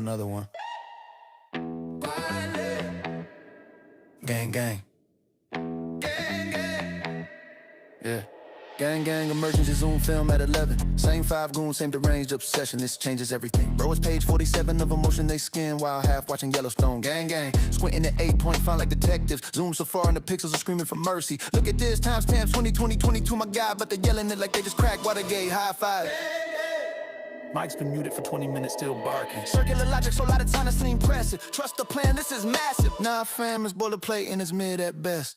another one. Gang, gang. Yeah. Gang, gang, emergency Zoom film at 11. Same 5 goons, same deranged obsession. This changes everything. Bro, it's page 47 of emotion they skin while half watching Yellowstone. Gang, gang. Squinting at 8-point font like detectives. Zoom so far and the pixels are screaming for mercy. Look at this, timestamps 2020, 22, my God. But they're yelling it like they just cracked Watergate. High five. Mike's been muted for 20 minutes, still barking. Circular logic, so a lot of time to seem impressive. Trust the plan, this is massive. Nah, fam, it's boilerplate and it's mid at best.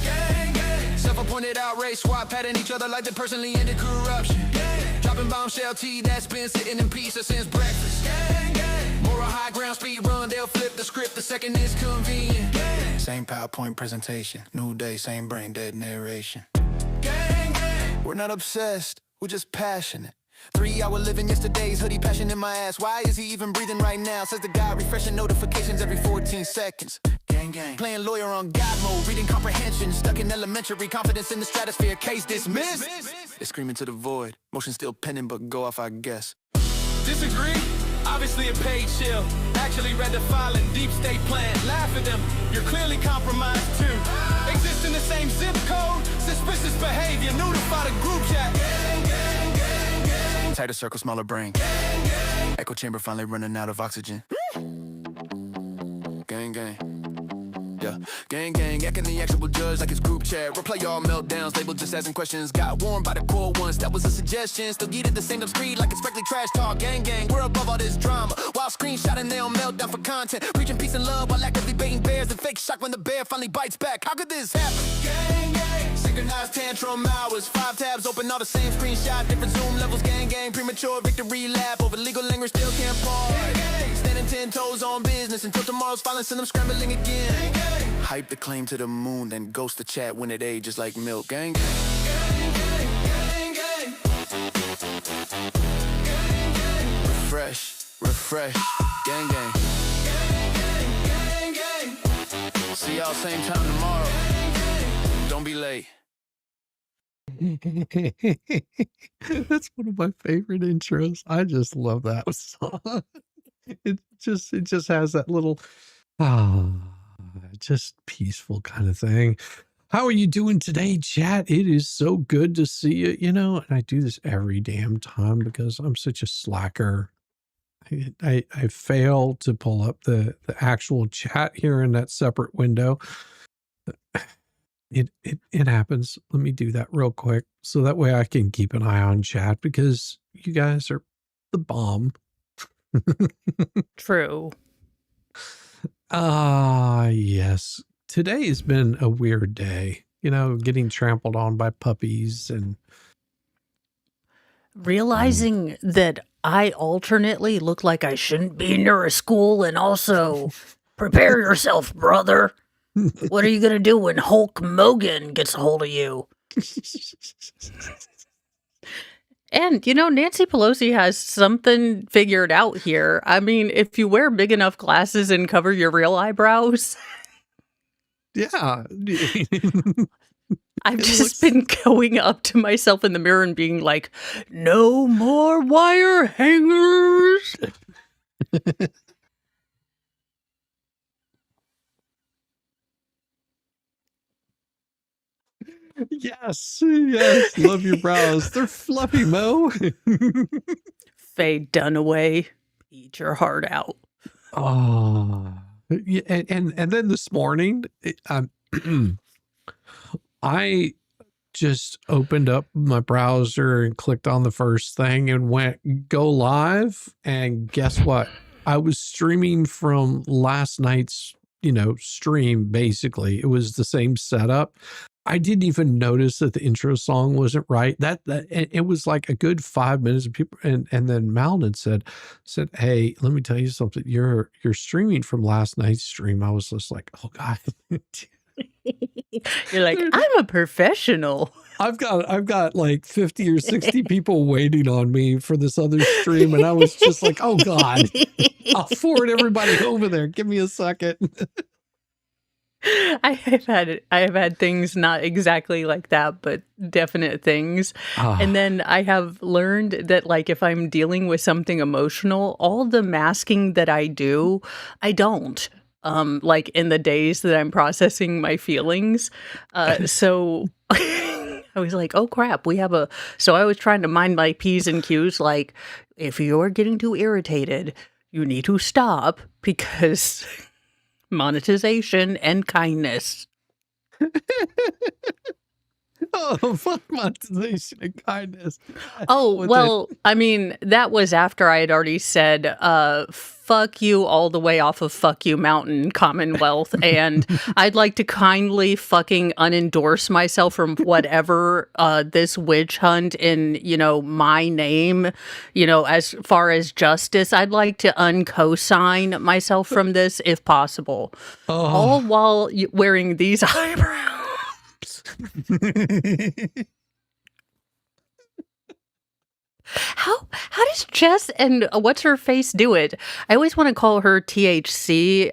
Gang, gang. Self-appointed outrage squad patting each other like they personally ended corruption. Gang. Dropping bombshell tea that's been sitting in pieces since breakfast. Gang, gang. Moral high ground speed run, they'll flip the script the second it's convenient. Gang. Same PowerPoint presentation, new day, same brain dead narration. Gang, gang. We're not obsessed, we're just passionate. 3-hour living yesterday's hoodie, passion in my ass. Why is he even breathing right now? Says the guy refreshing notifications every 14 seconds. Gang, gang. Playing lawyer on God mode, reading comprehension. Stuck in elementary, confidence in the stratosphere. Case dismissed. They're screaming to the void. Motion still pending, but go off, I guess. Disagree? Obviously a paid shill. Actually read the file in deep state plan. Laugh at them. You're clearly compromised too. Exist in the same zip code. Suspicious behavior. Notify the group chat. Gang, gang. Tighter circle, smaller brain. Gang, gang. Echo chamber finally running out of oxygen. Gang, gang. Yeah. Gang, gang, acting the actual judge like it's group chat. Replay all meltdowns, labeled just asking questions. Got warned by the core once, that was a suggestion. Still yeeted the same dumb screed like it's strictly trash talk. Gang, gang, we're above all this drama. While screenshotting, they on meltdown for content. Preaching peace and love while actively baiting bears. And fake shock when the bear finally bites back. How could this happen? Gang, gang. Synchronized tantrum hours. 5 tabs open, all the same screenshot. Different zoom levels, gang, gang. Premature victory lap. Over legal language, still can't pause. Gang, gang. Standing 10 toes on business until tomorrow's violence and I'm scrambling again. Gang, gang. Hype the claim to the moon, then ghost the chat when it ages like milk. Gang, gang. Gang, gang, gang, gang. Gang, gang. Refresh. Gang, gang. Gang, gang, gang, gang. See y'all same time tomorrow. Gang, gang. Don't be late. That's one of my favorite intros. I just love that song. It just has that little just peaceful kind of thing. How are you doing today, chat? It is so good to see you, and I do this every damn time because I'm such a slacker. I fail to pull up the actual chat here in that separate window. It happens. Let me do that real quick so that way I can keep an eye on chat because you guys are the bomb. True. Yes. Today has been a weird day, getting trampled on by puppies and realizing that I alternately look like I shouldn't be near a school and also prepare yourself, brother. What are you going to do when Hulk Hogan gets a hold of you? And, Nancy Pelosi has something figured out here. I mean, if you wear big enough glasses and cover your real eyebrows. Yeah. I've just been going up to myself in the mirror and being like, no more wire hangers. Yes. Love your brows. They're fluffy, Mo. Faye Dunaway, eat your heart out. Oh, yeah, and then this morning, I just opened up my browser and clicked on the first thing and went go live. And guess what? I was streaming from last night's, stream. Basically, it was the same setup. I didn't even notice that the intro song wasn't right. That it was like a good 5 minutes of people, and then Malden said, "Hey, let me tell you something. You're streaming from last night's stream." I was just like, "Oh God." You're like, I'm a professional. I've got like 50 or 60 people waiting on me for this other stream, and I was just like, "Oh God, I'll forward everybody over there. Give me a second." I have had things not exactly like that, but definite things. And Ah, then I have learned that like if I'm dealing with something emotional, all the masking that I do, I don't. Like in the days that I'm processing my feelings. So I was like, oh crap, we have a so I was trying to mind my P's and Q's like if you're getting too irritated, you need to stop because monetization and kindness. oh, fuck monetization and kindness. Oh, With it. well, I mean, that was after I had already said, fuck you all the way off of fuck you mountain Commonwealth. And I'd like to kindly fucking unendorse myself from whatever, this witch hunt in, my name, as far as justice, I'd like to uncosign myself from this if possible. All Oh. while wearing these eyebrows. How does Jess and what's her face do it? I always want to call her THC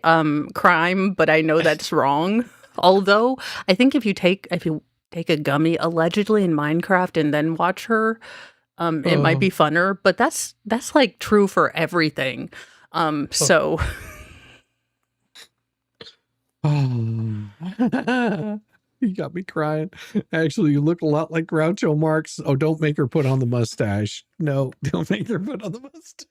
crime, but I know that's wrong. Although I think if you take a gummy allegedly in Minecraft and then watch her, it might Oh. be funner. But that's like true for everything. Oh. So Oh. You got me crying. Actually, you look a lot like Groucho Marx. Oh, don't make her put on the mustache. No, don't make her put on the mustache.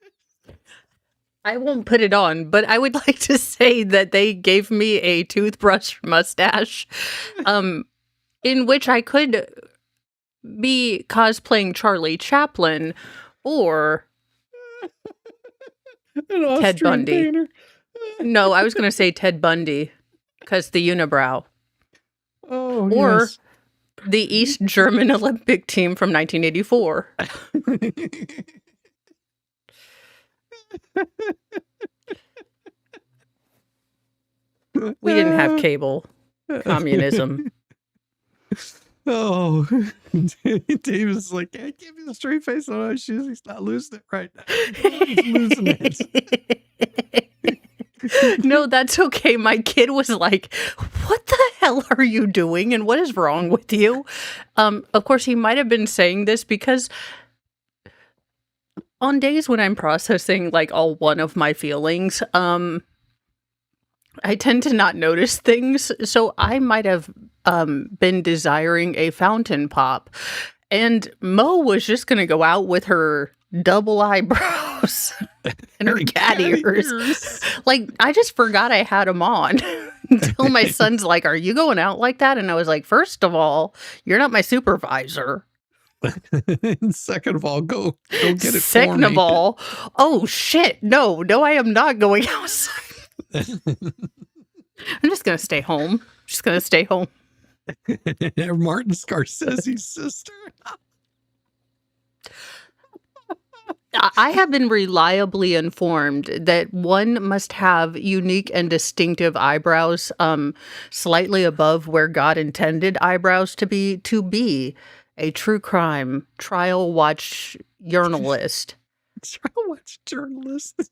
I won't put it on, but I would like to say that they gave me a toothbrush mustache, in which I could be cosplaying Charlie Chaplin or An Ted Austrian Bundy. painter. No, I was going to say Ted Bundy because the unibrow. Oh, Or yes. the East German Olympic team from 1984. We didn't have cable. Communism. Oh, Dave is like, can't give me the straight face on our shoes. He's not losing it right now. He's losing it. No, that's okay. My kid was like, "What the hell are you doing? And what is wrong with you?" Of course, he might have been saying this because on days when I'm processing like all one of my feelings, I tend to not notice things. So I might have been desiring a fountain pop, and Mo was just gonna go out with her double eyebrows and her cat ears. Like, I just forgot I had them on until my son's like, "Are you going out like that?" And I was like, "First of all, you're not my supervisor. And second of all, go get it Second for of me. all, oh shit, no, I am not going outside. I'm just gonna stay home. Just gonna stay home." Martin Scorsese's sister. I have been reliably informed that one must have unique and distinctive eyebrows, slightly above where God intended eyebrows to be a true crime trial watch journalist. Trial watch journalist.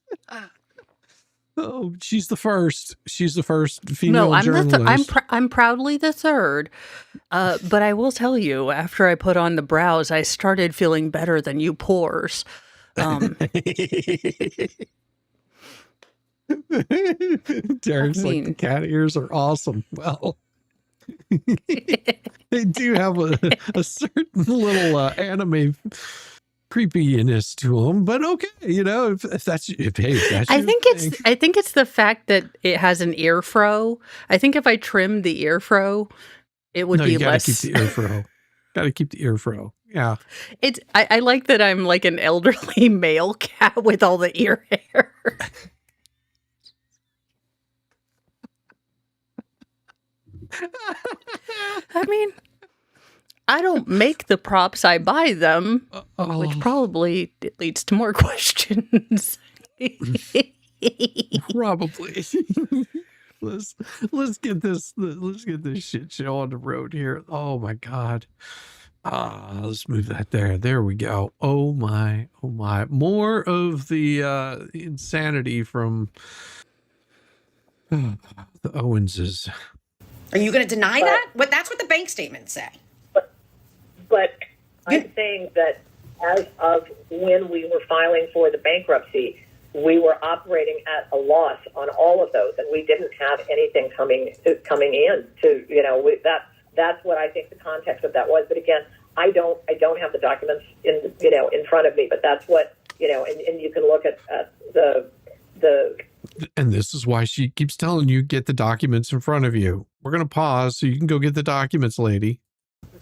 Oh, she's the first. She's the first female No, journalist. I'm proudly the third. But I will tell you, after I put on the brows, I started feeling better than you pores. Derek's like, the cat ears are awesome. Well, they do have a certain little anime creepiness to them, but okay, if that's I think it's the fact that it has an ear fro. I think if I trimmed the ear fro, it would be you gotta less. keep the ear fro. Gotta keep the ear fro. Yeah. I like that I'm like an elderly male cat with all the ear hair. I mean, I don't make the props, I buy them, which probably leads to more questions. Probably. let's get this shit show on the road here. Oh my god. Let's move that there. There we go. Oh my. More of the insanity from the Owenses. Are you going to deny that? But that's what the bank statements say. But I'm saying that as of when we were filing for the bankruptcy, we were operating at a loss on all of those, and we didn't have anything coming in to that's what I think the context of that was. But again, I don't have the documents in front of me, but that's what and you can look at the. And this is why she keeps telling you, get the documents in front of you. We're going to pause so you can go get the documents, lady.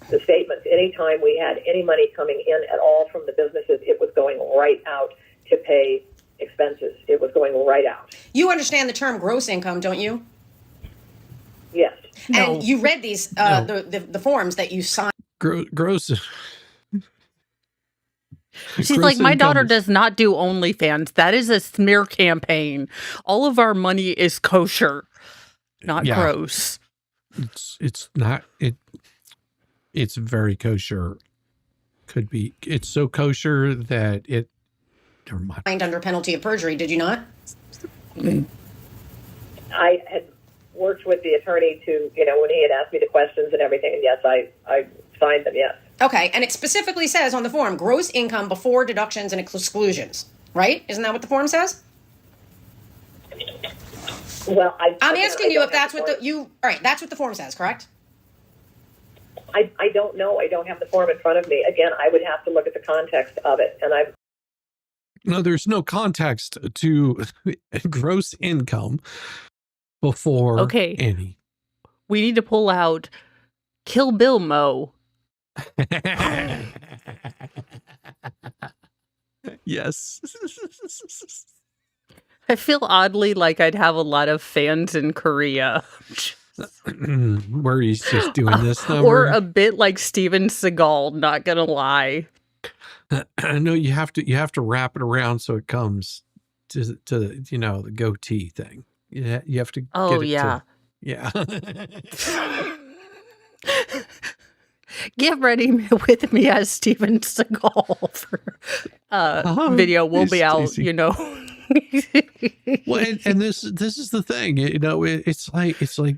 The statements, anytime we had any money coming in at all from the businesses, it was going right out to pay expenses. It was going right out. You understand the term gross income, don't you? Yes. No. And you read these, the forms that you signed. Gross. She's Gross like, my income daughter is- does not do OnlyFans. That is a smear campaign. All of our money is kosher, not Yeah. gross. It's not it. It's very kosher. Could be. It's so kosher that it. Never mind. Under penalty of perjury, did you not? I had worked with the attorney to, when he had asked me the questions and everything, and yes, I signed them, yes. Okay, and it specifically says on the form, gross income before deductions and exclusions, right? Isn't that what the form says? Well, I'm asking you if that's what all right, that's what the form says, correct? I don't know. I don't have the form in front of me. Again, I would have to look at the context of it, and No, there's no context to gross income before any. We need to pull out Kill Bill Mo. Yes. I feel oddly like I'd have a lot of fans in Korea. Where he's just doing this number. Or a bit like Steven Seagal, not gonna lie. I know you have to wrap it around so it comes to the goatee thing. Yeah, you have to. Oh, get it yeah. Yeah. Get ready with me as Steven Seagal for video will be out, Stacey. Well, and this is the thing, it's like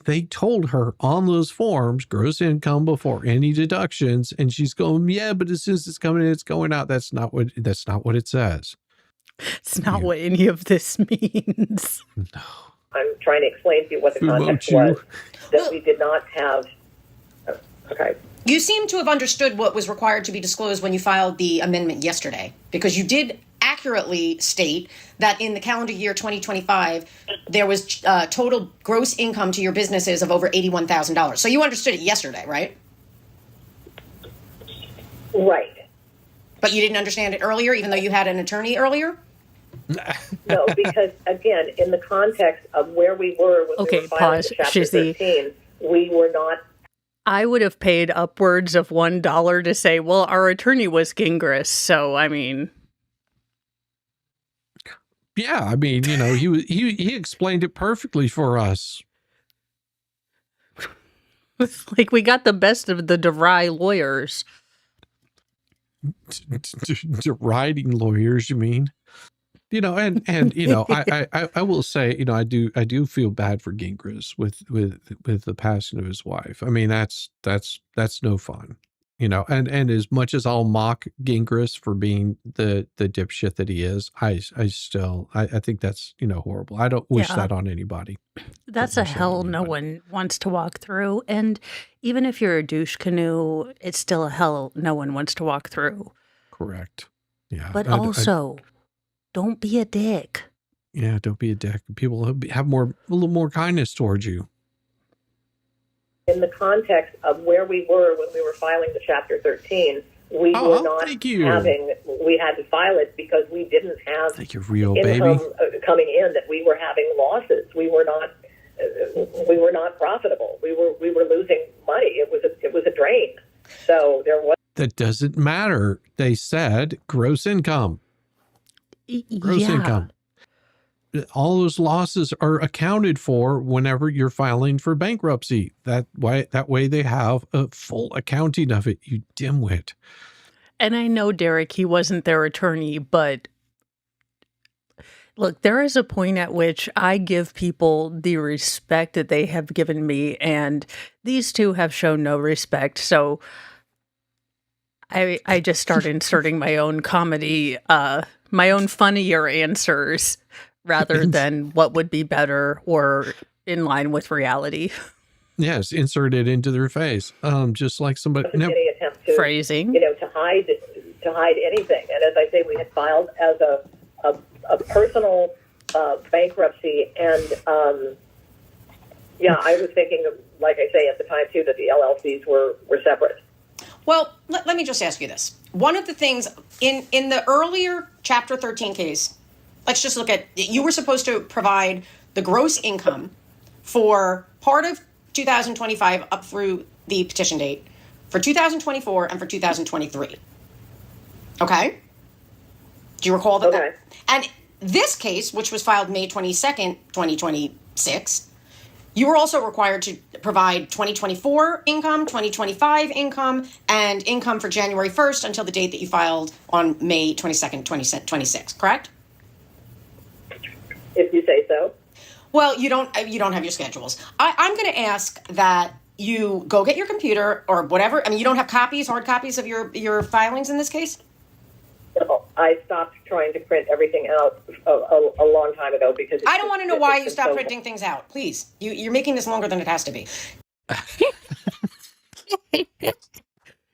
they told her on those forms gross income before any deductions, and she's going, yeah, but as soon as it's coming in, it's going out. That's not what it says. It's not what any of this means. No. I'm trying to explain to you what the context was. That we did not have. Okay. You seem to have understood what was required to be disclosed when you filed the amendment yesterday, because you did accurately state that in the calendar year 2025, there was total gross income to your businesses of over $81,000. So you understood it yesterday, right? Right. But you didn't understand it earlier, even though you had an attorney earlier? No, because again, in the context of where we were when we were filing pause, the Chapter Shizzy. 13, we were not. I would have paid upwards of $1 to say, well, our attorney was Gingras, so I mean. Yeah, I mean, he explained it perfectly for us. Like we got the best of the DeVry lawyers. Deriding lawyers, you mean? I will say, I do feel bad for Gingras with the passing of his wife. I mean, that's no fun, and as much as I'll mock Gingras for being the dipshit that he is, I think that's, horrible. I don't wish that on anybody. That's a hell no one wants to walk through. And even if you're a douche canoe, it's still a hell no one wants to walk through. Correct. Yeah. But also, don't be a dick. Yeah, don't be a dick. People have a little more kindness towards you. In the context of where we were when we were filing the Chapter 13, we were not having. We had to file it because we didn't have real income baby. Coming in. That we were having losses. We were not. We were not profitable. We were losing money. It was a drain. So there was. That doesn't matter. They said gross income. Gross income. All those losses are accounted for whenever you're filing for bankruptcy. That way they have a full accounting of it, you dimwit. And I know, Derek, he wasn't their attorney, but Look, there is a point at which I give people the respect that they have given me, and these two have shown no respect. So I just start inserting my own comedy, my own funnier answers rather than what would be better or in line with reality. Yes, insert it into their face. Just like somebody. Wasn't any attempt to Phrasing. to hide anything. And as I say, we had filed as a personal bankruptcy, and I was thinking, like I say at the time too, that the LLCs were separate. Well, let me just ask you this. One of the things in the earlier Chapter 13 case, let's just look at, you were supposed to provide the gross income for part of 2025 up through the petition date, for 2024 and for 2023. Okay? Do you recall that? Okay. And this case, which was filed May 22nd, 2026, you were also required to provide 2024 income, 2025 income, and income for January 1st until the date that you filed on May 22nd, 2026, correct? If you say so. Well, you don't have your schedules. I'm going to ask that you go get your computer or whatever. I mean, you don't have hard copies of your filings in this case? No, I stopped trying to print everything out a long time ago because I don't want to know why you stopped printing things out. Please, you're making this longer than it has to be.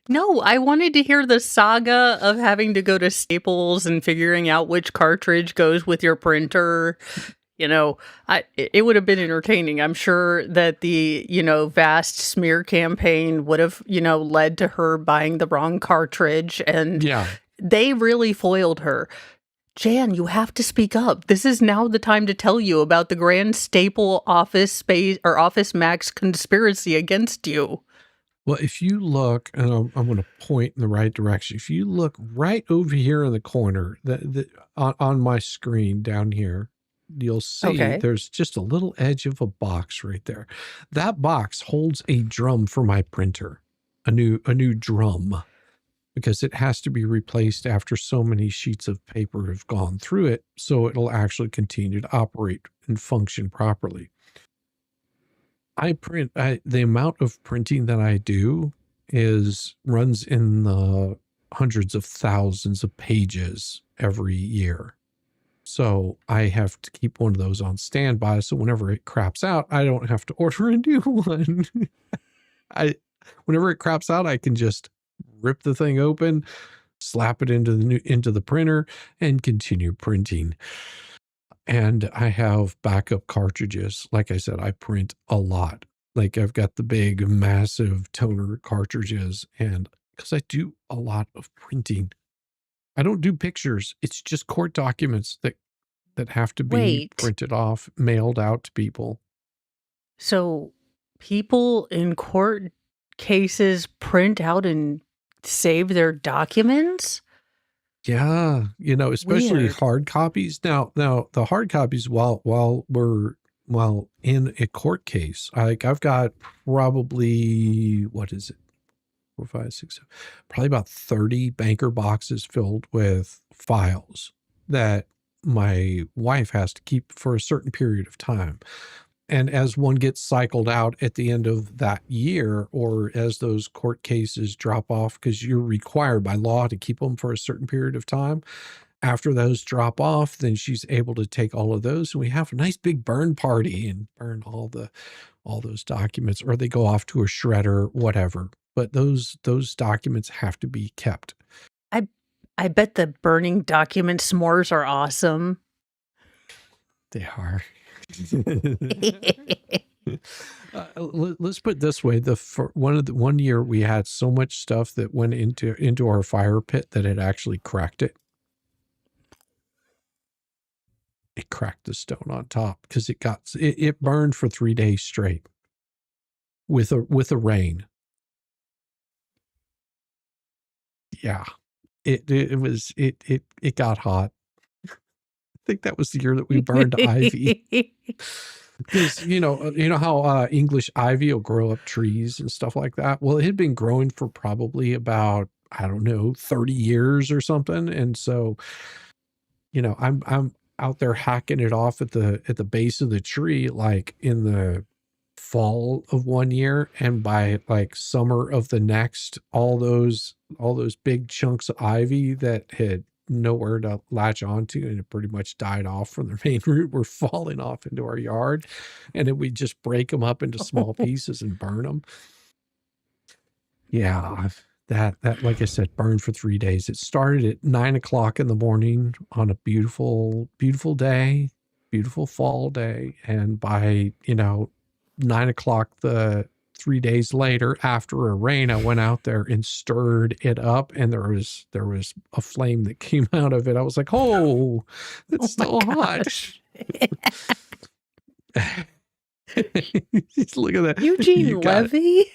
No, I wanted to hear the saga of having to go to Staples and figuring out which cartridge goes with your printer. It would have been entertaining. I'm sure that the, vast smear campaign would have, led to her buying the wrong cartridge. And they really foiled her. Jan, you have to speak up. This is now the time to tell you about the grand Staple Office Space or Office Max conspiracy against you. Well, if you look, and I'm going to point in the right direction. If you look right over here in the corner, on my screen down here, you'll see there's just a little edge of a box right there. That box holds a drum for my printer, a new drum, because it has to be replaced after so many sheets of paper have gone through it, so it'll actually continue to operate and function properly. The amount of printing that I do runs in the hundreds of thousands of pages every year. So I have to keep one of those on standby, so whenever it craps out, I don't have to order a new one. Whenever it craps out, I can just rip the thing open, slap it into the printer, and continue printing. And I have backup cartridges. Like I said, I print a lot. Like I've got the big, massive toner cartridges, and because I do a lot of printing. I don't do pictures. It's just court documents that have to be printed off, mailed out to people. So people in court cases print out and save their documents? Yeah, especially Weird. hard copies. Now the hard copies, while in a court case, I've got probably, what is it? 4, 5, 6, 7, probably about 30 banker boxes filled with files that my wife has to keep for a certain period of time. And as one gets cycled out at the end of that year, or as those court cases drop off, because you're required by law to keep them for a certain period of time, after those drop off, then she's able to take all of those, and we have a nice big burn party and burn all those documents, or they go off to a shredder, whatever. But those documents have to be kept. I bet the burning document s'mores are awesome. They are. Let's put it this way: one year we had so much stuff that went into our fire pit that it actually cracked it. It cracked the stone on top because it burned for 3 days straight with a rain. Yeah, it got hot. I think that was the year that we burned ivy. Because you know how English ivy will grow up trees and stuff like that. Well, it had been growing for probably about, I don't know, 30 years or something. And so, I'm out there hacking it off at the base of the tree, like in the fall of one year, and by like summer of the next, all those big chunks of ivy that had nowhere to latch onto and it pretty much died off from the main root were falling off into our yard, and then we just break them up into small pieces and burn them. Yeah, that like I said, burned for 3 days. It started at 9 o'clock in the morning on a beautiful day, beautiful fall day, and by 9 o'clock the 3 days later, after a rain, I went out there and stirred it up, and there was a flame that came out of it. I was like, oh, it's still hot. Look at that. Eugene Levy?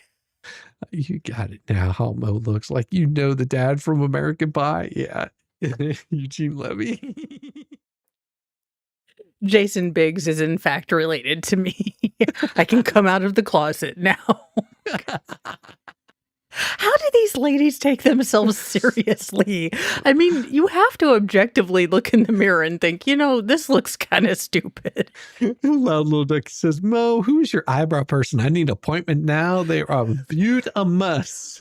You got it now. How Mo looks like, the dad from American Pie. Yeah. Eugene Levy. Jason Biggs is in fact related to me. I can come out of the closet now. How do these ladies take themselves seriously? I mean, you have to objectively look in the mirror and think, this looks kind of stupid. Loud Little Duck says, Mo, who's your eyebrow person? I need an appointment now. They are viewed a must.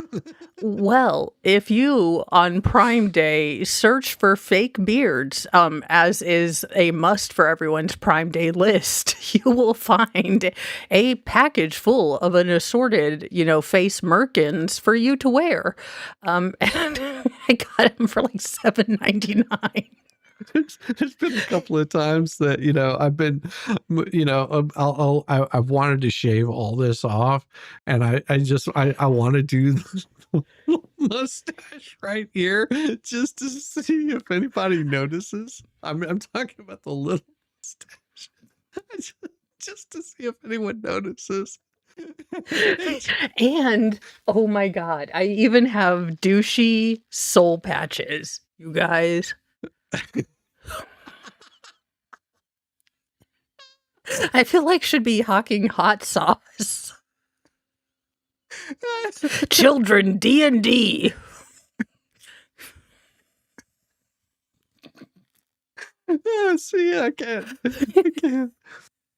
Well, if you, on Prime Day, search for fake beards, as is a must for everyone's Prime Day list, you will find a package full of an assorted, face merkins for you to wear. And I got them for like $7.99. There's been a couple of times that I've been I've wanted to shave all this off, and I want to do the mustache right here just to see if anybody notices. I'm talking about the little mustache, just to see if anyone notices. And oh my god, I even have douchey soul patches, you guys. I feel like should be hawking hot sauce. Children D&D. See, I can't.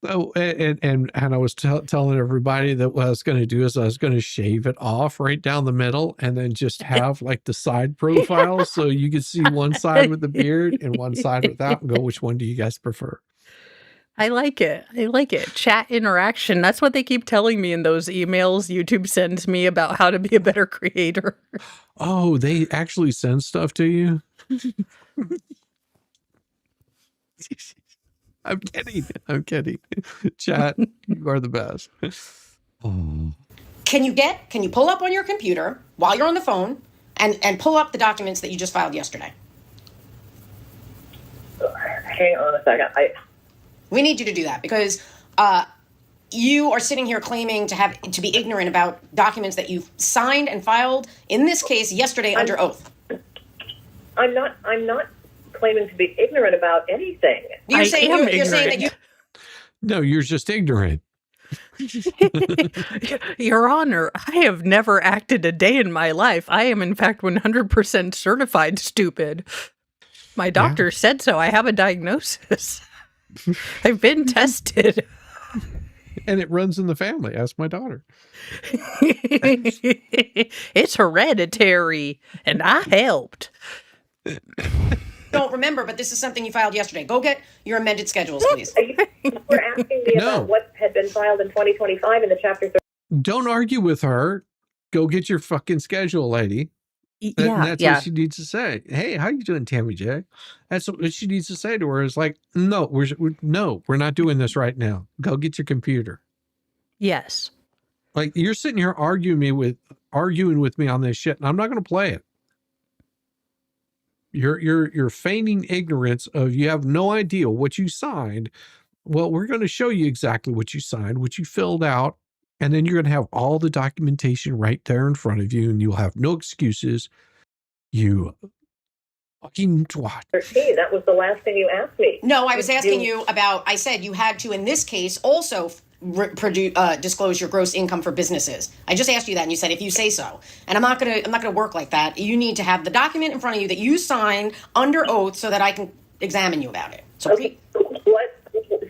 Oh, and I was telling everybody that what I was going to do is I was going to shave it off right down the middle, and then just have like the side profile so you could see one side with the beard and one side without, and go, which one do you guys prefer? I like it. Chat interaction. That's what they keep telling me in those emails YouTube sends me about how to be a better creator. Oh, they actually send stuff to you? I'm kidding. Chat, you are the best. Oh. Can you pull up on your computer while you're on the phone and pull up the documents that you just filed yesterday? Hang on a second. We need you to do that because you are sitting here claiming to be ignorant about documents that you've signed and filed, in this case, yesterday under oath. I'm not claiming to be ignorant about anything. You're saying that you... No, you're just ignorant. Your Honor, I have never acted a day in my life. I am, in fact, 100% certified stupid. My doctor said so. I have a diagnosis. I've been tested. And it runs in the family. Ask my daughter. It's hereditary, and I helped. Don't remember, but this is something you filed yesterday. Go get your amended schedules, please. You were asking me about what had been filed in 2025 in the Chapter 30. Don't argue with her. Go get your fucking schedule, lady. That's what she needs to say. Hey, how you doing, Tammy J? That's what she needs to say to her. Is like, no, we're not doing this right now. Go get your computer. Yes. Like, you're sitting here arguing with me on this shit, and I'm not going to play it. You're feigning ignorance of, you have no idea what you signed. Well, we're going to show you exactly what you signed, what you filled out, and then you're going to have all the documentation right there in front of you, and you'll have no excuses. You fucking twat. 13, that was the last thing you asked me. No, I was asking you about, I said you had to, in this case, also disclose your gross income for businesses. I just asked you that, and you said if you say so. And I'm not gonna work like that. You need to have the document in front of you that you signed under oath, so that I can examine you about it. So Okay. What?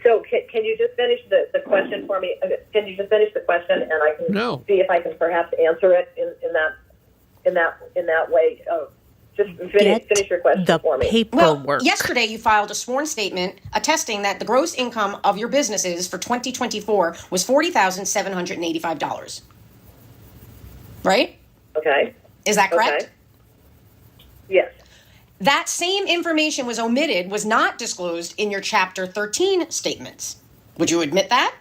So can you just finish the question for me? Can you just finish the question, and I can see if I can perhaps answer it in that way? Just finish your question for me. Paperwork. Well, yesterday you filed a sworn statement attesting that the gross income of your businesses for 2024 was $40,785. Right? Okay. Is that correct? Okay. Yes. That same information was omitted, was not disclosed in your Chapter 13 statements. Would you admit that?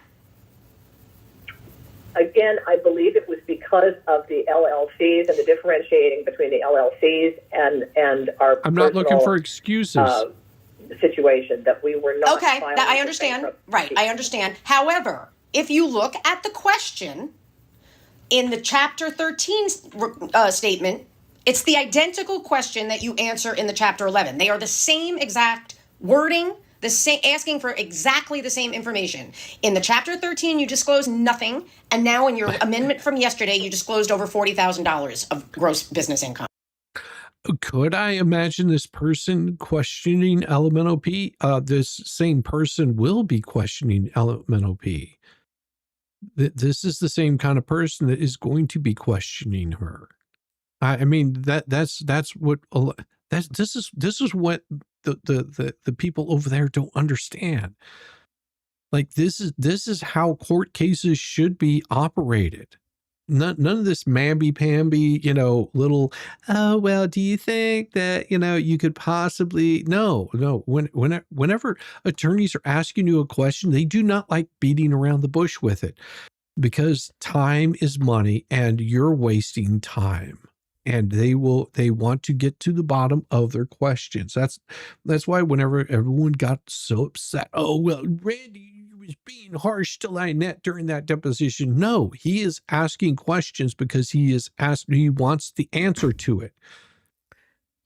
Again, I believe it was because of the LLCs and the differentiating between the LLCs and our I'm not looking for excuses. Situation that we were not. Okay, that I understand. Right, I understand. However, if you look at the question in the Chapter 13 statement, it's the identical question that you answer in the Chapter 11. They are the same exact wording, the same, asking for exactly the same information. In the Chapter 13, you disclose nothing, and now in your amendment from yesterday, you disclosed over $40,000 of gross business income. Could I imagine this person questioning Elemental P? This same person will be questioning Elemental P. This is the same kind of person that is going to be questioning her. I mean this is what the people over there don't understand. Like this is how court cases should be operated. None of this mamby-pamby, little, oh, well, do you think that, you could possibly, no. Whenever attorneys are asking you a question, they do not like beating around the bush with it, because time is money and you're wasting time. And they want to get to the bottom of their questions. That's why whenever everyone got so upset, oh, well, Randy was being harsh to Lynette during that deposition. No, he is asking questions because he wants the answer to it.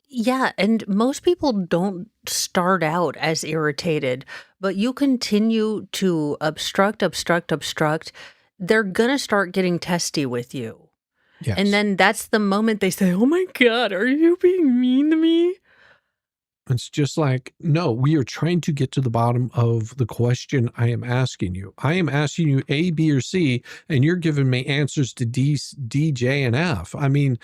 Yeah, and most people don't start out as irritated, but you continue to obstruct, they're going to start getting testy with you. Yes. And then that's the moment they say, oh my God, are you being mean to me? It's just like, no, we are trying to get to the bottom of the question I am asking you. I am asking you A, B, or C, and you're giving me answers to D, J, and F. I mean,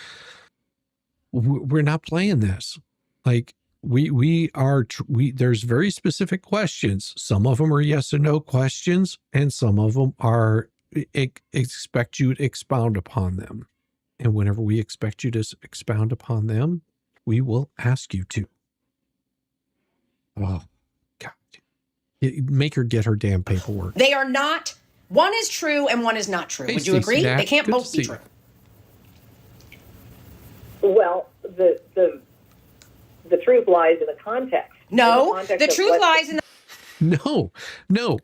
we're not playing this. Like, there's very specific questions. Some of them are yes or no questions, and some of them are expect you to expound upon them. And whenever we expect you to expound upon them, we will ask you to. Oh, God. Make her get her damn paperwork. They are not, one is true and one is not true. Hey, would you agree? Stacey, They can't good both to be see true. Well, the truth lies in the context. No, the truth lies in the... No. No.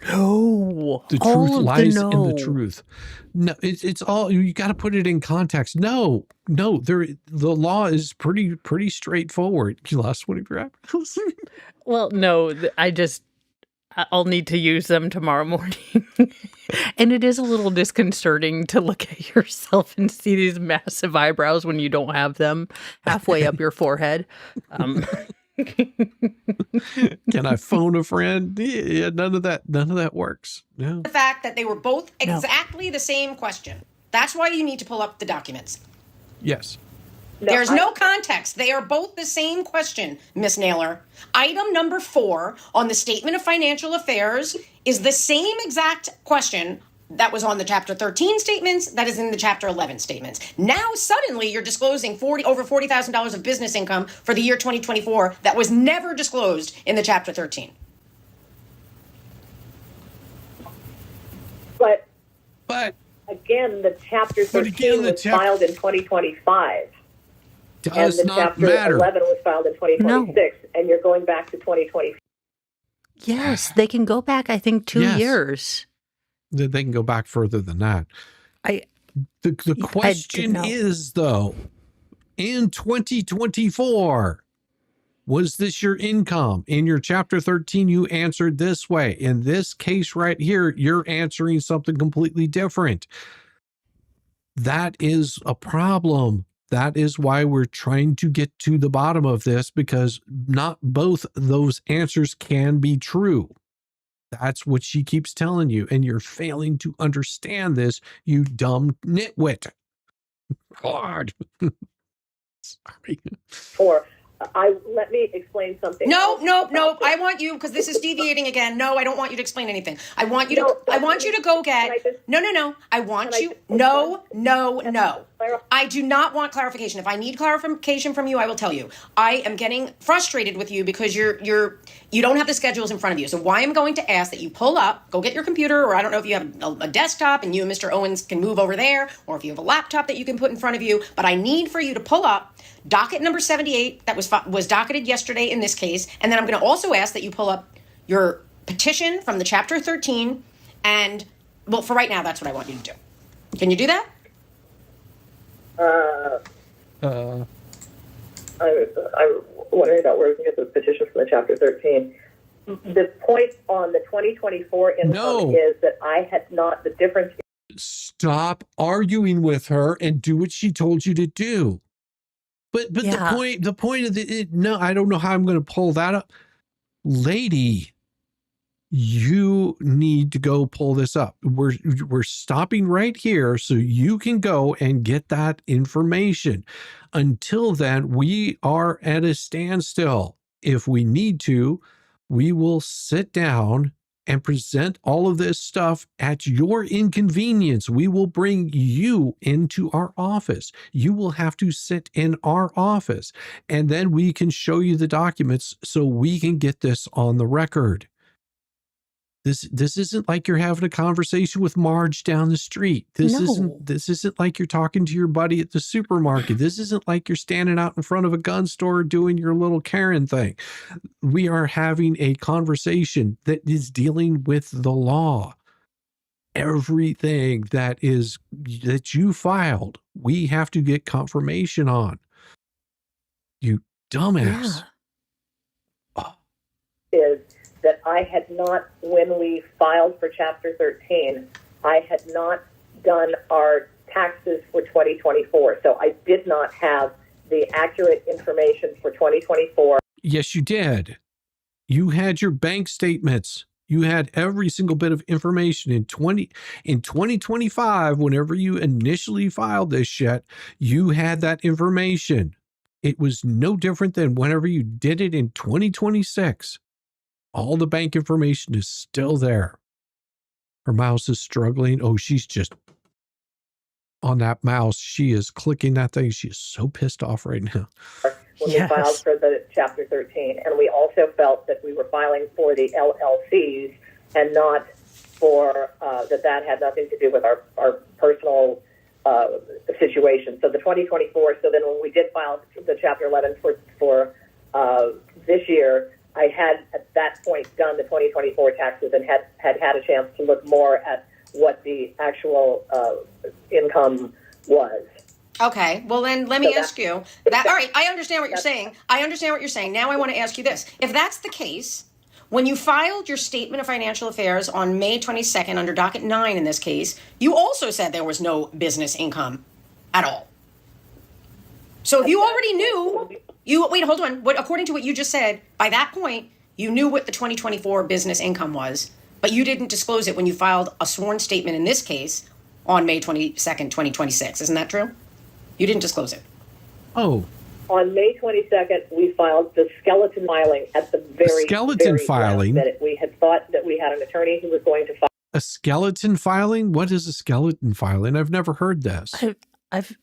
The truth lies in the truth. No, it's all, you got to put it in context. No, the law is pretty straightforward. You lost one of your apples? Well, no, I'll need to use them tomorrow morning. And it is a little disconcerting to look at yourself and see these massive eyebrows when you don't have them halfway up your forehead. Can I phone a friend? Yeah, none of that works. No. The fact that they were both exactly the same question. That's why you need to pull up the documents. Yes. There's no context. They are both the same question, Miss Naylor. Item number 4 on the Statement of Financial Affairs is the same exact question that was on the Chapter 13 statements that is in the Chapter 11 statements. Now, suddenly, you're disclosing over $40,000 of business income for the year 2024 that was never disclosed in the Chapter 13. But again, the Chapter 13 was filed in 2025. Does and the not Chapter matter. 11 was filed in 2026, and you're going back to 2020. Yes, they can go back, I think, 2 Yes. years. They can go back further than that. The question is, though, in 2024, was this your income? In your Chapter 13, you answered this way. In this case right here, you're answering something completely different. That is a problem. That is why we're trying to get to the bottom of this, because not both those answers can be true. That's what she keeps telling you. And you're failing to understand this, you dumb nitwit. God. Sorry. Let me explain something. No. I want you, because this is deviating again. No, I don't want you to explain anything. I want you to. I want you to go get. No. I want you. No. I do not want clarification. If I need clarification from you, I will tell you. I am getting frustrated with you because you don't have the schedules in front of you. So why I'm going to ask that you pull up, go get your computer, or I don't know if you have a desktop and you and Mr. Owens can move over there, or if you have a laptop that you can put in front of you. But I need for you to pull up docket number 78 that was docketed yesterday in this case, and then I'm going to also ask that you pull up your petition from the Chapter 13, and, well, for right now, that's what I want you to do. Can you do that? I'm wondering about where we can get the petition from the Chapter 13. The point on the 2024 income is that I had not, the difference. Stop arguing with her and do what she told you to do. But the point of no, I don't know how I'm going to pull that up. Lady, you need to go pull this up. We're stopping right here so you can go and get that information. Until then, we are at a standstill. If we need to, we will sit down and present all of this stuff at your inconvenience. We will bring you into our office. You will have to sit in our office, and then we can show you the documents so we can get this on the record. This isn't like you're having a conversation with Marge down the street. This isn't like you're talking to your buddy at the supermarket. This isn't like you're standing out in front of a gun store doing your little Karen thing. We are having a conversation that is dealing with the law. Everything that you filed, we have to get confirmation on. You dumbass. Is that I had not, when we filed for Chapter 13, I had not done our taxes for 2024. So I did not have the accurate information for 2024. Yes, you did. You had your bank statements. You had every single bit of information in 2025, whenever you initially filed this shit, you had that information. It was no different than whenever you did it in 2026. All the bank information is still there. Her mouse is struggling. Oh, she's just on that mouse. She is clicking that thing. She is so pissed off right now. When we filed for the Chapter 13, and we also felt that we were filing for the LLCs and not for that had nothing to do with our personal situation. So the 2024. So then when we did file the Chapter 11 for this year, I had at that point done the 2024 taxes and had a chance to look more at what the actual income was. Okay, well then let me ask you that. All right, I understand what you're saying. Now I want to ask you this. If that's the case, when you filed your statement of financial affairs on May 22nd under docket 9 in this case, you also said there was no business income at all. So if you already knew, wait, hold on. According to what you just said, by that point, you knew what the 2024 business income was, but you didn't disclose it when you filed a sworn statement in this case on May 22nd, 2026. Isn't that true? You didn't disclose it. Oh. On May 22nd, we filed the skeleton filing at the very filing last minute. We had thought that we had an attorney who was going to file. A skeleton filing? What is a skeleton filing? I've never heard this. I've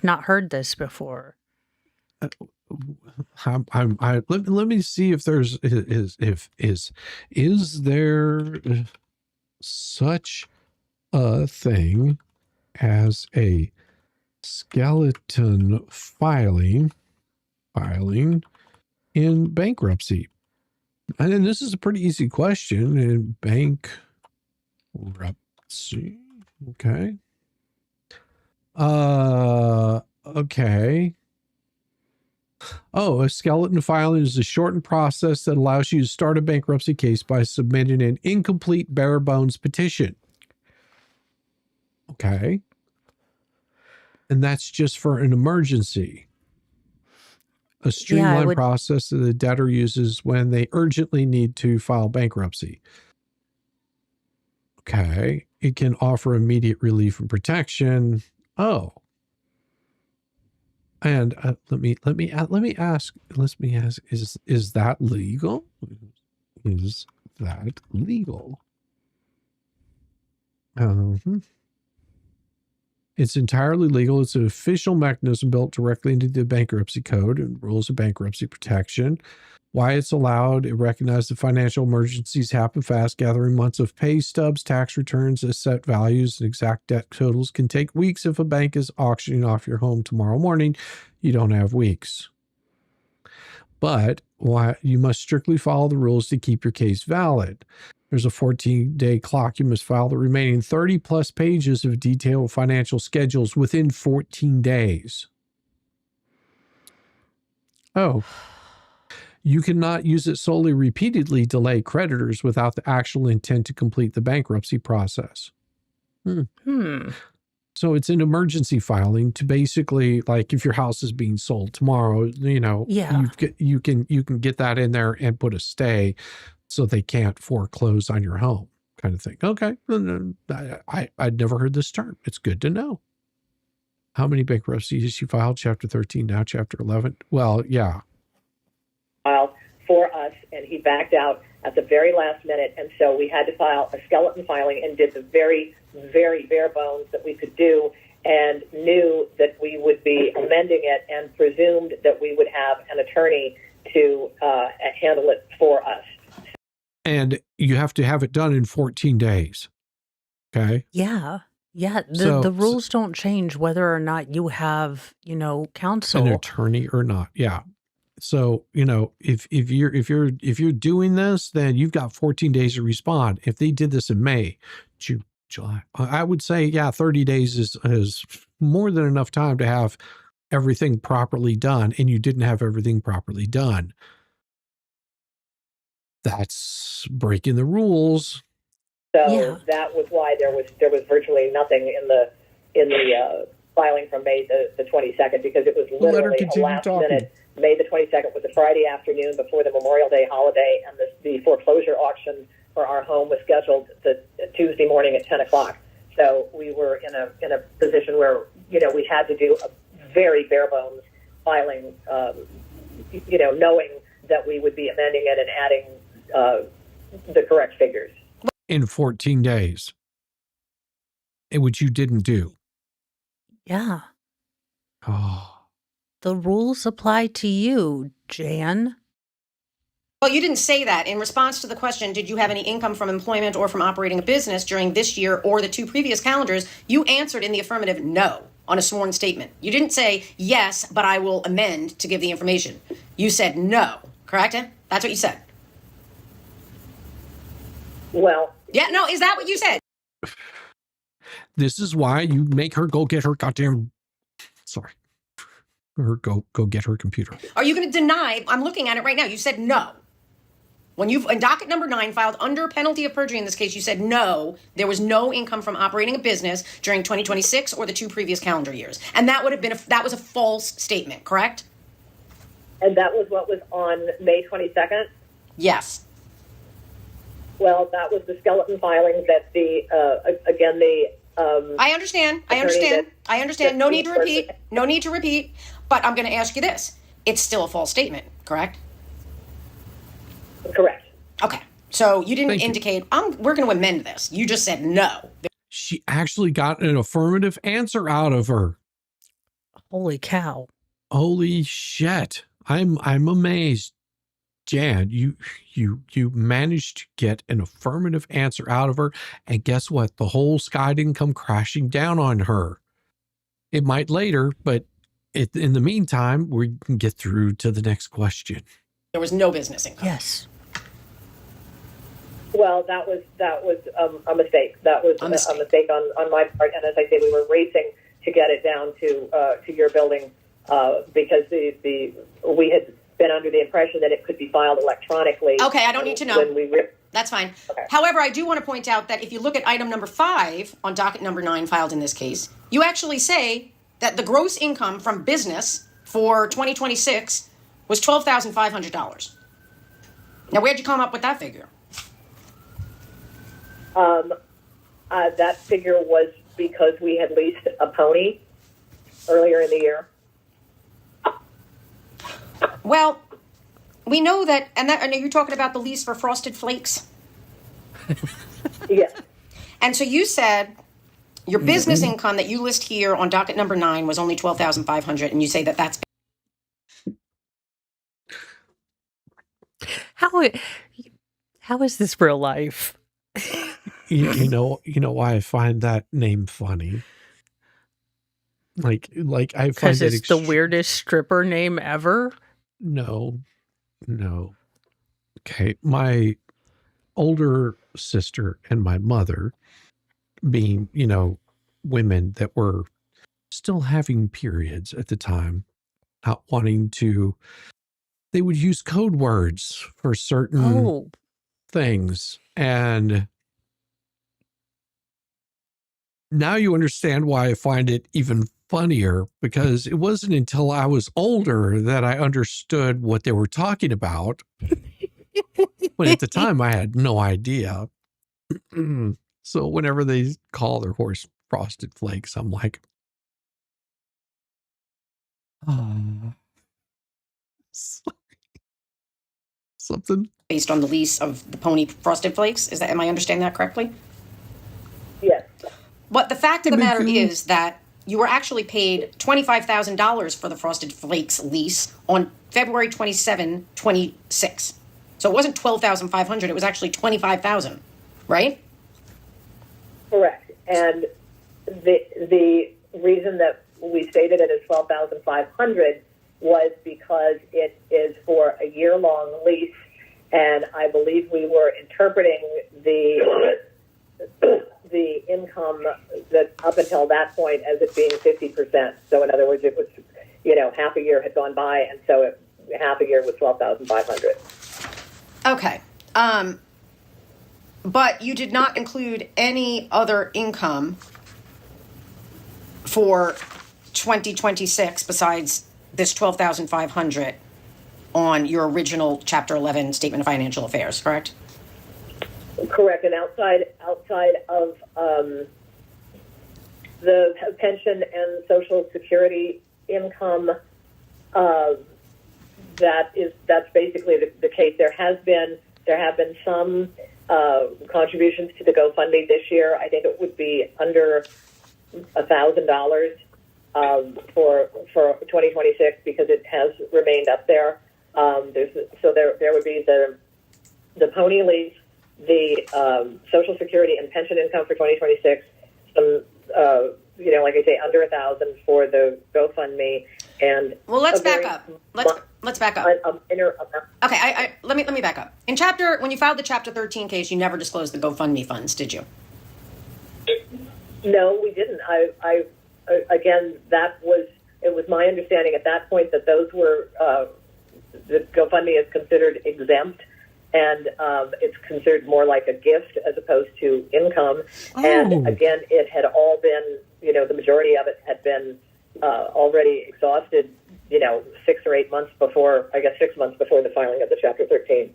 not heard this before. Let me see if there's is there such a thing as a skeleton filing in bankruptcy? And this is a pretty easy question in bankruptcy. Okay. Okay. Oh, a skeleton filing is a shortened process that allows you to start a bankruptcy case by submitting an incomplete bare bones petition. Okay. And that's just for an emergency. A streamlined process that the debtor uses when they urgently need to file bankruptcy. Okay. It can offer immediate relief and protection. Oh. And let me ask, is that legal? Is that legal? It's entirely legal. It's an official mechanism built directly into the bankruptcy code and rules of bankruptcy protection. Why it's allowed, it recognizes that financial emergencies happen fast. Gathering months of pay stubs, tax returns, asset values, and exact debt totals can take weeks. If a bank is auctioning off your home tomorrow morning, you don't have weeks. But you must strictly follow the rules to keep your case valid. There's a 14-day clock. You must file the remaining 30 plus pages of detailed financial schedules within 14 days. Oh. You cannot use it solely repeatedly delay creditors without the actual intent to complete the bankruptcy process. So it's an emergency filing to basically, like, if your house is being sold tomorrow, you know, you can get that in there and put a stay so they can't foreclose on your home, kind of thing. Okay. I'd never heard this term. It's good to know. How many bankruptcies you filed? Chapter 13, now Chapter 11. Well, yeah. For us, and he backed out at the very last minute, and so we had to file a skeleton filing and did the very, very bare bones that we could do, and knew that we would be amending it and presumed that we would have an attorney to handle it for us. And you have to have it done in 14 days. Okay? Yeah. Yeah. The rules don't change whether or not you have, counsel. An attorney or not. Yeah. So, if you're doing this, then you've got 14 days to respond. If they did this in May, June, July, I would say, 30 days is more than enough time to have everything properly done, and you didn't have everything properly done. That's breaking the rules. So that was why there was virtually nothing in the filing from May the 22nd, because it was literally a last minute. May the 22nd was a Friday afternoon before the Memorial Day holiday, and the foreclosure auction for our home was scheduled the Tuesday morning at 10 o'clock. So we were in a position where, we had to do a very bare bones filing, knowing that we would be amending it and adding the correct figures. In 14 days, which you didn't do. Yeah. Oh. The rules apply to you, Jan. Well, you didn't say that. In response to the question, did you have any income from employment or from operating a business during this year or the two previous calendars, you answered in the affirmative no on a sworn statement. You didn't say yes, but I will amend to give the information. You said no, correct? That's what you said. Well. Yeah, no, is that what you said? This is why you make her go get her goddamn... Sorry. Or go get her computer. Are you going to deny? I'm looking at it right now. You said no. When you've in docket number 9 filed under penalty of perjury in this case, you said no, there was no income from operating a business during 2026 or the two previous calendar years. And that would have been that was a false statement, correct? And that was what was on May 22nd? Yes. Well, that was the skeleton filing that I understand. No need to repeat. But I'm going to ask you this. It's still a false statement, correct? Correct. Okay. So you didn't indicate, we're going to amend this. You just said no. She actually got an affirmative answer out of her. Holy cow. Holy shit. I'm amazed. Jan, you managed to get an affirmative answer out of her, and guess what? The whole sky didn't come crashing down on her. It might later, but in the meantime, we can get through to the next question. There was no business income. Yes. Well, that was a mistake. That was a mistake on my part, and as I say, we were racing to get it down to your building because we had been under the impression that it could be filed electronically. Okay, I don't need to know. That's fine. Okay. However, I do want to point out that if you look at item number 5 on docket number 9 filed in this case, you actually say that the gross income from business for 2026 was $12,500. Now, where'd you come up with that figure? That figure was because we had leased a pony earlier in the year. Well, we know that, and you're talking about the lease for Frosted Flakes? Yes. And so you said your business income that you list here on docket number 9 was only $12,500, and you say that that's How is this real life? You know why I find that name funny? Like I find Because it it's the weirdest stripper name ever. No. Okay, my older sister and my mother, being women that were still having periods at the time, not wanting to, they would use code words for certain things, and now you understand why I find it even funnier, because it wasn't until I was older that I understood what they were talking about. When at the time I had no idea. So whenever they call their horse Frosted Flakes, I'm like, something. based on the lease of the pony Frosted Flakes. Am I understanding that correctly? Yes. But the fact of the matter is that you were actually paid $25,000 for the Frosted Flakes lease on February 27, 26. So it wasn't $12,500, it was actually $25,000, right? Correct. And the reason that we stated it as $12,500 was because it is for a year-long lease, and I believe we were interpreting the income that up until that point as it being 50%. So in other words, it was, half a year had gone by, and so half a year was $12,500. Okay. But you did not include any other income for 2026 besides this $12,500 on your original Chapter 11 Statement of Financial Affairs, correct? Correct. And outside of the pension and Social Security income, that's basically the case. There have been some contributions to the GoFundMe this year. I think it would be under $1,000 for 2026 because it has remained up there. There would be the pony lease, the Social Security and pension income for 2026. Some like I say, under $1,000 for the GoFundMe. And well, let's back up. Let's back up. Okay, let me back up. When you filed the Chapter 13 case, you never disclosed the GoFundMe funds, did you? No, we didn't. It was my understanding at that point that those were the GoFundMe is considered exempt, and it's considered more like a gift as opposed to income. Oh. And again, it had all been, the majority of it had been already exhausted, 6 or 8 months before, 6 months before the filing of the Chapter 13.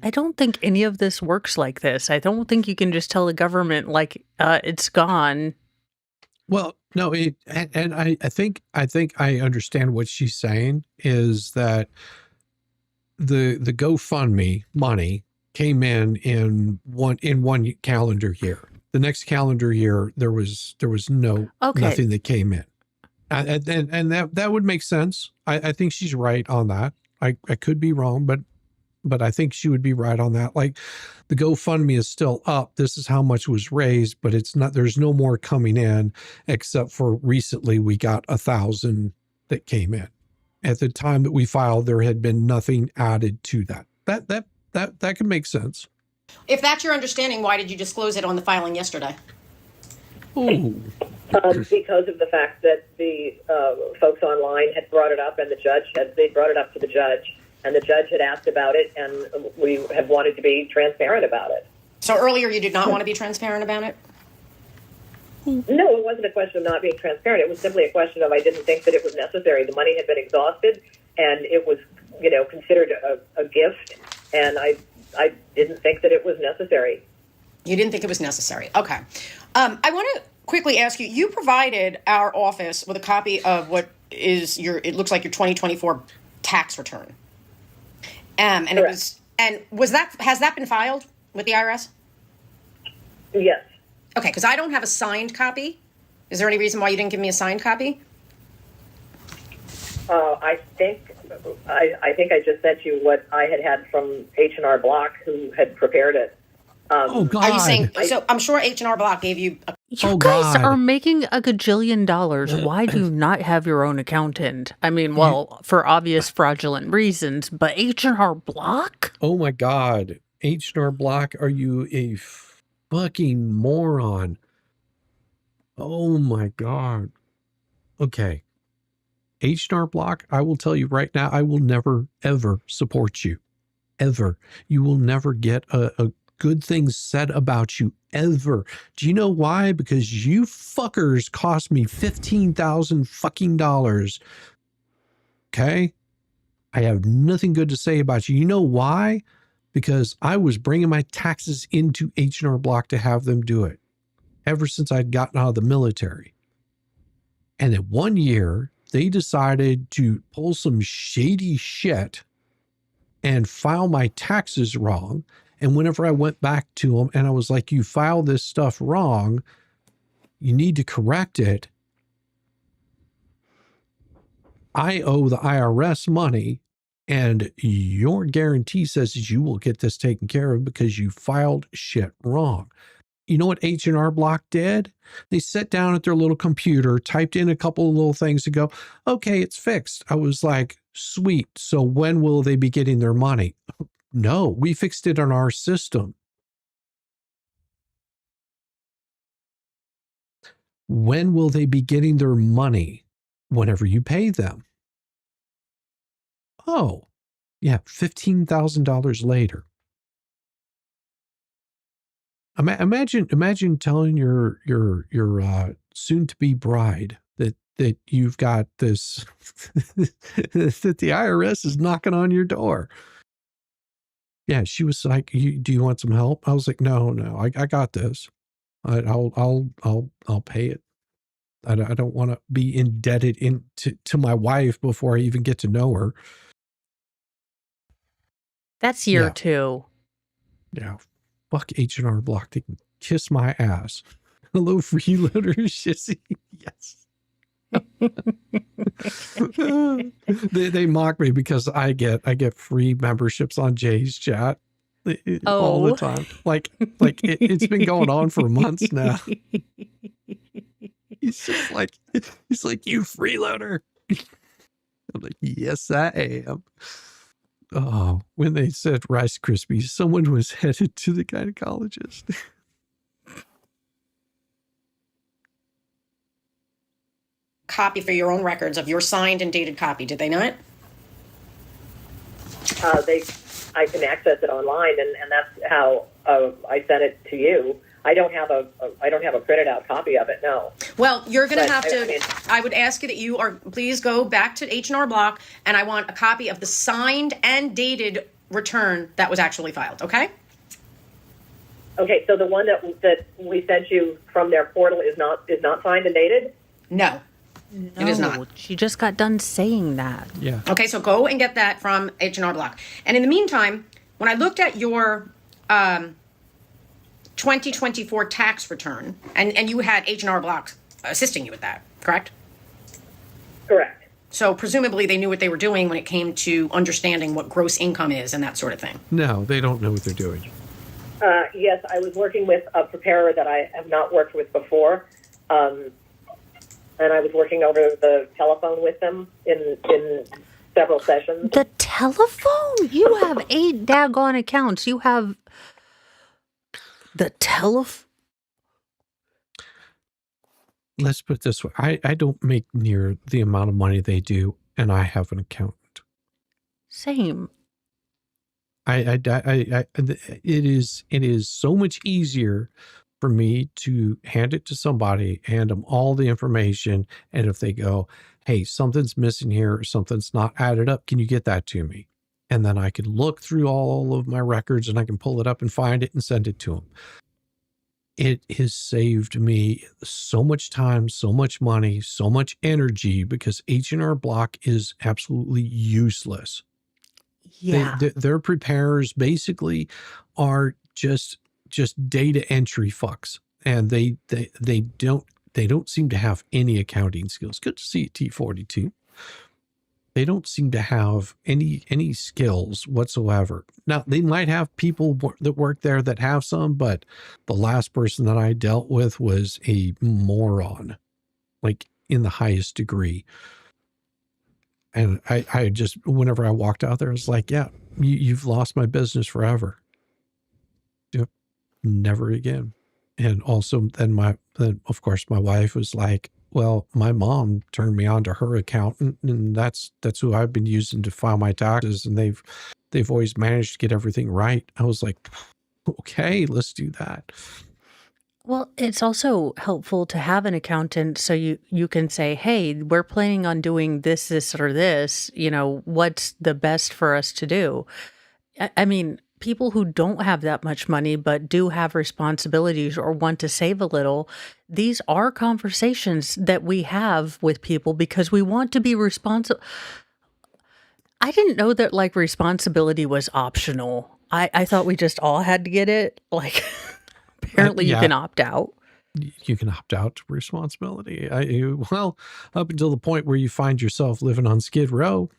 I don't think any of this works like this. I don't think you can just tell the government it's gone. Well, no, I think I understand what she's saying is that the GoFundMe money came in one calendar year. The next calendar year there was nothing that came in. And that would make sense. I think she's right on that. I could be wrong, but I think she would be right on that. Like, the GoFundMe is still up. This is how much was raised, but it's not, there's no more coming in, except for recently we got 1,000 that came in. At the time that we filed, there had been nothing added to that. That could make sense. If that's your understanding, why did you disclose it on the filing yesterday? Oh, Because of the fact that the folks online had brought it up, and they brought it up to the judge, and the judge had asked about it, and we had wanted to be transparent about it. So earlier you did not want to be transparent about it? No, it wasn't a question of not being transparent. It was simply a question of I didn't think that it was necessary. The money had been exhausted, and it was, considered a gift, and I didn't think that it was necessary. You didn't think it was necessary. Okay. I want to quickly ask you, you provided our office with a copy of what is it looks like your 2024 tax return. And Correct. Has that been filed with the IRS? Yes. Okay, because I don't have a signed copy. Is there any reason why you didn't give me a signed copy? I think I just sent you what I had from H&R Block, who had prepared it. Oh, God. Are you saying, so I'm sure H&R Block gave you a You guys are making a gajillion dollars. Why do you not have your own accountant? I mean, well, for obvious fraudulent reasons, but H&R Block? Oh, my God. H&R Block, are you a fucking moron? Oh, my God. Okay. H&R Block, I will tell you right now, I will never, ever support you. Ever. You will never get a good thing said about you, ever. Do you know why? Because you fuckers cost me $15,000 fucking dollars. Okay? I have nothing good to say about you. You know why? Because I was bringing my taxes into H&R Block to have them do it ever since I'd gotten out of the military. And then one year, they decided to pull some shady shit and file my taxes wrong. And whenever I went back to them and I was like, you filed this stuff wrong, you need to correct it. I owe the IRS money, and your guarantee says that you will get this taken care of because you filed shit wrong. You know what H&R Block did? They sat down at their little computer, typed in a couple of little things to go, okay, it's fixed. I was like, sweet. So when will they be getting their money? No, we fixed it on our system. When will they be getting their money? Whenever you pay them. Oh, yeah, $15,000 later. Imagine telling your soon-to-be bride that you've got this that the IRS is knocking on your door. Yeah, she was like, "Do you want some help?" I was like, "No, I got this. I'll pay it. I don't want to be indebted to my wife before I even get to know her." That's year 2. Yeah, fuck H&R Block. They can kiss my ass. Hello, freeloader Shizzy. Yes. they mock me because I get free memberships on Jay's chat all the time. Like it's been going on for months now. He's like, you freeloader. I'm like, yes, I am. Oh, when they said Rice Krispies, someone was headed to the gynecologist. copy for your own records of your signed and dated copy, did they not? I can access it online, and that's how I sent it to you. I don't have a printed out copy of it. No. Well, you're going to have to. I would ask you that you please go back to H&R Block, and I want a copy of the signed and dated return that was actually filed. Okay. Okay. So the one that we sent you from their portal is not signed and dated. No, it is not. She just got done saying that. Yeah. Okay, so go and get that from H&R Block. And in the meantime, when I looked at your 2024 tax return, and you had H&R Block assisting you with that, correct? Correct. So presumably they knew what they were doing when it came to understanding what gross income is and that sort of thing. No, they don't know what they're doing. Yes, I was working with a preparer that I have not worked with before. And I was working over the telephone with them in several sessions. The telephone? You have 8 daggone accounts. You have the telephone. let's put it this way. I don't make near the amount of money they do, and I have an accountant. Same. It is so much easier for me to hand it to somebody, hand them all the information, and if they go, hey, something's missing here, or something's not added up, can you get that to me? And then I can look through all of my records and I can pull it up and find it and send it to them. It has saved me so much time, so much money, so much energy, because H&R Block is absolutely useless. Yeah. Their preparers basically are just data entry fucks, and they don't seem to have any accounting skills. Good to see you, T42. They don't seem to have any skills whatsoever. Now, they might have people that work there that have some, but the last person that I dealt with was a moron, like in the highest degree. And I just, whenever I walked out there, I was like, yeah, you've lost my business forever. Yep, never again. And also then of course my wife was like, well, my mom turned me on to her accountant, and that's who I've been using to file my taxes, and they've always managed to get everything right. I was like, okay, let's do that. Well, it's also helpful to have an accountant so you can say, hey, we're planning on doing this, or this, what's the best for us to do? I mean, people who don't have that much money but do have responsibilities or want to save a little, these are conversations that we have with people because we want to be responsible. I didn't know that like responsibility was optional. I thought we just all had to get it. Like apparently you can opt out. You can opt out to responsibility. Well, up until the point where you find yourself living on Skid Row.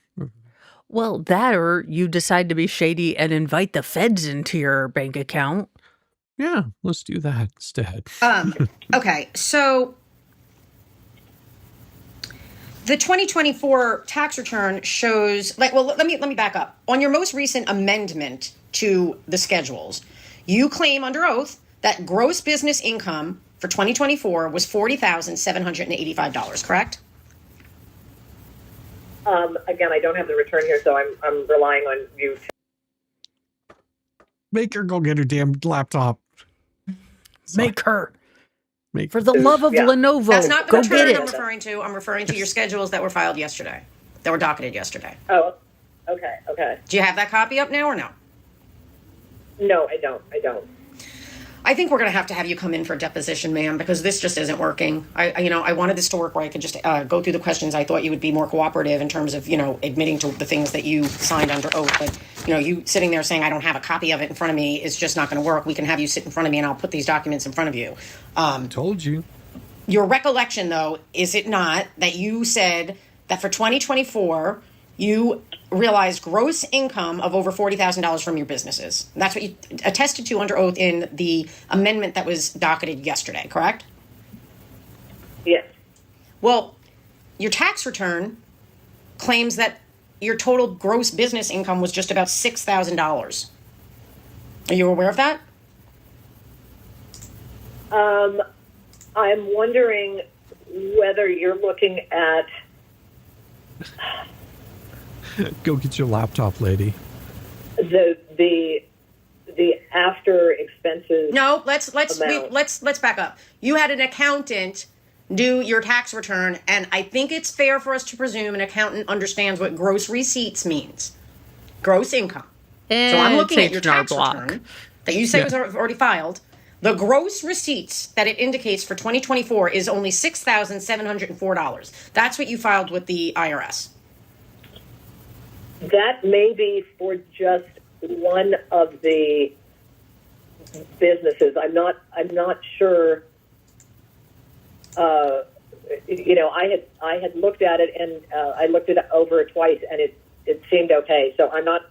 Well, that or you decide to be shady and invite the feds into your bank account. Yeah, let's do that instead. Okay, so the 2024 tax return shows, let me back up. On your most recent amendment to the schedules, you claim under oath that gross business income for 2024 was $40,785, correct? Again, I don't have the return here, so I'm relying on you. Make her go get her damn laptop. Make her. For the love of Lenovo, that's not the go return get it. I'm referring to. I'm referring to your schedules that were filed yesterday, that were docketed yesterday. Oh, okay. Do you have that copy up now or no? No, I don't. I think we're going to have you come in for a deposition, ma'am, because this just isn't working. I wanted this to work where I could just go through the questions. I thought you would be more cooperative in terms of, admitting to the things that you signed under oath. But, you sitting there saying I don't have a copy of it in front of me is just not going to work. We can have you sit in front of me and I'll put these documents in front of you. Told you. Your recollection, though, is it not that you said that for 2024, you realized gross income of over $40,000 from your businesses? That's what you attested to under oath in the amendment that was docketed yesterday, correct? Yes. Well, your tax return claims that your total gross business income was just about $6,000. Are you aware of that? I'm wondering whether you're looking at... Go get your laptop, lady. The after expenses. No, let's back up. You had an accountant do your tax return, and I think it's fair for us to presume an accountant understands what gross receipts means. Gross income. So I'm looking at your tax return that you say was already filed. The gross receipts that it indicates for 2024 is only $6,704. That's what you filed with the IRS. That may be for just one of the businesses. I'm not sure. I had looked at it and I looked it over twice and it seemed okay. So I'm not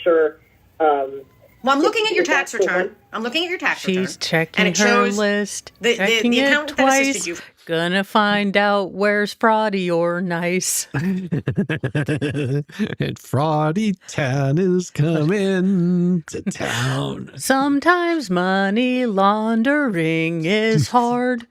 sure. Well, I'm looking at your tax return. I'm looking at your tax return. She's checking her list. Checking it accountant twice. that assisted you. Gonna find out where's Fraudy or nice. And Fraudy Town is coming to town. Sometimes money laundering is hard.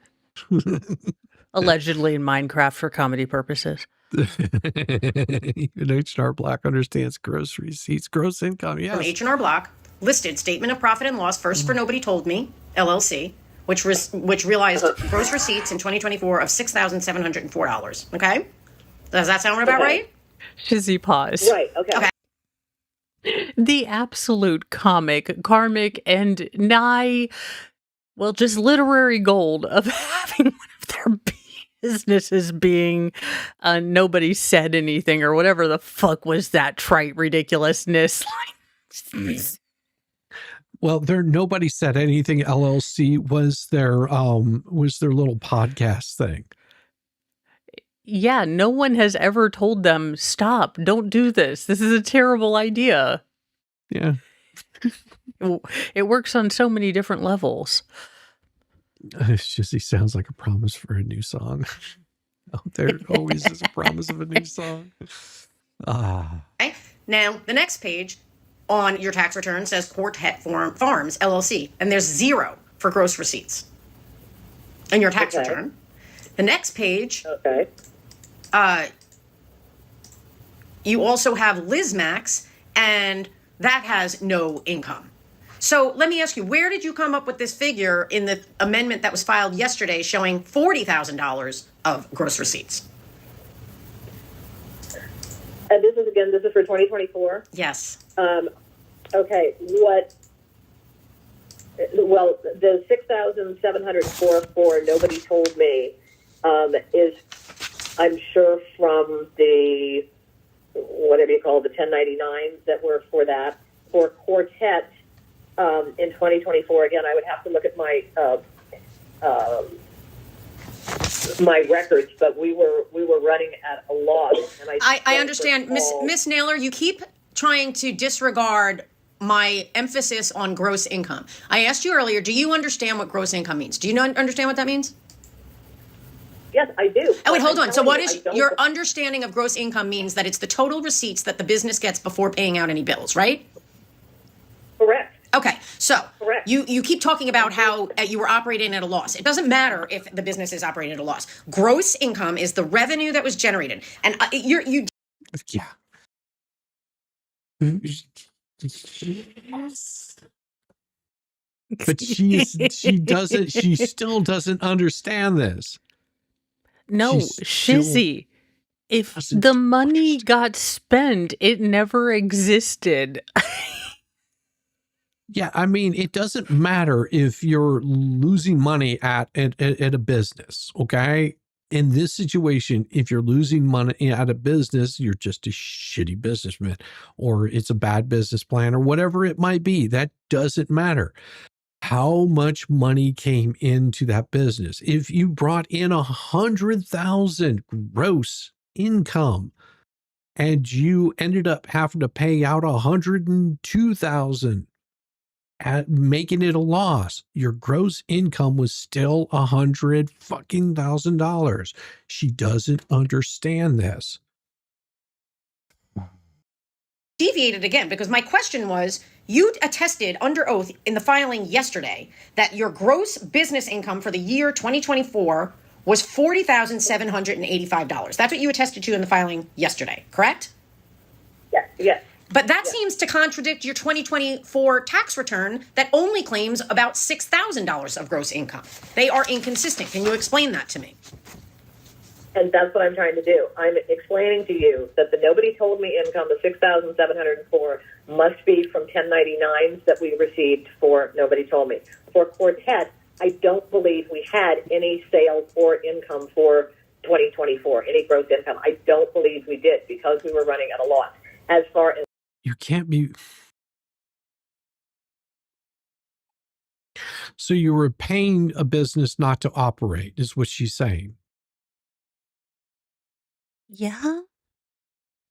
Allegedly in Minecraft for comedy purposes. Even H&R Block understands gross receipts, gross income. Yes. From H&R Block, listed statement of profit and loss first for Nobody Told Me, LLC, which realized gross receipts in 2024 of $6,704. Okay? Does that sound about right? Shizzy pause. Right. Okay. The absolute karmic, and just literary gold of having one of their businesses being nobody said anything or whatever the fuck was that trite ridiculousness. Well, nobody said anything. LLC was their little podcast thing. Yeah, no one has ever told them, stop, don't do this. This is a terrible idea. Yeah. It works on so many different levels. Shizzy sounds like a promise for a new song. There always is a promise of a new song. Okay. Now, the next page on your tax return says Quartet Farms, LLC, and there's 0 for gross receipts in your tax return. The next page, you also have Lizmax, and that has no income. So let me ask you, where did you come up with this figure in the amendment that was filed yesterday showing $40,000 of gross receipts? And this is for 2024? Yes. Okay, the 6,704 for Nobody Told Me is, I'm sure, from the, whatever you call it, the 1099s that were for that. For Quartet, in 2024, again, I would have to look at my my records, but we were running at a loss. And I understand, Miss Naylor. You keep trying to disregard my emphasis on gross income. I asked you earlier, do you understand what gross income means? Do you understand what that means? Yes, I do. Oh, wait, hold on. So what is your understanding of gross income means that it's the total receipts that the business gets before paying out any bills, right? Correct. Okay, so you keep talking about how you were operating at a loss. It doesn't matter if the business is operating at a loss. Gross income is the revenue that was generated, and you. Yeah. But she still doesn't understand this. No, Shizzy. If the money got spent, it never existed. Yeah, I mean, it doesn't matter if you're losing money at a business, okay? In this situation, if you're losing money at a business, you're just a shitty businessman, or it's a bad business plan, or whatever it might be. That doesn't matter. How much money came into that business? If you brought in 100,000 gross income and you ended up having to pay out 102,000, at making it a loss, your gross income was still $100,000. She doesn't understand this. Deviated again, because my question was, you attested under oath in the filing yesterday that your gross business income for the year 2024 was $40,785. That's what you attested to in the filing yesterday, correct? Yes, yes. But that seems to contradict your 2024 tax return that only claims about $6,000 of gross income. They are inconsistent. Can you explain that to me? And that's what I'm trying to do. I'm explaining to you that the Nobody Told Me income, the 6,704, must be from 1099s that we received for Nobody Told Me. For Quartet, I don't believe we had any sales or income for 2024, any gross income. I don't believe we did because we were running at a loss. As far as you can't be. So you were paying a business not to operate, is what she's saying. Yeah.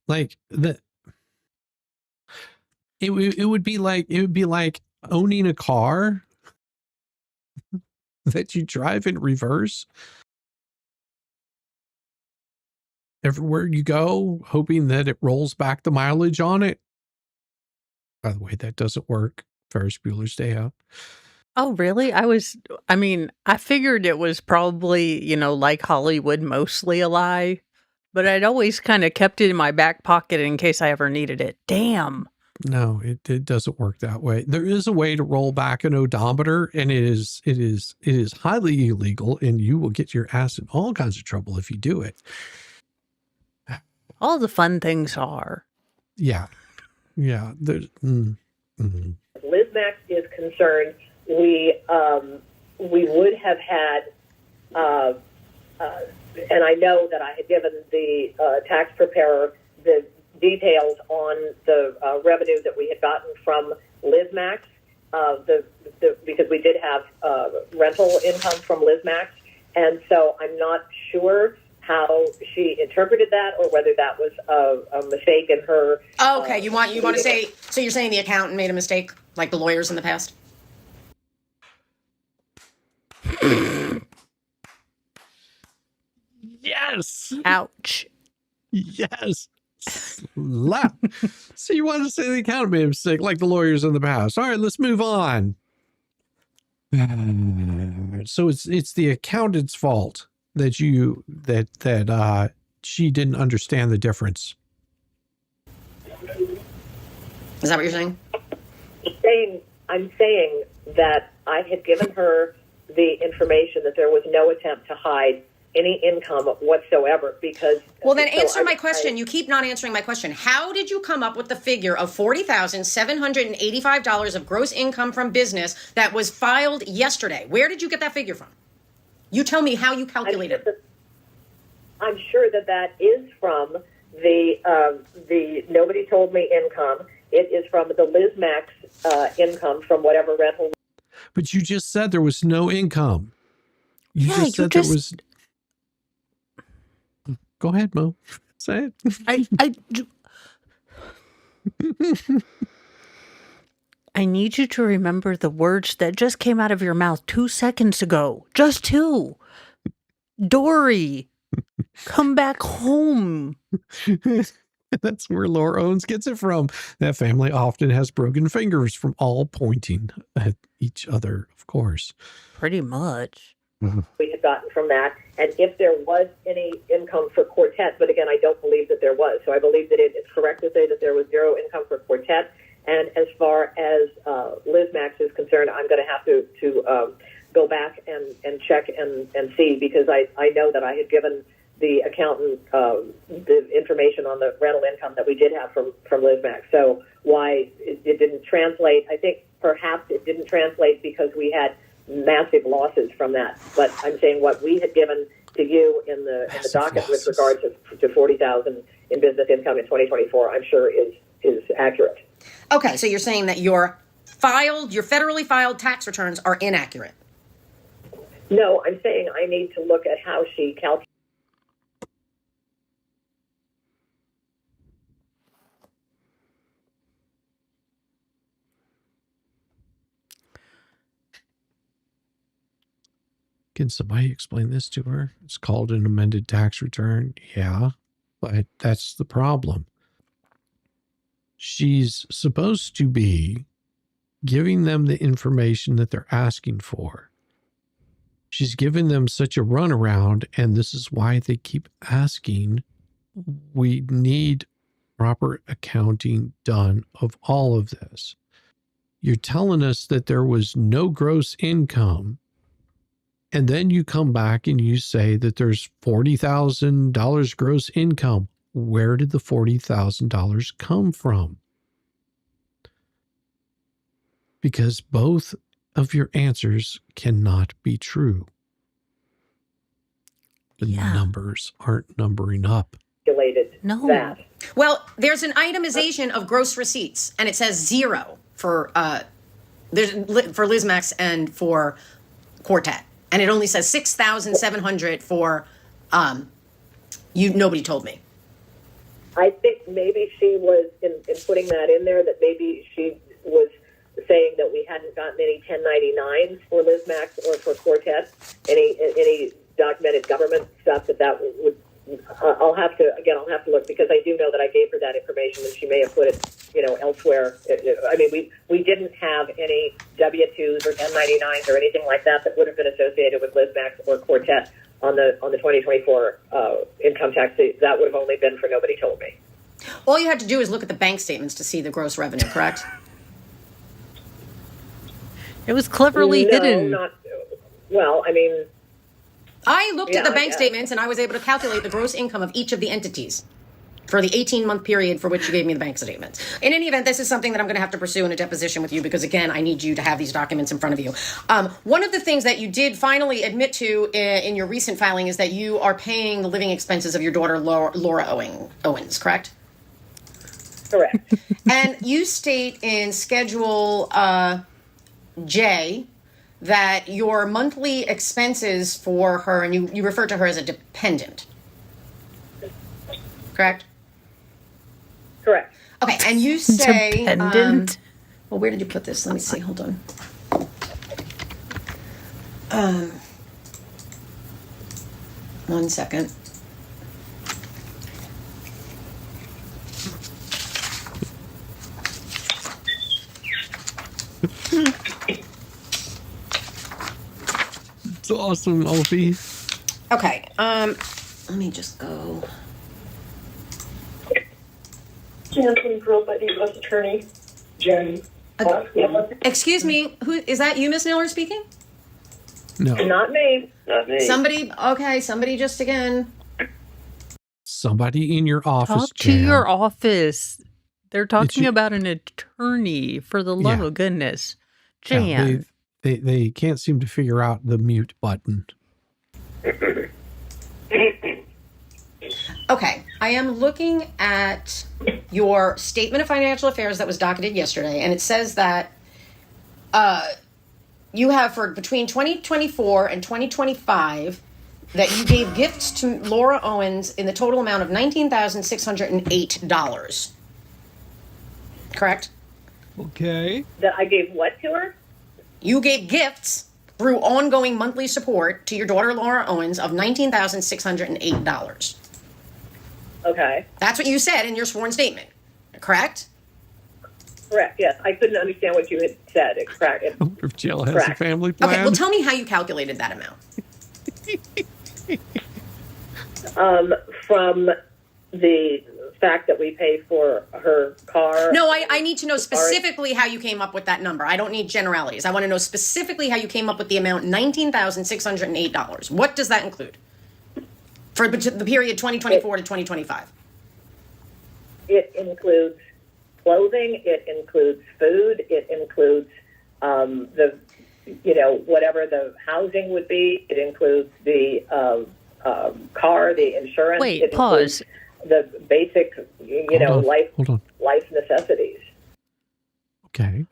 Like that. It would be like owning a car that you drive in reverse everywhere you go, hoping that it rolls back the mileage on it. By the way, that doesn't work. Ferris Bueller's Day Out. Oh, really? I figured it was probably, like Hollywood, mostly a lie, but I'd always kind of kept it in my back pocket in case I ever needed it. Damn. No, it doesn't work that way. There is a way to roll back an odometer, and it is highly illegal, and you will get your ass in all kinds of trouble if you do it. All the fun things are. Yeah. Yeah. There's, Liz Max is concerned, we would have had, and I know that I had given the tax preparer the details on the revenue that we had gotten from Liz Max, because we did have rental income from Liz Max, and so I'm not sure how she interpreted that, or whether that was a mistake in her. Oh, okay, you want to say, so you're saying the accountant made a mistake, like the lawyers in the past? yes. Ouch. Yes. Slap. So you want to say the accountant made a mistake like the lawyers in the past. All right, let's move on. So it's the accountant's fault that she didn't understand the difference. Is that what you're saying? I'm saying that I had given her the information that there was no attempt to hide any income whatsoever, because... Well, then answer my question. You keep not answering my question. How did you come up with the figure of $40,785 of gross income from business that was filed yesterday? Where did you get that figure from? You tell me how you calculated it. I'm sure that is from the nobody told me income. It is from the Liz Max income from whatever rental. But you just said there was no income. You just said there was... Go ahead, Mo. Say it. I need you to remember the words that just came out of your mouth 2 seconds ago. Just 2. Dory, come back home. That's where Laura Owens gets it from. That family often has broken fingers from all pointing at each other, of course. Pretty much. We had gotten from that, and if there was any income for Quartet, but again, I don't believe that there was. So I believe that it's correct to say that there was zero income for Quartet. And as far as Liz Max is concerned, I'm going to have to go back and check and see, because I know that I had given the accountant the information on the rental income that we did have from Liz Max. So why it didn't translate, I think perhaps it didn't translate because we had massive losses from that. But I'm saying what we had given to you in the docket with regards to $40,000 in business income in 2024, I'm sure is accurate. Okay, so you're saying that your federally filed tax returns are inaccurate. No, I'm saying I need to look at how she calculated. Can somebody explain this to her? It's called an amended tax return. Yeah, but that's the problem. She's supposed to be giving them the information that they're asking for. She's giving them such a runaround, and this is why they keep asking. We need proper accounting done of all of this. You're telling us that there was no gross income, and then you come back and you say that there's $40,000 gross income. Where did the $40,000 come from? Because both of your answers cannot be true. The numbers aren't numbering up. No. That. Well, there's an itemization of gross receipts, and it says 0 for Liz Max and for Quartet. And it only says $6,700 for nobody told me. I think maybe she was in putting that in there, that maybe she was saying that we hadn't gotten any 1099s for Liz Max or for Quartet, any documented government stuff that would. I'll have to look, because I do know that I gave her that information and she may have put it elsewhere. I mean, we didn't have any W-2s or 1099s or anything like that that would have been associated with LizMax or Quartet on the 2024 income tax. That would have only been for Nobody Told Me. All you had to do is look at the bank statements to see the gross revenue, correct? It was cleverly hidden. Well, I mean, I looked at the bank statements and I was able to calculate the gross income of each of the entities for the 18-month period for which you gave me the bank statements. In any event, this is something that I'm going to have to pursue in a deposition with you because, again, I need you to have these documents in front of you. One of the things that you did finally admit to in your recent filing is that you are paying the living expenses of your daughter, Laura Owens, correct? Correct. And you state in Schedule J that your monthly expenses for her, and you refer to her as a dependent, correct? Correct. Okay, and you say... Dependent? Well, where did you put this? Let me see. Hold on. One second. It's awesome, Alfie. Okay, let me just go... Jansen, girl by the U.S. Attorney. Jen. Excuse me, who is that? You, Miss Naylor, speaking? No. Not me. Not me. Somebody just again. Somebody in your office, Talk to Jan. your office. They're talking about an attorney, for the love of goodness. Jan. Yeah, they can't seem to figure out the mute button. Okay, I am looking at your statement of financial affairs that was docketed yesterday, and it says that you have for between 2024 and 2025 that you gave gifts to Laura Owens in the total amount of $19,608. Correct? Okay. That I gave what to her? You gave gifts through ongoing monthly support to your daughter Laura Owens of $19,608. Okay. That's what you said in your sworn statement, correct? Correct, yes. I couldn't understand what you had said. Correct. I wonder if Jill has a Correct. family plan. Okay, well, tell me how you calculated that amount. From the fact that we pay for her car. No, I need to know specifically how you came up with that number. I don't need generalities. I want to know specifically how you came up with the amount $19,608. What does that include for the period 2024 to 2025? It includes clothing. It includes food. It includes whatever the housing would be. It includes the car, the insurance. Wait, it pause. The basic, life necessities. Okay.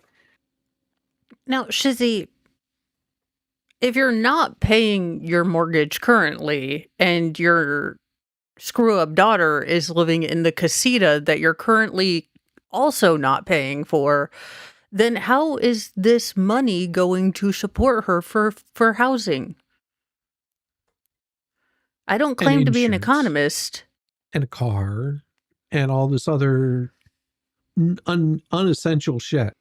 Now, Shizzy, if you're not paying your mortgage currently and your screw-up daughter is living in the casita that you're currently also not paying for, then how is this money going to support her for housing? I don't claim to be an economist. And a car and all this other unessential shit.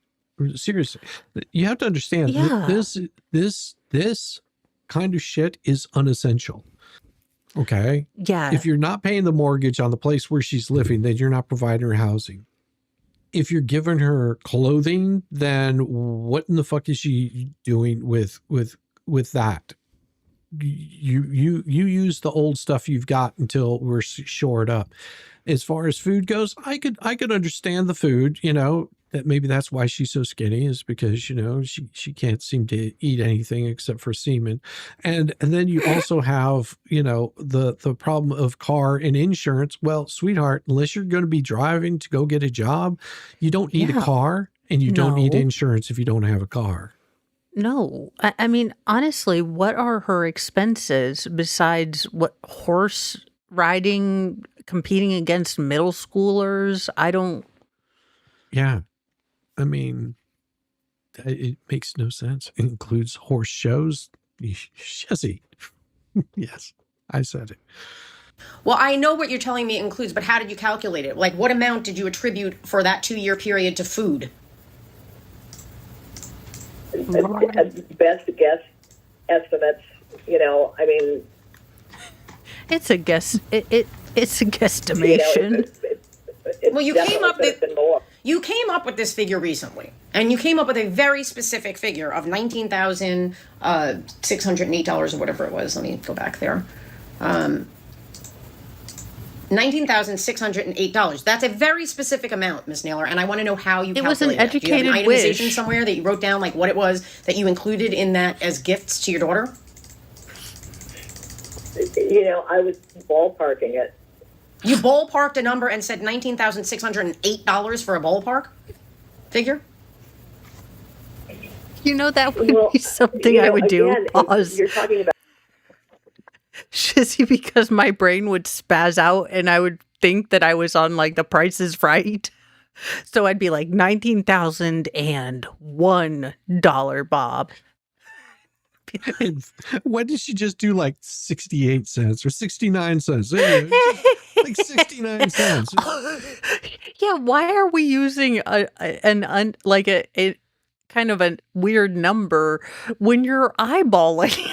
Seriously, you have to understand this kind of shit is unessential. Okay. Yeah. If you're not paying the mortgage on the place where she's living, then you're not providing her housing. If you're giving her clothing, then what in the fuck is she doing with that? You use the old stuff you've got until we're shored up. As far as food goes, I could understand the food, that maybe that's why she's so skinny, is because, she can't seem to eat anything except for semen. And then you also have, the problem of car and insurance. Well, sweetheart, unless you're going to be driving to go get a job, you don't need a car and you don't need insurance if you don't have a car. No, I mean, honestly, what are her expenses besides horse riding, competing against middle schoolers? Yeah. I mean, it makes no sense. It includes horse shows. Shizzy. Yes, I said it. Well, I know what you're telling me includes, but how did you calculate it? Like, what amount did you attribute for that 2-year period to food? Best guess estimates, I mean, It's a guess. It's a guestimation. Well, you came up with more. You came up with this figure recently, and you came up with a very specific figure of $19,608 or whatever it was. Let me go back there. $19,608. That's a very specific amount, Ms. Naylor, and I want to know how you calculated It was an educated Do you have an wish. itemization somewhere that you wrote down, like what it was that you included in that as gifts to your daughter? I was ballparking it. You ballparked a number and said $19,608 for a ballpark figure? That would be something I would do. Again, Pause. You're talking about Shizzy, because my brain would spaz out and I would think that I was on like The Price is Right. So I'd be like $19,001, Bob. And what did she just do? Like 68 cents or 69 cents? Like 69 cents. Yeah, why are we using a kind of a weird number when you're eyeballing?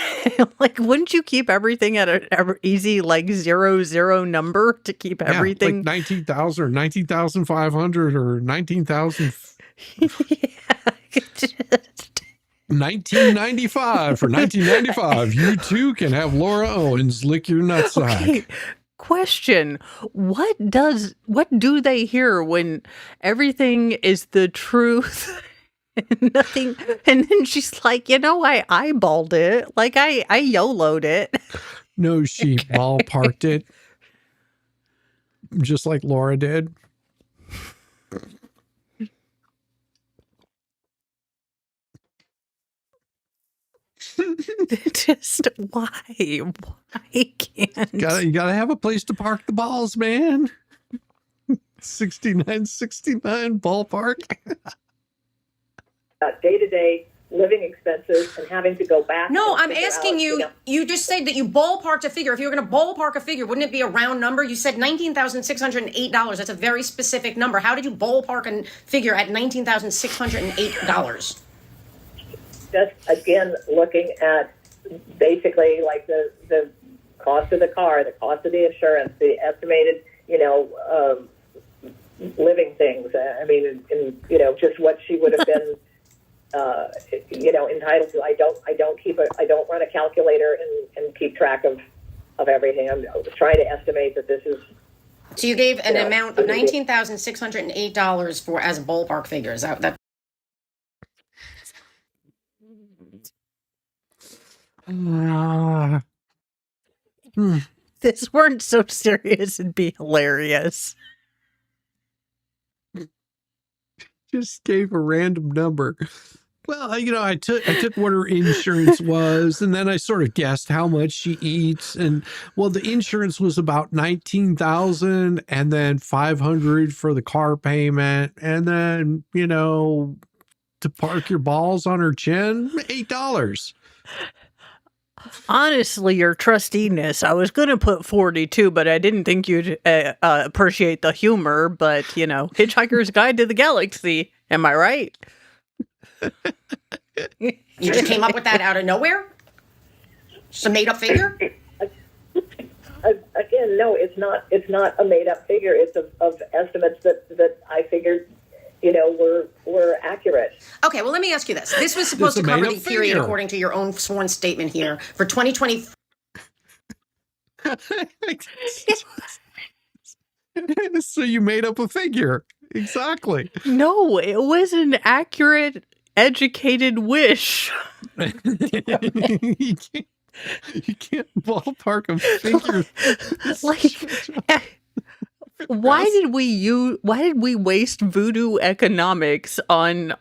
Like, wouldn't you keep everything at an easy like 00 number to keep everything? Like 19,000 or 19,500 or 19,000. Yeah, 1995 for 1995. You too can have Laura Owens lick your nutsack. Okay. Question: What do they hear when everything is the truth? And nothing, and then she's like, I eyeballed it, like I YOLO'd it. No, she ballparked it, just like Laura did. Just why can't You gotta have a place to park the balls, man. 69 ballpark. Day-to-day living expenses and having to go back. No, and I'm figure asking out, you, you just said that you ballparked a figure. If you were going to ballpark a figure, wouldn't it be a round number? You said $19,608. That's a very specific number. How did you ballpark a figure at $19,608? Just again looking at basically like the cost of the car, the cost of the insurance, the estimated living things. I mean, and just what she would have been entitled to. I don't run a calculator and keep track of everything. I was trying to estimate that this is. So you gave an amount of $19,608 for as a ballpark figure. Is that? this weren't so serious, it'd be hilarious. Just gave a random number. Well, I took what her insurance was, and then I sort of guessed how much she eats. And the insurance was about 19,000, and then 500 for the car payment, and then to park your balls on her chin, $8. Honestly, your trustiness, I was going to put 42, but I didn't think you'd appreciate the humor. But, Hitchhiker's Guide to the Galaxy. Am I right? You just came up with that out of nowhere? Just a made-up figure? Again, no, it's not a made-up figure. It's of estimates that I figured, were accurate. Okay, well, let me ask you this. This was supposed to cover the period, according to your own sworn statement here, for 2020. So you made up a figure. Exactly. No, it was an accurate, educated wish. You can't ballpark a figure. Why did we waste voodoo economics on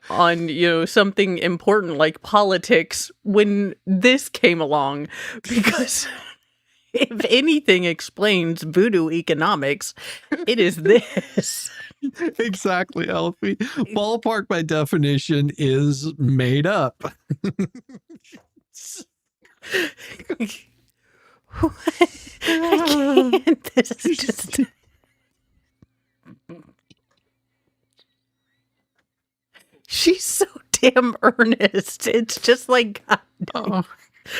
something important like politics when this came along? Because if anything explains voodoo economics, it is this. Exactly, Alfie. Ballpark by definition is made up. I can't. This is just. She's so damn earnest. It's just like, God, Oh,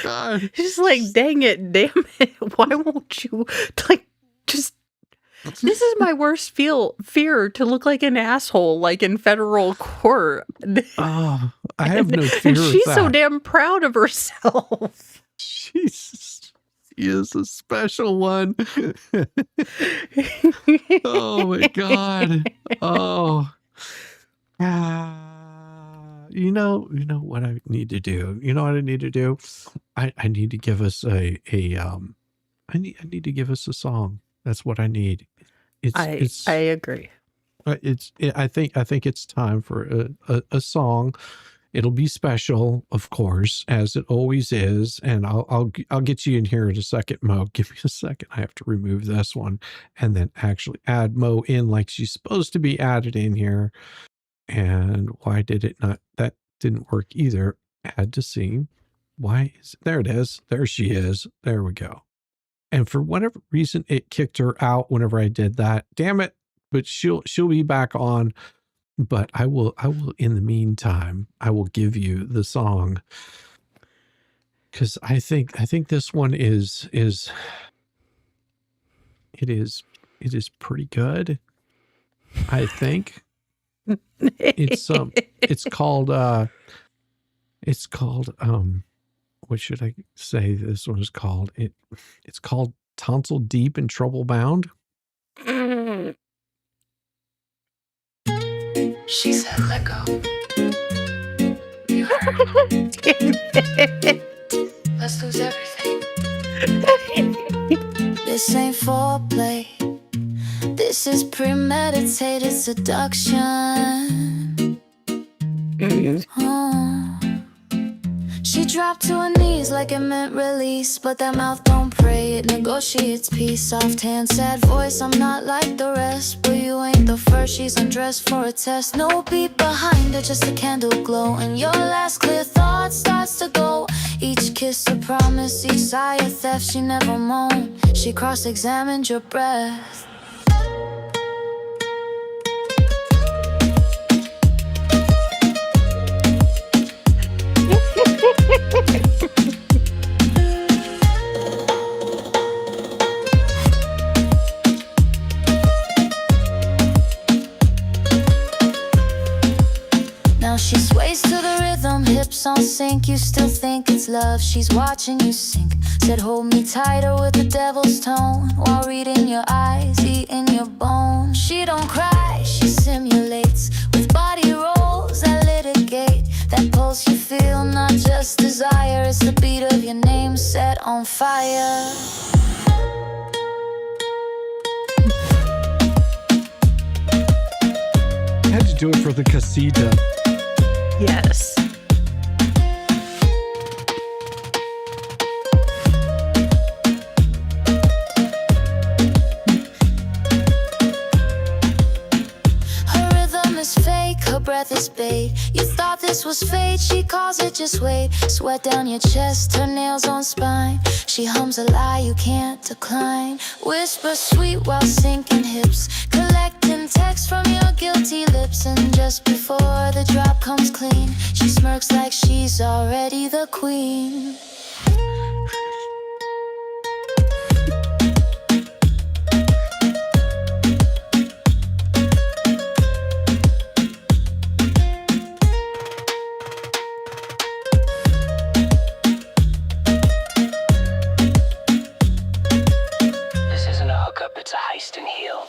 God. she's like, dang it, damn it. Why won't you, like, just. This is my worst fear to look like an asshole, like in federal court. Oh, I have no fear And of she's that. so damn proud of herself. Jesus. She is a special one. Oh, my God. Oh. You know what I need to do? You know what I need to do? I need to give us I need to give us a song. That's what I need. I agree. I think it's time for a song. It'll be special, of course, as it always is. And I'll get you in here in a second, Mo. Give me a second. I have to remove this one and then actually add Mo in like she's supposed to be added in here. And why did it not? That didn't work either. Add to scene. Why is there? It is. There she is. There we go. And for whatever reason, it kicked her out whenever I did that. Damn it! But she'll be back on. But I will. In the meantime, I will give you the song because I think this one is pretty good. I think it's called what should I say this one is called? It's called Tonsil Deep and Trouble Bound. She said, let go. You heard. Let's lose everything. This ain't foreplay. This is premeditated seduction. She dropped to her knees like it meant release, but that mouth don't pray, it negotiates peace. Soft hand, sad voice, I'm not like the rest, but you ain't the first. She's undressed for a test. No beat behind her, just a candle glow, and your last clear thought starts to go. Each kiss a promise, each sigh a theft. She never moaned, she cross-examined your breath. Now she sways to the rhythm, hips on sync. You still think it's love, she's watching you sink. Said hold me tighter with the devil's tone, while reading your eyes, eating your bones. She don't cry, she simulates, with body rolls that litigate. That pulse you feel, not just desire, it's the beat of your name set on fire. I had to do it for the casita. Yes. Her rhythm is fake, her breath is bait. You thought this was fate, she calls it just wait. Sweat down your chest, her nails on spine. She hums a lie you can't decline. Whisper sweet while sinking hips, collecting text from your guilty lips. And just before the drop comes clean, she smirks like she's already the queen.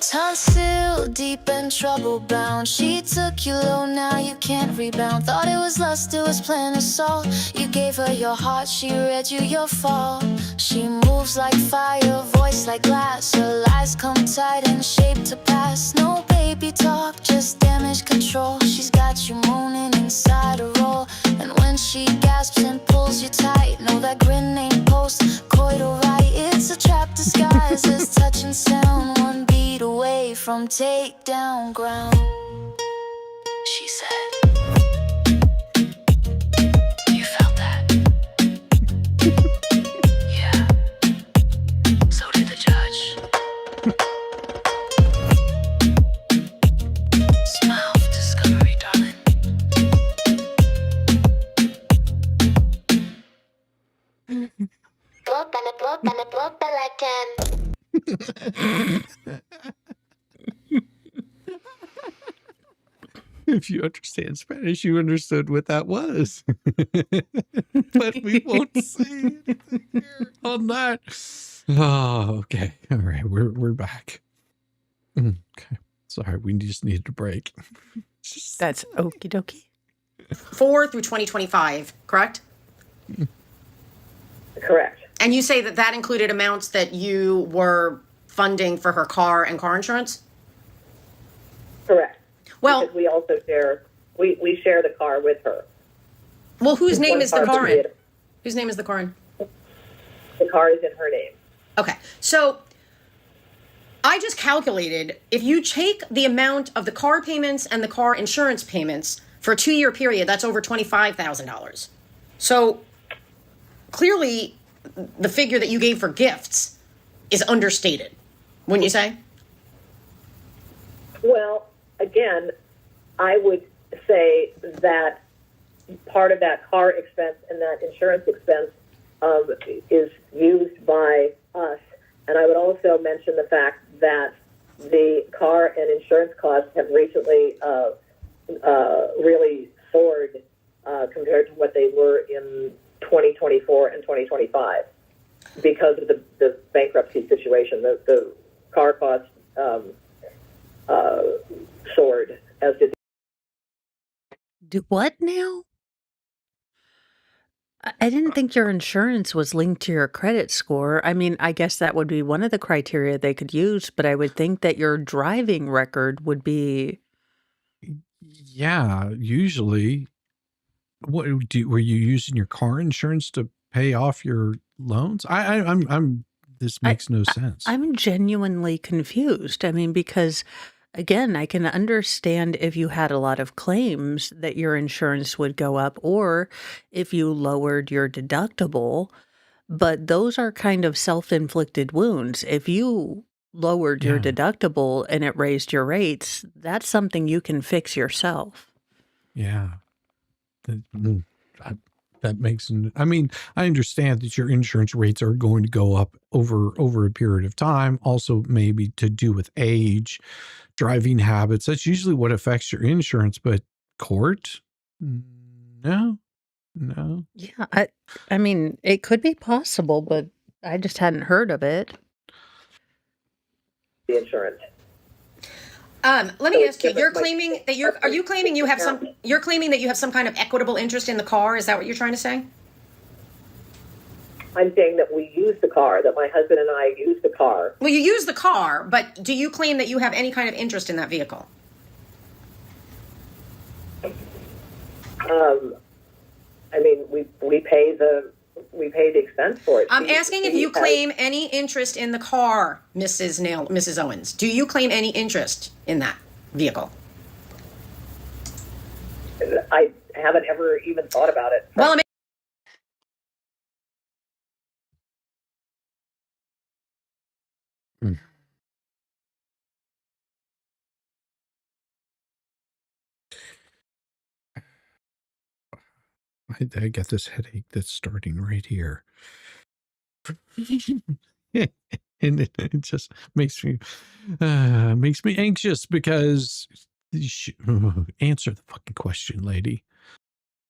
Tonsil deep and trouble bound. She took you low, now you can't rebound. Thought it was lust, it was plain assault. You gave her your heart, she read you your fall. She moves like fire, voice like glass. Her lies come tight and shaped to pass. No baby talk, just damage control. She's got you moaning inside a roll. And when she gasps and pulls you tight, know that grin ain't post-coital right. It's a trap disguised as touch and sound. One beat away from takedown ground. She said, you felt that? Yeah. If you understand Spanish, you understood what that was. But we won't say anything here on that. Oh, okay. All right. We're back. Okay. Sorry, we just needed a break. That's okie dokie. 4 through 2025, correct? Correct. And you say that that included amounts that you were funding for her car and car insurance? Correct. Well, because we also share we share the car with her. well, whose name One is the car car in? created- Whose name is the car in? The car is in her name. Okay, so I just calculated if you take the amount of the car payments and the car insurance payments for a 2-year period, that's over $25,000. So clearly, the figure that you gave for gifts is understated, wouldn't you say? Well, again, I would say that part of that car expense and that insurance expense is used by us. And I would also mention the fact that the car and insurance costs have recently really soared compared to what they were in 2024 and 2025 because of the bankruptcy situation. The car costs soared, as did. Do what now? I didn't think your insurance was linked to your credit score. I mean, I guess that would be one of the criteria they could use, but I would think that your driving record would be. Yeah, usually. What were you using your car insurance to pay off your loans? I'm. This makes no sense. I'm genuinely confused. I mean, because again, I can understand if you had a lot of claims that your insurance would go up or if you lowered your deductible, but those are kind of self-inflicted wounds. If you lowered your Yeah. deductible and it raised your rates, that's something you can fix yourself. Yeah. That makes. I mean, I understand that your insurance rates are going to go up over a period of time. Also, maybe to do with age, driving habits. That's usually what affects your insurance. But court, no. Yeah, I mean, it could be possible, but I just hadn't heard of it. The insurance. Let So me it's ask you. You're different, like, claiming that you're claiming you have some. You're claiming that you have some kind of equitable interest in the car. Is that what you're trying to say? I'm saying that we use the car, that my husband and I use the car. Well, you use the car, but do you claim that you have any kind of interest in that vehicle? I mean, we pay the expense for it. I'm asking if you claim any interest in the car, Mrs. Owens. Do you claim any interest in that vehicle? I haven't ever even thought about it. Well, I'm I get this headache that's starting right here. And it just makes me anxious because answer the fucking question, lady.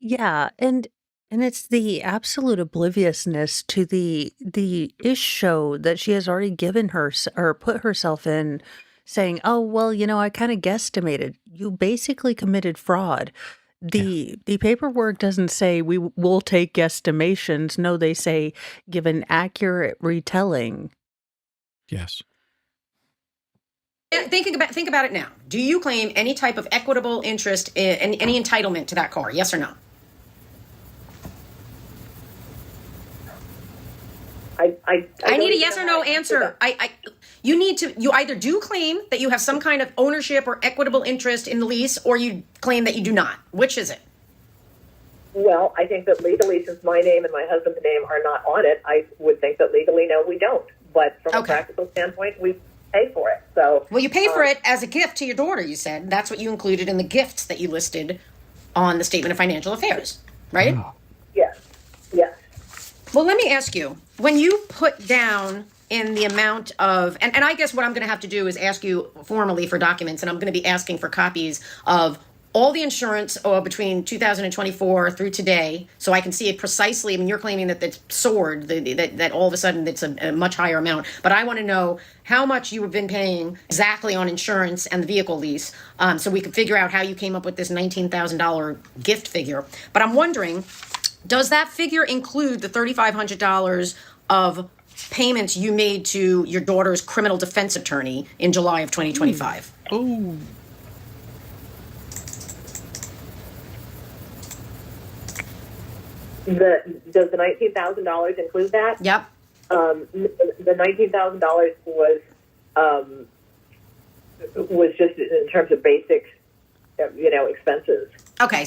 Yeah, and it's the absolute obliviousness to the ish show that she has already given her or put herself in, saying, "Oh, well, I kind of guesstimated." You basically committed fraud. The paperwork doesn't say we will take guesstimations. No, they say give an accurate retelling. Yes. think about it now. Do you claim any type of equitable interest in any entitlement to that car? Yes or no? I need a yes or no answer. You either do claim that you have some kind of ownership or equitable interest in the lease, or you claim that you do not. Which is it? Well, I think that legally, since my name and my husband's name are not on it, I would think that legally, no, we don't. But from a practical standpoint, we pay for it. So, well, you pay for it as a gift to your daughter. You said that's what you included in the gifts that you listed on the statement of financial affairs, right? Yes. Well, let me ask you, when you put down in the amount of, and I guess what I'm going to have to do is ask you formally for documents, and I'm going to be asking for copies of all the insurance between 2024 through today, so I can see it precisely. I mean, you're claiming that it's soared, that all of a sudden it's a much higher amount. But I want to know how much you have been paying exactly on insurance and the vehicle lease, so we can figure out how you came up with this $19,000 gift figure. But I'm wondering, does that figure include the $3,500 of payments you made to your daughter's criminal defense attorney in July of 2025? Oh. Does the $19,000 include that? Yep. The $19,000 was just in terms of basic, expenses. Okay.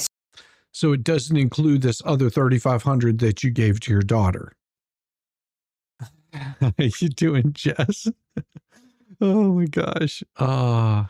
So it doesn't include this other $3,500 that you gave to your daughter. How you doing, Jess? Oh my gosh. So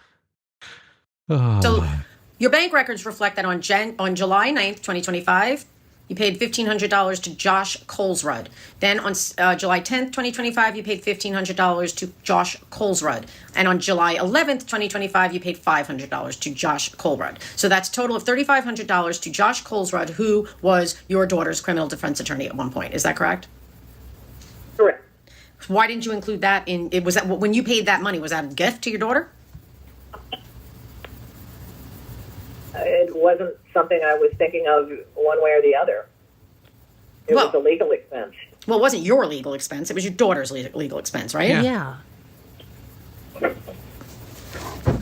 your bank records reflect that on July 9th, 2025, you paid $1,500 to Josh Colesrud. Then on July 10th, 2025, you paid $1,500 to Josh Colesrud. And on July 11th, 2025, you paid $500 to Josh Colesrud. So that's a total of $3,500 to Josh Colesrud, who was your daughter's criminal defense attorney at one point. Is that correct? Correct. Why didn't you include that in it? Was that when you paid that money? Was that a gift to your daughter? It wasn't something I was thinking of one way or the other. It was a legal expense. Well, it wasn't your legal expense. It was your daughter's legal expense, right? Yeah.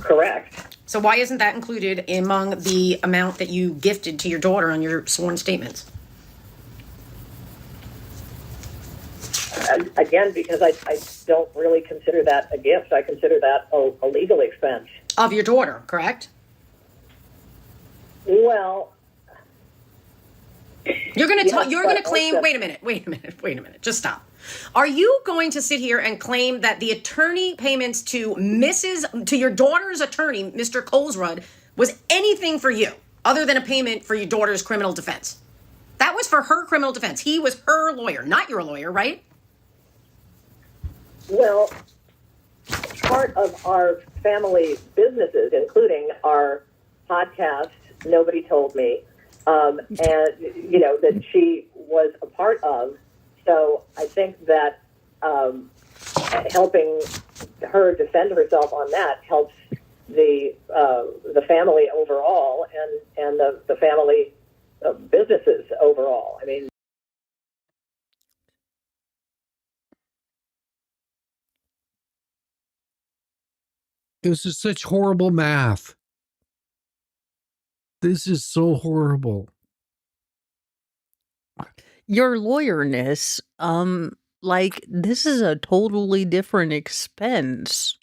Correct. So why isn't that included among the amount that you gifted to your daughter on your sworn statements? Again, because I don't really consider that a gift. I consider that a legal expense. Of your daughter, correct? Well, you're going to you're going to claim, wait a minute, just stop. Are you going to sit here and claim that the attorney payments to your daughter's attorney, Mr. Colesrud, was anything for you other than a payment for your daughter's criminal defense? That was for her criminal defense. He was her lawyer, not your lawyer, right? Well, part of our family businesses, including our podcast, Nobody Told Me, and, that she was a part of. So I think that helping her defend herself on that helps the family overall and the family businesses overall. I mean, this is such horrible math. This is so horrible. Your lawyerness, this is a totally different expense.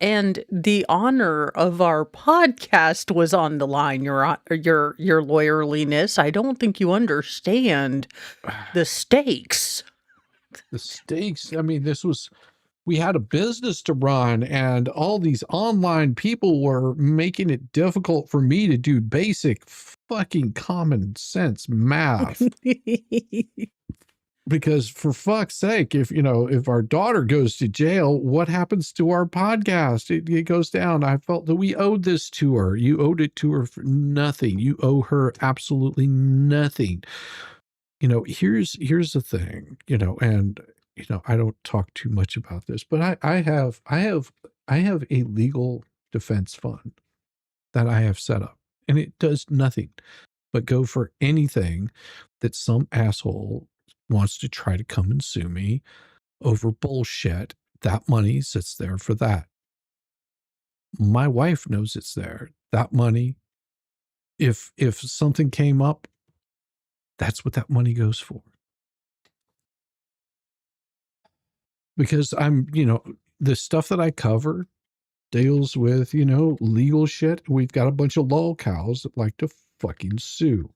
And the honor of our podcast was on the line, your lawyerliness. I don't think you understand the stakes. The stakes. I mean, we had a business to run, and all these online people were making it difficult for me to do basic fucking common sense math. Because for fuck's sake, if our daughter goes to jail, what happens to our podcast? It goes down. I felt that we owed this to her. You owed it to her for nothing. You owe her absolutely nothing. Here's the thing, and I don't talk too much about this, but I have a legal defense fund that I have set up, and it does nothing but go for anything that some asshole wants to try to come and sue me over bullshit. That money sits there for that. My wife knows it's there. That money, if something came up, that's what that money goes for. Because the stuff that I cover deals with, legal shit. We've got a bunch of lol cows that like to fucking sue.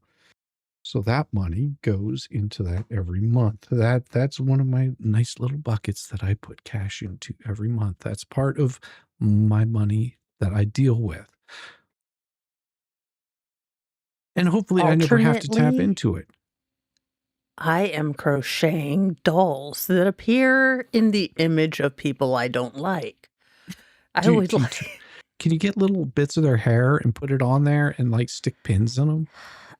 So that money goes into that every month. That's one of my nice little buckets that I put cash into every month. That's part of my money that I deal with. And hopefully I never have to tap into it. I am crocheting dolls that appear in the image of people I don't like. can you get little bits of their hair and put it on there and like stick pins in them?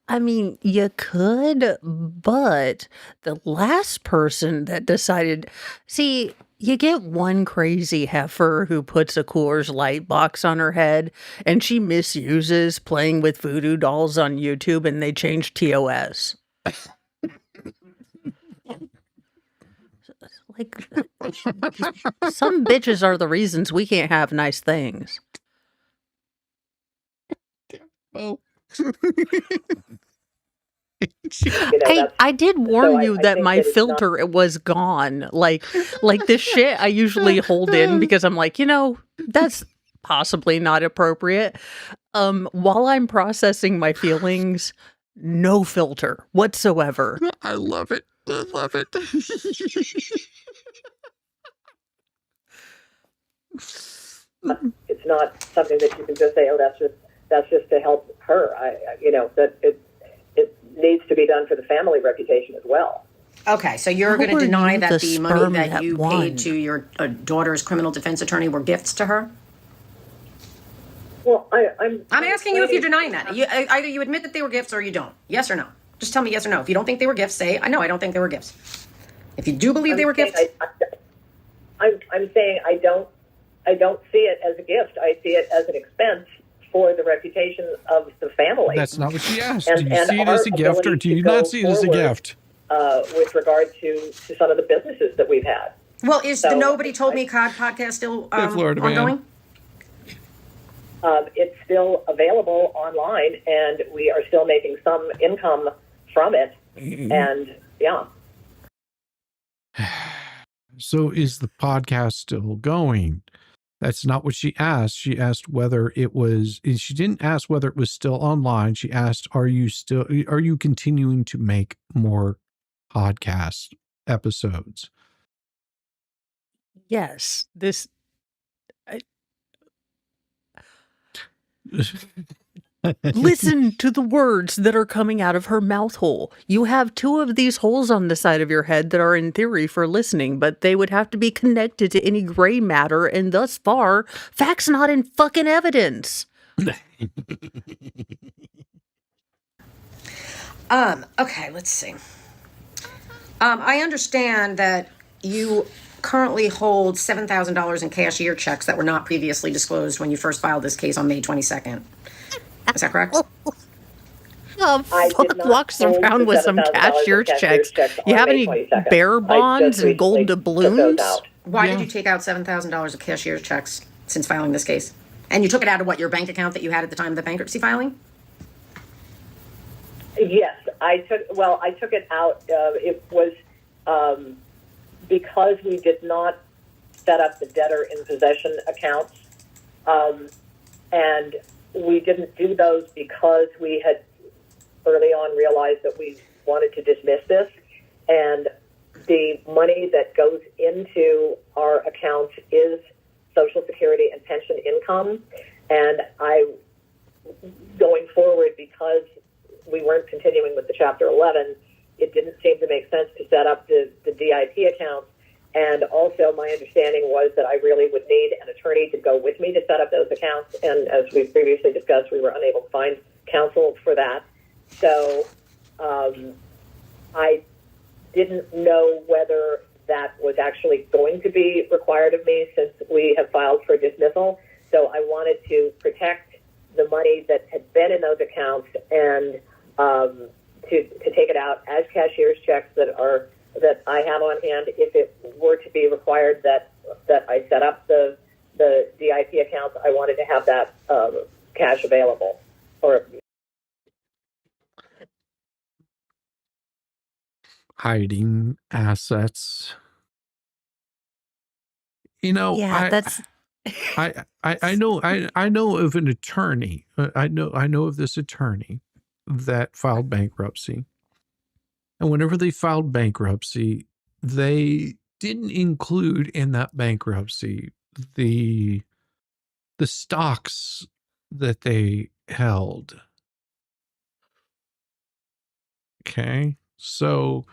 I mean, you could, but the last person that decided, see, you get one crazy heifer who puts a Coors Light box on her head and she misuses playing with voodoo dolls on YouTube and they change TOS. Like, some bitches are the reasons we can't have nice things. Oh. I did warn you that think my that it's filter it was gone. Like this shit I usually hold in because I'm like, that's possibly not appropriate. While I'm processing my feelings, no filter whatsoever. I love it. I love it. It's not something that you can just say, oh, that's just to help her. That it needs to be done for the family reputation as well. Okay, so you're going to How are deny you that the the money sperm that that you won? paid to your daughter's criminal defense attorney were gifts to her? Well, I'm asking you if you're denying that. Either you admit that they were gifts or you don't. Yes or no? Just tell me yes or no. If you don't think they were gifts, say, I know I don't think they were gifts. If you do believe they were gifts, I'm saying I don't see it as a gift. I see it as an expense for the reputation of the family. That's not what she asked. And- Do you and see it as a our gift or ability do to you go not see it as a forward, gift? With regard to some of the businesses that we've had. well, is the So, Nobody Told Me COD podcast still Florida man. ongoing? It's still available online, and we are still making some income from it. And yeah, So is the podcast still going? That's not what she asked. She asked whether it was, and she didn't ask whether it was still online. She asked, are you continuing to make more podcast episodes? Yes, this listen to the words that are coming out of her mouth hole. You have two of these holes on the side of your head that are in theory for listening, but they would have to be connected to any gray matter, and thus far, facts not in fucking evidence. Okay, let's see. I understand that you currently hold $7,000 in cashier checks that were not previously disclosed when you first filed this case on May 22nd. Is that correct? Oh, I did fuck not walks hold around the with some $7,000 cashier's checks. You on have May any 22nd. bear I just bonds and gold recently took those doubloons? out. Why Yeah. did you take out $7,000 of cashier's checks since filing this case? And you took it out of what, your bank account that you had at the time of the bankruptcy filing? Yes, I took it out. It was because we did not set up the debtor in possession accounts, and we didn't do those because we had early on realized that we wanted to dismiss this, and the money that goes into our accounts is Social Security and pension income, and going forward, because we weren't continuing with the Chapter 11, it didn't seem to make sense to set up the DIP accounts. And also, my understanding was that I really would need an attorney to go with me to set up those accounts. And as we previously discussed, we were unable to find counsel for that. So I didn't know whether that was actually going to be required of me since we have filed for dismissal. So I wanted to protect the money that had been in those accounts and to take it out as cashier's checks that I have on hand. If it were to be required that I set up the DIP accounts, I wanted to have that cash available. Or Hiding assets. Yeah, that's I know of an attorney. I know of this attorney that filed bankruptcy. And whenever they filed bankruptcy, they didn't include in that bankruptcy the stocks that they held. Okay. So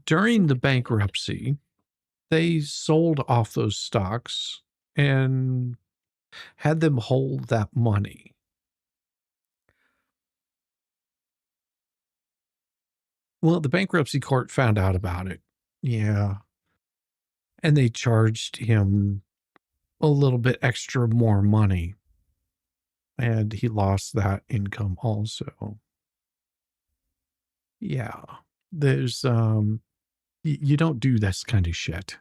during the bankruptcy, they sold off those stocks and had them hold that money. Well, the bankruptcy court found out about it. Yeah. And they charged him a little bit extra more money. And he lost that income also. Yeah. There's, you don't do this kind of shit.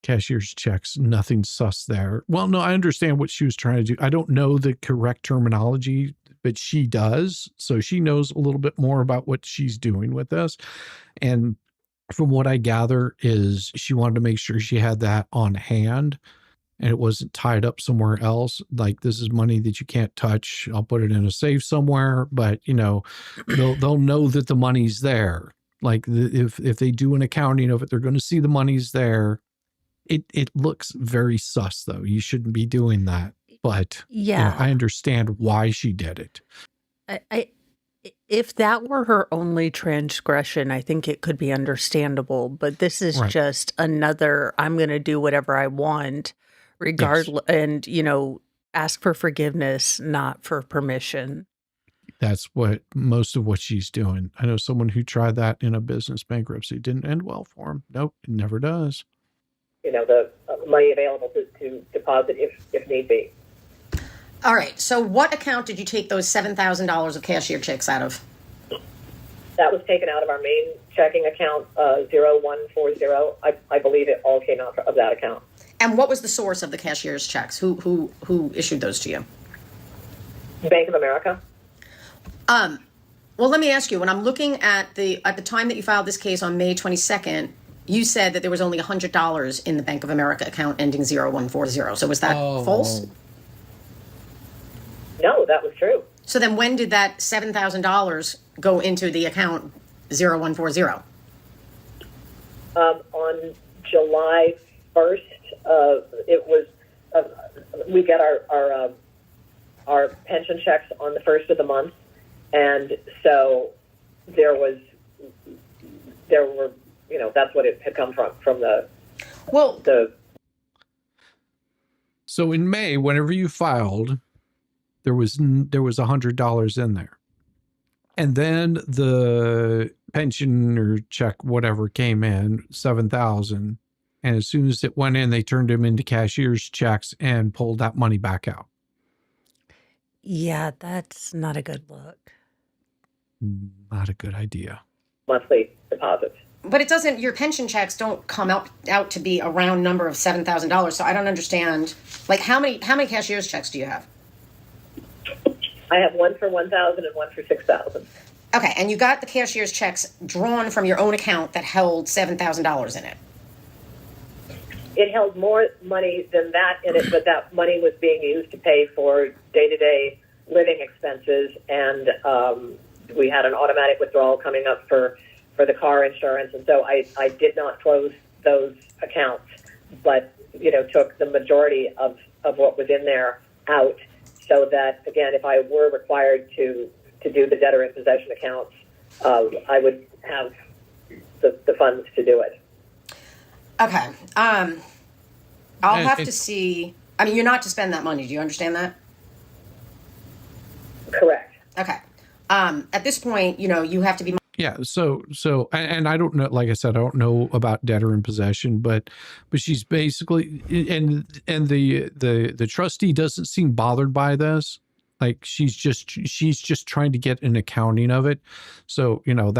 Cashier's checks, nothing sus there. Well, no, I understand what she was trying to do. I don't know the correct terminology, but she does. So she knows a little bit more about what she's doing with this. And from what I gather is she wanted to make sure she had that on hand and it wasn't tied up somewhere else. Like, this is money that you can't touch. I'll put it in a safe somewhere, but you know, they'll know that the money's there. Like if they do an accounting of it, they're going to see the money's there. It looks very sus though. You shouldn't be doing that. But Yeah. you know, I understand why she did it. If that were her only transgression, I think it could be understandable. But this is Right. just another, I'm going to do whatever I want, regardless, and, you know, ask for forgiveness, not for permission. That's what most of what she's doing. I know someone who tried that in a business bankruptcy. Didn't end well for him. Nope, it never does. You know, the money available to deposit if need be. All right. So what account did you take those $7,000 of cashier checks out of? That was taken out of our main checking account, 0140. I believe it all came out of that account. And what was the source of the cashier's checks? Who issued those to you? Bank of America. Well, let me ask you, when I'm looking at the time that you filed this case on May 22nd, you said that there was only $100 in the Bank of America account ending 0140. So was that false? No, that was true. So then when did that $7,000 go into the account 0140? On July 1st, it was, we get our pension checks on the 1st of the month. And so there were, you know, that's what it had come from the. So in May, whenever you filed, there was $100 in there. And then the pension or check, whatever, came in, 7,000. And as soon as it went in, they turned them into cashier's checks and pulled that money back out. Yeah, that's not a good look. Not a good idea. Monthly deposits. But it doesn't, your pension checks don't come out to be a round number of $7,000. So I don't understand, like, how many cashier's checks do you have? I have one for 1,000 and one for 6,000. Okay, and you got the cashier's checks drawn from your own account that held $7,000 in it. It held more money than that in it, but that money was being used to pay for day-to-day living expenses, and we had an automatic withdrawal coming up for the car insurance, and so I did not close those accounts, but, you know, took the majority of what was in there out, so that, again, if I were required to do the debtor in possession accounts, I would have the funds to do it. Okay. I'll have to see. I mean, you're not to spend that money. Do you understand that? Correct. Okay. At this point, you know, you have to be. Yeah. So, and I don't know, like I said, I don't know about debtor in possession, but she's basically, and the trustee doesn't seem bothered by this. Like she's just trying to get an accounting of it. So, you know,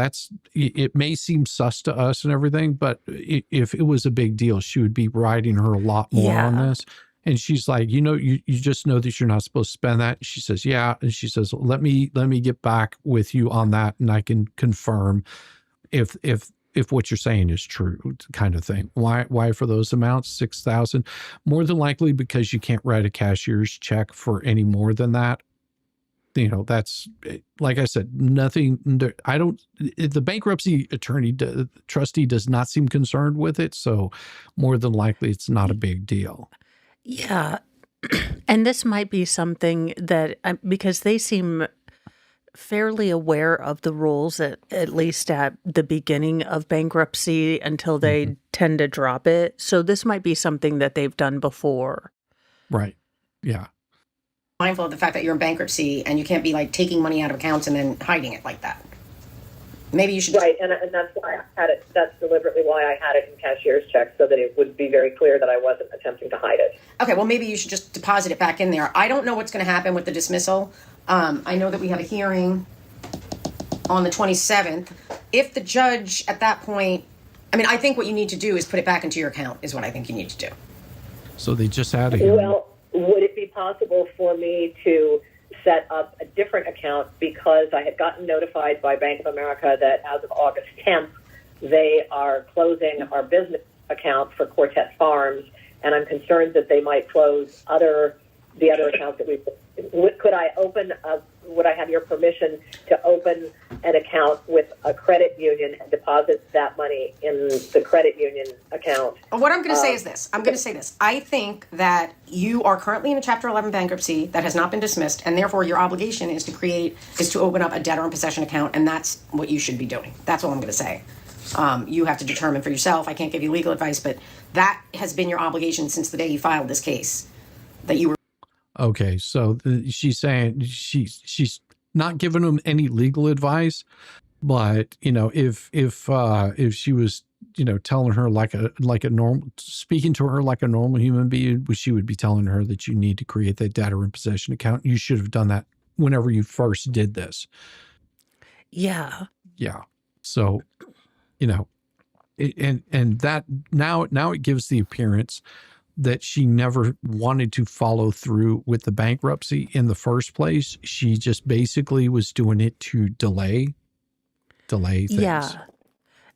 it may seem sus to us and everything, but if it was a big deal, she would be writing her a lot more on this. And she's like, you know, you just know that you're not supposed to spend that. She says, yeah. And she says, let me get back with you on that. And I can confirm if what you're saying is true, kind of thing. Why for those amounts, 6,000? More than likely because you can't write a cashier's check for any more than that. You know, that's, like I said, nothing. The bankruptcy trustee does not seem concerned with it. So more than likely it's not a big deal. Yeah. And this might be something that, because they seem fairly aware of the rules, at least at the beginning of bankruptcy, until they tend to drop it. So this might be something that they've done before. Right. Yeah. Mindful of the fact that you're in bankruptcy and you can't be like taking money out of accounts and then hiding it like that. Maybe you should. Right, and that's why I had it. That's deliberately why I had it in cashier's checks, so that it would be very clear that I wasn't attempting to hide it. Okay, well, maybe you should just deposit it back in there. I don't know what's going to happen with the dismissal. I know that we have a hearing on the 27th. If the judge at that point, I mean, I think what you need to do is put it back into your account is what I think you need to do. So they just had a hearing. Well, would it be possible for me to set up a different account, because I had gotten notified by Bank of America that as of August 10th, they are closing our business account for Quartet Farms, and I'm concerned that they might close the other accounts that we've. Could I open? Would I have your permission to open an account with a credit union and deposit that money in the credit union account? What I'm going to say is this. I'm going to say this. I think that you are currently in a Chapter 11 bankruptcy that has not been dismissed, and therefore your obligation is to open up a debtor in possession account, and that's what you should be doing. That's all I'm going to say. You have to determine for yourself. I can't give you legal advice, but that has been your obligation since the day you filed this case, that you were. Okay, so she's saying she's not giving him any legal advice, but if she was telling her like a normal, speaking to her like a normal human being, she would be telling her that you need to create that debtor in possession account. You should have done that whenever you first did this. Yeah. Yeah. So, and that now it gives the appearance that she never wanted to follow through with the bankruptcy in the first place. She just basically was doing it to delay things. Yeah.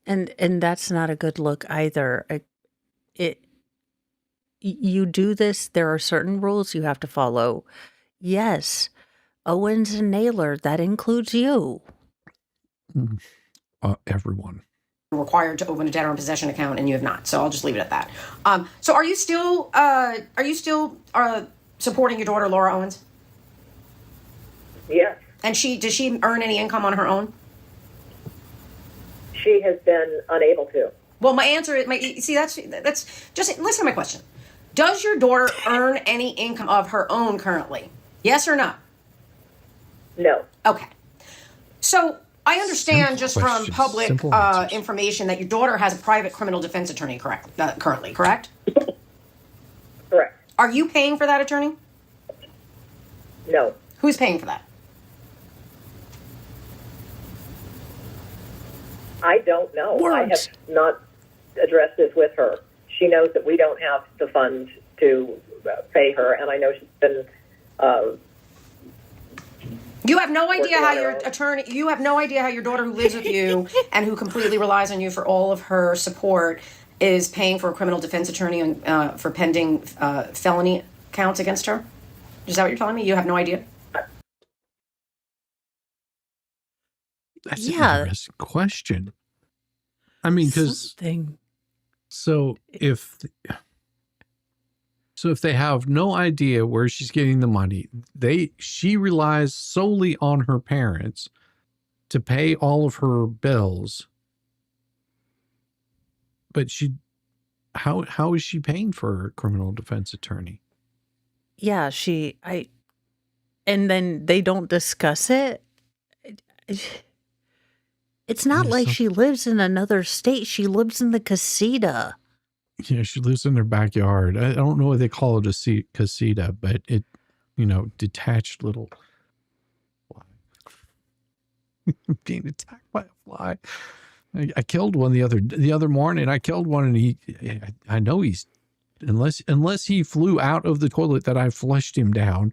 And that's not a good look either. You do this, there are certain rules you have to follow. Yes. Owens and Naylor, that includes you. Everyone. Required to open a debtor in possession account, and you have not. So I'll just leave it at that. So are you still supporting your daughter, Laura Owens? Yes. And does she earn any income on her own? She has been unable to. Well, my answer is, that's just listen to my question. Does your daughter earn any income of her own currently? Yes or no? No. Okay. So I understand Simple just from questions, public simple answers. information that your daughter has a private criminal defense attorney currently, correct? Correct. Are you paying for that attorney? No. Who's paying for that? I don't know. Words. I have not addressed this with her. She knows that we don't have the funds to pay her, and I know she's been. You have no idea how your Working on her own. attorney. You have no idea how your daughter, who lives with you and who completely relies on you for all of her support, is paying for a criminal defense attorney for pending felony counts against her. Is that what you're telling me? You have no idea. That's an Yeah. interesting question. I mean, because Something. so if they have no idea where she's getting the money, she relies solely on her parents to pay all of her bills. But how is she paying for a criminal defense attorney? Yeah, and then they don't discuss it. It's not Yeah, like she lives in another state. She lives in the casita. Yeah, she lives in their backyard. I don't know what they call it, a casita, but it, detached little fly. Being attacked by a fly. I killed one the other morning. I killed one, and I know he's, unless he flew out of the toilet that I flushed him down.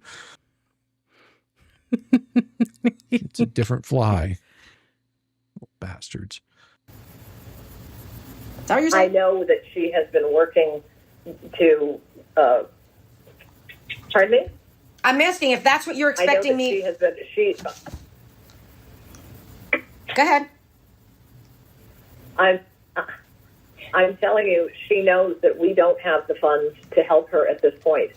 It's a different fly. Bastards. Is that what you're I saying? know that she has been working to. Pardon me? I'm asking if that's what you're expecting I know that me. she has been. Go ahead. I'm telling you, she knows that we don't have the funds to help her at this point,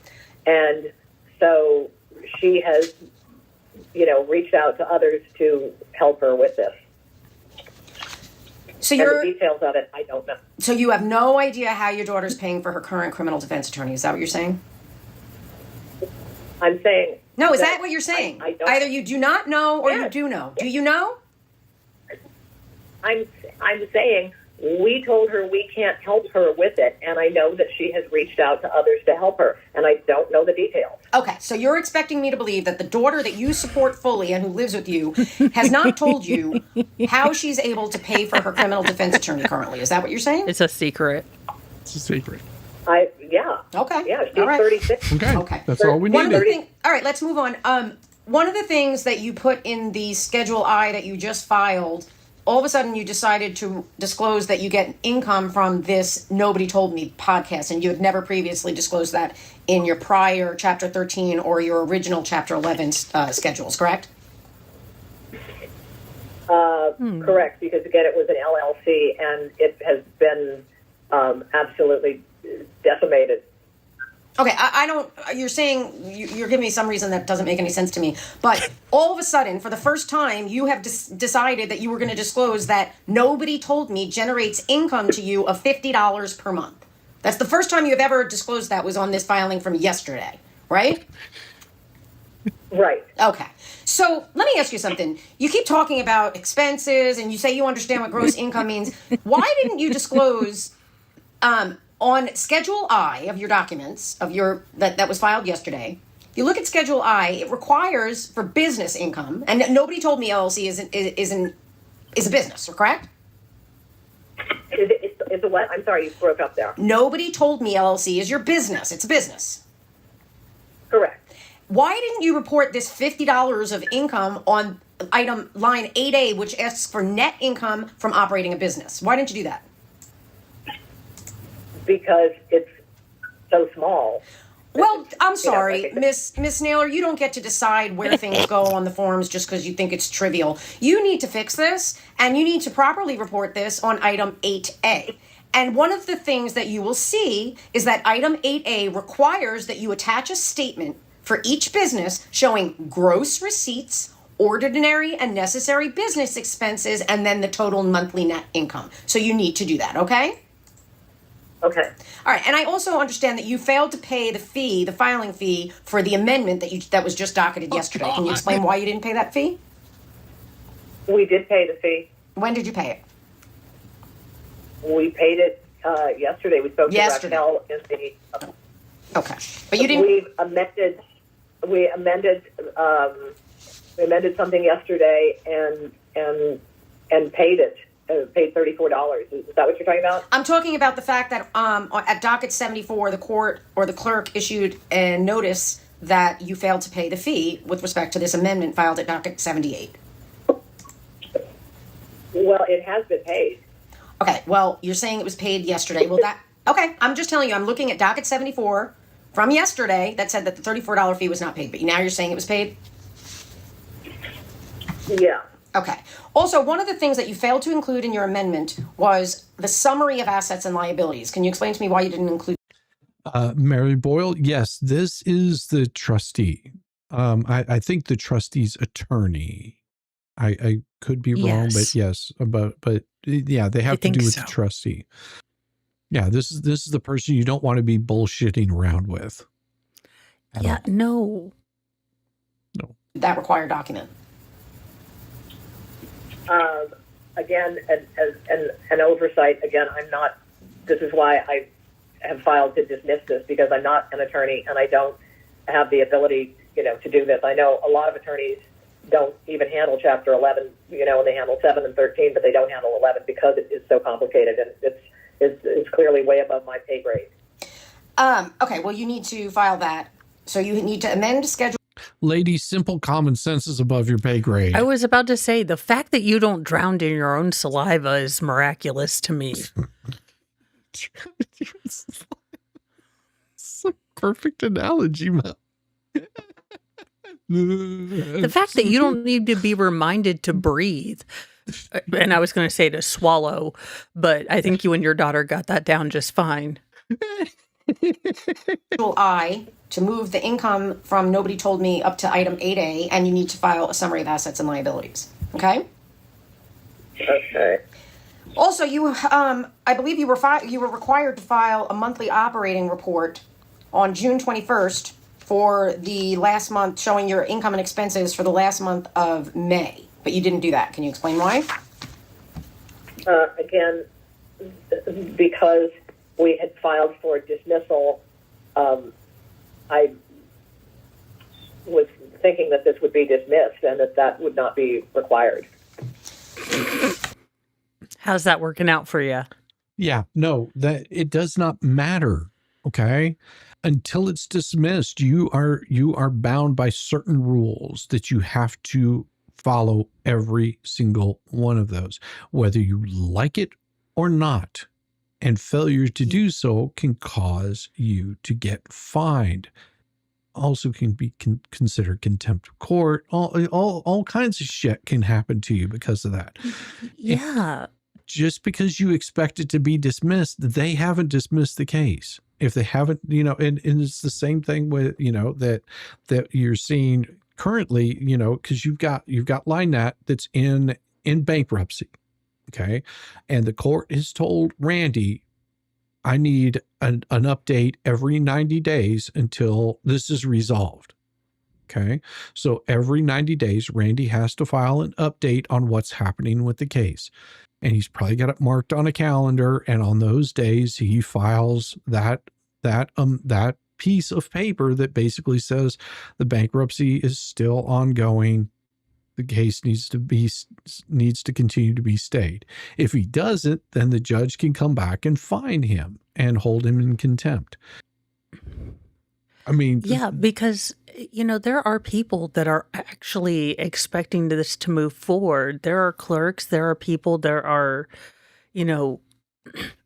and so she has, reached out to others to help her with this. So And you're the details of it, I don't know. so you have no idea how your daughter's paying for her current criminal defense attorney. Is that what you're saying? I'm saying. No, is that what you're saying? I don't, Either you do not know or you Yes. do know. Do you know? I'm saying we told her we can't help her with it, and I know that she has reached out to others to help her, and I don't know the details. Okay, so you're expecting me to believe that the daughter that you support fully and who lives with you has not told you how she's able to pay for her criminal defense attorney currently. Is that what you're saying? It's a secret. It's a secret. Yeah. Okay. Yeah, she's All right. 36. Okay. That's all we One of the needed. all right, let's move on. One of the things that you put in the Schedule I that you just filed, all of a sudden you decided to disclose that you get income from this Nobody Told Me podcast, and you had never previously disclosed that in your prior Chapter 13 or your original Chapter 11 schedules, correct? Correct, because again, it was an LLC, and it has been absolutely decimated. Okay, I don't, you're saying, you're giving me some reason that doesn't make any sense to me, but all of a sudden, for the first time, you have decided that you were going to disclose that Nobody Told Me generates income to you of $50 per month. That's the first time you've ever disclosed that was on this filing from yesterday, right? Right. Okay. So let me ask you something. You keep talking about expenses and you say you understand what gross income means. Why didn't you disclose on Schedule I of your documents of your that was filed yesterday? You look at Schedule I, it requires for business income, and Nobody Told Me LLC is a business, correct? It's a what? I'm sorry, you broke up there. Nobody Told Me LLC is your business. It's a business. Correct. Why didn't you report this $50 of income on item line 8A, which asks for net income from operating a business? Why didn't you do that? Because it's so small. Well, I'm sorry, You know, Miss Naylor, you don't get to decide where things go on the forms just because you think it's trivial. You need to fix this, and you need to properly report this on item 8A. And one of the things that you will see is that item 8A requires that you attach a statement for each business showing gross receipts, ordinary and necessary business expenses, and then the total monthly net income. So you need to do that, okay? Okay. All right, and I also understand that you failed to pay the fee, the filing fee, for the amendment that was just docketed yesterday. Can you explain why you didn't pay that fee? We did pay the fee. When did you pay it? We paid it yesterday. We spoke Yesterday. to Raquel in the. Okay, but you didn't. We amended something yesterday and paid it. Paid $34. Is that what you're talking about? I'm talking about the fact that at docket 74, the court or the clerk issued a notice that you failed to pay the fee with respect to this amendment filed at docket 78. Well, it has been paid. Okay, well, you're saying it was paid yesterday. Well, okay, I'm just telling you, I'm looking at docket 74 from yesterday that said that the $34 fee was not paid, but now you're saying it was paid? Yeah. Okay. Also, one of the things that you failed to include in your amendment was the summary of assets and liabilities. Can you explain to me why you didn't include? Mary Boyle, yes, this is the trustee. I think the trustee's attorney. I could be wrong, but yes, but yeah, they have to do with the trustee. Yeah, this is the person you don't want to be bullshitting around with. Yeah, no. That required document. Again, as an oversight, again, I'm not, this is why I have filed to dismiss this, because I'm not an attorney and I don't have the ability, to do this. I know a lot of attorneys don't even handle Chapter 11, and they handle 7 and 13, but they don't handle 11 because it is so complicated and it's clearly way above my pay grade. Okay, well, you need to file that. So you need to amend schedule. Lady, simple common sense is above your pay grade. I was about to say, the fact that you don't drown in your own saliva is miraculous to me. It's a perfect analogy, man. The fact that you don't need to be reminded to breathe. And I was going to say to swallow, but I think you and your daughter got that down just fine. I to move the income from Nobody Told Me up to item 8A, and you need to file a summary of assets and liabilities. Okay. Okay. Also, you, I believe you were required to file a monthly operating report on June 21st for the last month, showing your income and expenses for the last month of May, but you didn't do that. Can you explain why? Again, because we had filed for dismissal, I was thinking that this would be dismissed and that would not be required. How's that working out for you? Yeah, no, that it does not matter. Okay. Until it's dismissed, you are bound by certain rules that you have to follow, every single one of those, whether you like it or not. And failure to do so can cause you to get fined. Also can be considered contempt of court. All kinds of shit can happen to you because of that. Yeah. And just because you expect it to be dismissed, they haven't dismissed the case. If they haven't, and it's the same thing with, that you're seeing currently, because you've got LineNet that's in bankruptcy. Okay. And the court has told Randy, I need an update every 90 days until this is resolved. Okay. So every 90 days, Randy has to file an update on what's happening with the case. And he's probably got it marked on a calendar. And on those days, he files that piece of paper that basically says the bankruptcy is still ongoing. The case needs to continue to be stayed. If he doesn't, then the judge can come back and fine him and hold him in contempt. I mean, yeah, because, there are people that are actually expecting this to move forward. There are clerks, there are people, there are,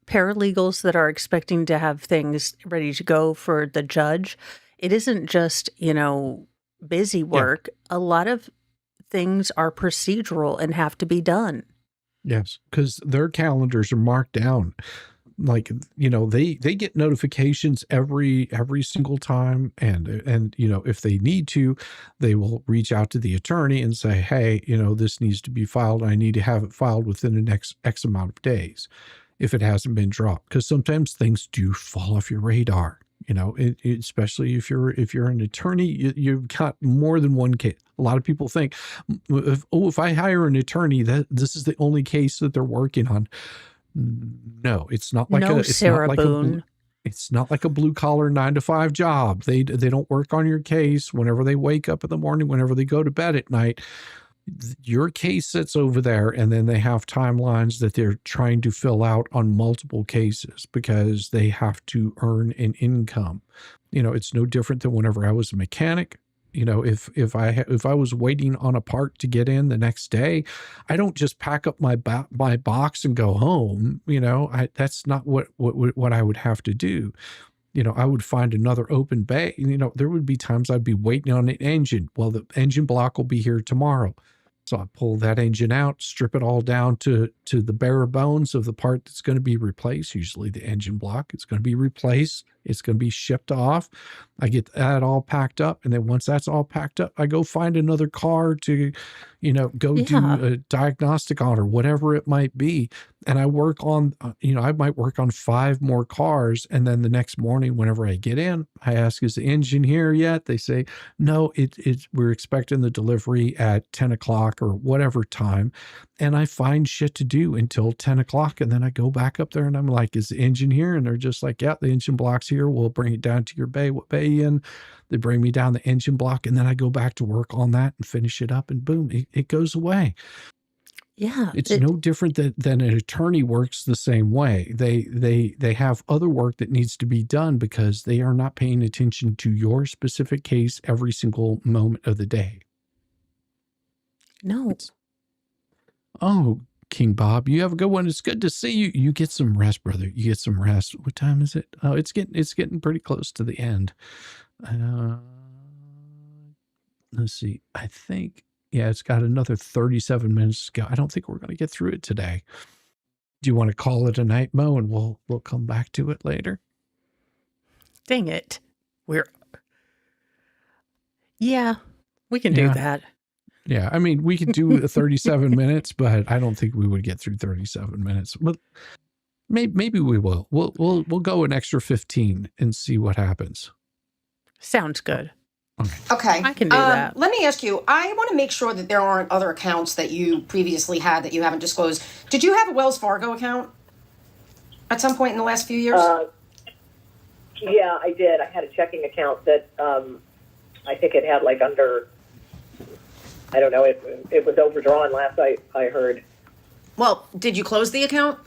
paralegals that are expecting to have things ready to go for the judge. It isn't just, busy work. Yeah. A lot of things are procedural and have to be done. Yes, because their calendars are marked down. Like, they get notifications every single time. And, if they need to, they will reach out to the attorney and say, hey, this needs to be filed. I need to have it filed within the next X amount of days if it hasn't been dropped. Because sometimes things do fall off your radar. Especially if you're an attorney, you've got more than one case. A lot of people think, if I hire an attorney, that this is the only case that they're working on. No, it's not like it's not like a blue collar 9-to-5 job. They don't work on your case whenever they wake up in the morning, whenever they go to bed at night. Your case sits over there, and then they have timelines that they're trying to fill out on multiple cases because they have to earn an income. It's no different than whenever I was a mechanic. If I was waiting on a part to get in the next day, I don't just pack up my box and go home. That's not what I would have to do. I would find another open bay. There would be times I'd be waiting on an engine. Well, the engine block will be here tomorrow. So I pull that engine out, strip it all down to the bare bones of the part that's going to be replaced. Usually the engine block, it's going to be replaced. It's going to be shipped off. I get that all packed up. And then once that's all packed up, I go find another car to, go do a diagnostic on or whatever it might be. And I work on, I might work on 5 more cars. And then the next morning, whenever I get in, I ask, is the engine here yet? They say, no, we're expecting the delivery at 10 o'clock or whatever time. And I find shit to do until 10 o'clock. And then I go back up there and I'm like, is the engine here? And they're just like, yeah, the engine block's here. We'll bring it down to your bay. What bay you in? They bring me down the engine block. And then I go back to work on that and finish it up. And boom, it goes away. Yeah. It's no different than an attorney works the same way. They have other work that needs to be done because they are not paying attention to your specific case every single moment of the day. No. Oh, King Bob, you have a good one. It's good to see you. You get some rest, brother. You get some rest. What time is it? Oh, it's getting pretty close to the end. Let's see. I think, yeah, it's got another 37 minutes to go. I don't think we're going to get through it today. Do you want to call it a night, Mo, and we'll come back to it later? Dang it. Yeah, we can do that. Yeah, I mean, we could do 37 minutes, but I don't think we would get through 37 minutes. But maybe we will. We'll go an extra 15 and see what happens. Sounds good. Okay. I can do that. Let me ask you, I want to make sure that there aren't other accounts that you previously had that you haven't disclosed. Did you have a Wells Fargo account at some point in the last few years? Yeah, I did. I had a checking account that I think it had like under, I don't know, it was overdrawn last I heard. Well, did you close the account?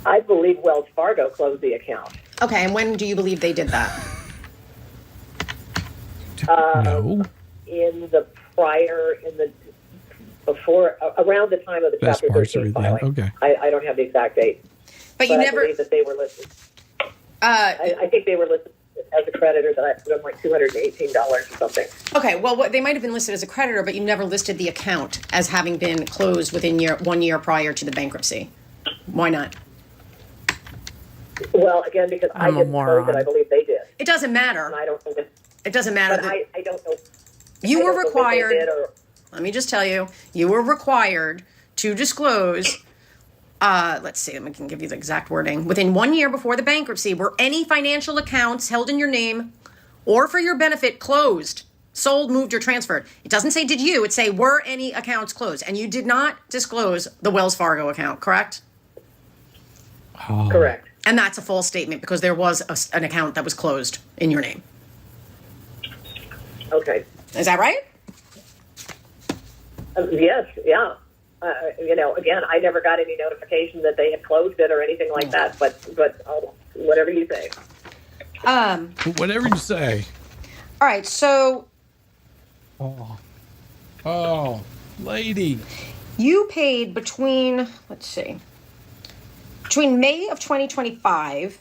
I believe Wells Fargo closed the account. Okay, and when do you believe they did that? No. Before, around the time of the Best Chapter parts 13 are the filing. end. Okay. I don't have the exact date. But you I never. believe that they were listed. I think they were listed as a creditor that I put them like $218 or something. Okay, well, they might have been listed as a creditor, but you never listed the account as having been closed within 1 year prior to the bankruptcy. Why not? Well, again, because I didn't close it, I believe they did. It doesn't matter. And I don't think It doesn't matter. But I don't know. You were know if they required. did or, Let me just tell you, you were required to disclose. Let's see, I can give you the exact wording. Within 1 year before the bankruptcy, were any financial accounts held in your name or for your benefit closed, sold, moved, or transferred. It doesn't say did you, it say were any accounts closed. And you did not disclose the Wells Fargo account, correct? correct. And that's a false statement because there was an account that was closed in your name. Okay. Is that right? Yes, yeah. Again, I never got any notification that they had closed it or anything like that. But whatever you say. Whatever you say. All right, so Oh, lady. you paid between May of 2025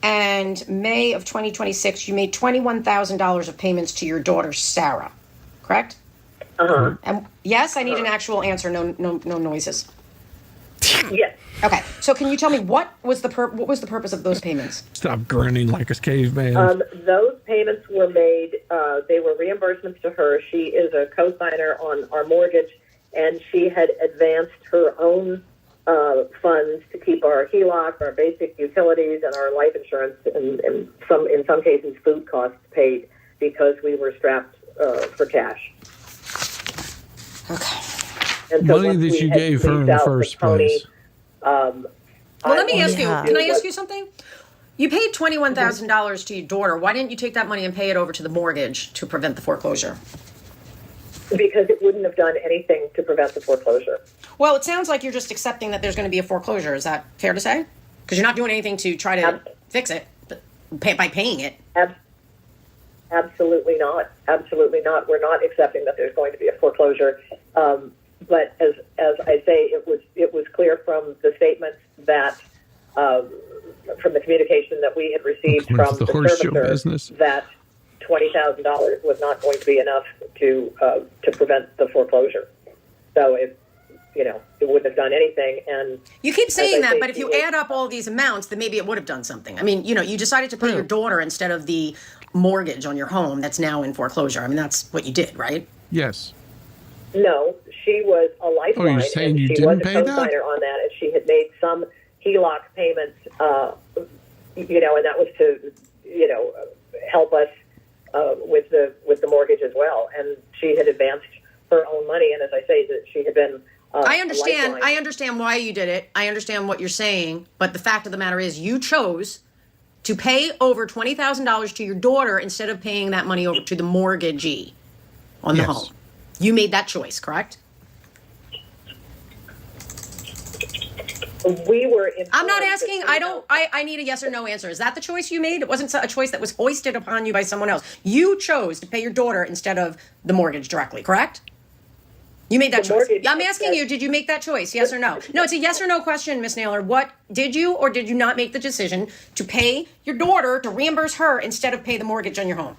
and May of 2026, you made $21,000 of payments to your daughter, Sarah, correct? Uh-huh. And yes, I need an actual answer, no noises. Yes. Okay, so can you tell me what was the purpose of those payments? Stop grinning like a caveman. Those payments were made, they were reimbursements to her. She is a co-signer on our mortgage, and she had advanced her own funds to keep our HELOC, our basic utilities, and our life insurance, and in some cases food costs paid because we were strapped for cash. Okay. And so Money once that we you had gave her in leased the out first Tony, place. Well, let me ask you. Yeah. Can I ask you something? You paid $21,000 to your daughter. Why didn't you take that money and pay it over to the mortgage to prevent the foreclosure? Because it wouldn't have done anything to prevent the foreclosure. Well, it sounds like you're just accepting that there's going to be a foreclosure. Is that fair to say? Because you're not doing anything to try to fix it by paying it. Absolutely not. Absolutely not. We're not accepting that there's going to be a foreclosure. But as I say, it was clear from the statements that from the communication that we had received from the servicer that $20,000 was not going to be enough to prevent the foreclosure. So it wouldn't have done anything. And you keep saying that, but if you add up all these amounts, then maybe it would have done something. I mean, you decided to pay your daughter instead of the mortgage on your home that's now in foreclosure. I mean, that's what you did, right? Yes. No, she was a lifeline. Oh, you're saying and you she didn't was a pay that? co-signer on that, and she had made some HELOC payments, and that was to, help us with the mortgage as well. And she had advanced her own money, and as I say, that she had been. I understand why you did it. I understand what you're saying, but the fact of the matter is, you chose to pay over $20,000 to your daughter instead of paying that money over to the mortgagee on the home. You made that choice, correct? We were in. I'm not asking. I need a yes or no answer. Is that the choice you made? It wasn't a choice that was hoisted upon you by someone else. You chose to pay your daughter instead of the mortgage directly, correct? You made that choice. I'm asking you, did you make that choice? Yes or no? No, it's a yes or no question, Miss Naylor. What did you or did you not make the decision to pay your daughter to reimburse her instead of pay the mortgage on your home?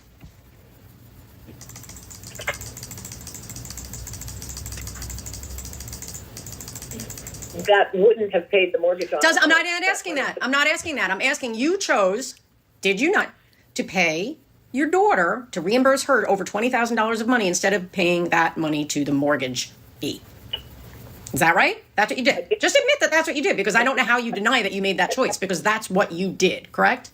That wouldn't have paid the mortgage on. I'm not asking that. I'm not asking that. I'm asking you chose, did you not, to pay your daughter to reimburse her over $20,000 of money instead of paying that money to the mortgagee? Is that right? That's what you did. Just admit that that's what you did, because I don't know how you deny that you made that choice, because that's what you did, correct?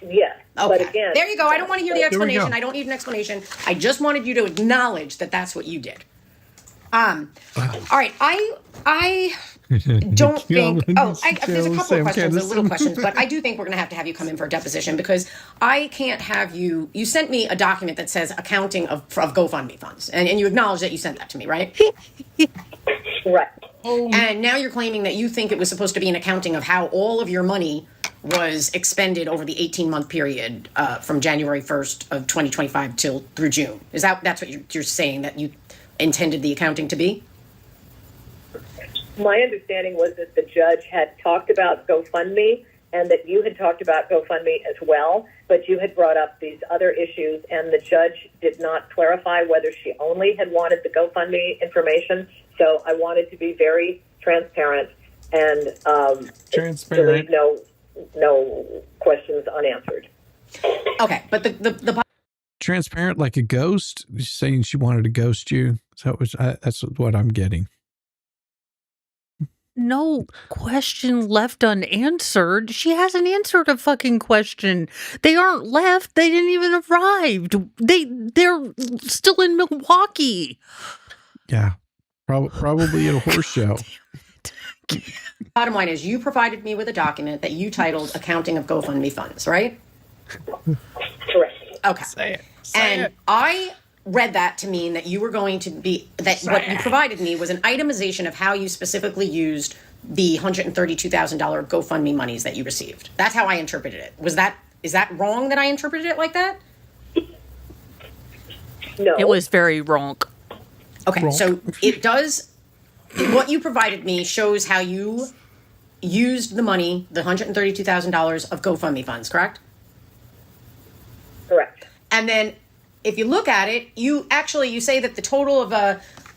Yes. Okay. But again, there you go. I don't want to hear the we explanation. go. I don't need an explanation. I just wanted you to acknowledge that that's what you did. All right. I don't think. There's a couple of questions, little questions, but I do think we're going to have you come in for a deposition, because I can't have you. You sent me a document that says accounting of GoFundMe funds, and you acknowledge that you sent that to me, right? right. And now you're claiming that you think it was supposed to be an accounting of how all of your money was expended over the 18-month period from January 1st of 2025 through June. That's what you're saying that you intended the accounting to be? My understanding was that the judge had talked about GoFundMe and that you had talked about GoFundMe as well, but you had brought up these other issues, and the judge did not clarify whether she only had wanted the GoFundMe information. So I wanted to be very transparent and to leave no questions unanswered. Okay, but the transparent like a ghost, saying she wanted to ghost you. So that's what I'm getting. No question left unanswered. She hasn't answered a fucking question. They aren't left. They didn't even arrive. They're still in Milwaukee. Yeah, probably at a horse show. bottom line is, you provided me with a document that you titled "Accounting of GoFundMe Funds," right? Correct. Okay. Say it. I read that to mean that you were going to be, that what you provided me was an itemization of how you specifically used the $132,000 GoFundMe monies that you received. That's how I interpreted it. Is that wrong that I interpreted it like that? No. It was very wrong. Okay, so it does, what you provided me shows how you used the money, the $132,000 of GoFundMe funds, correct? Correct. And then if you look at it, you say that the total of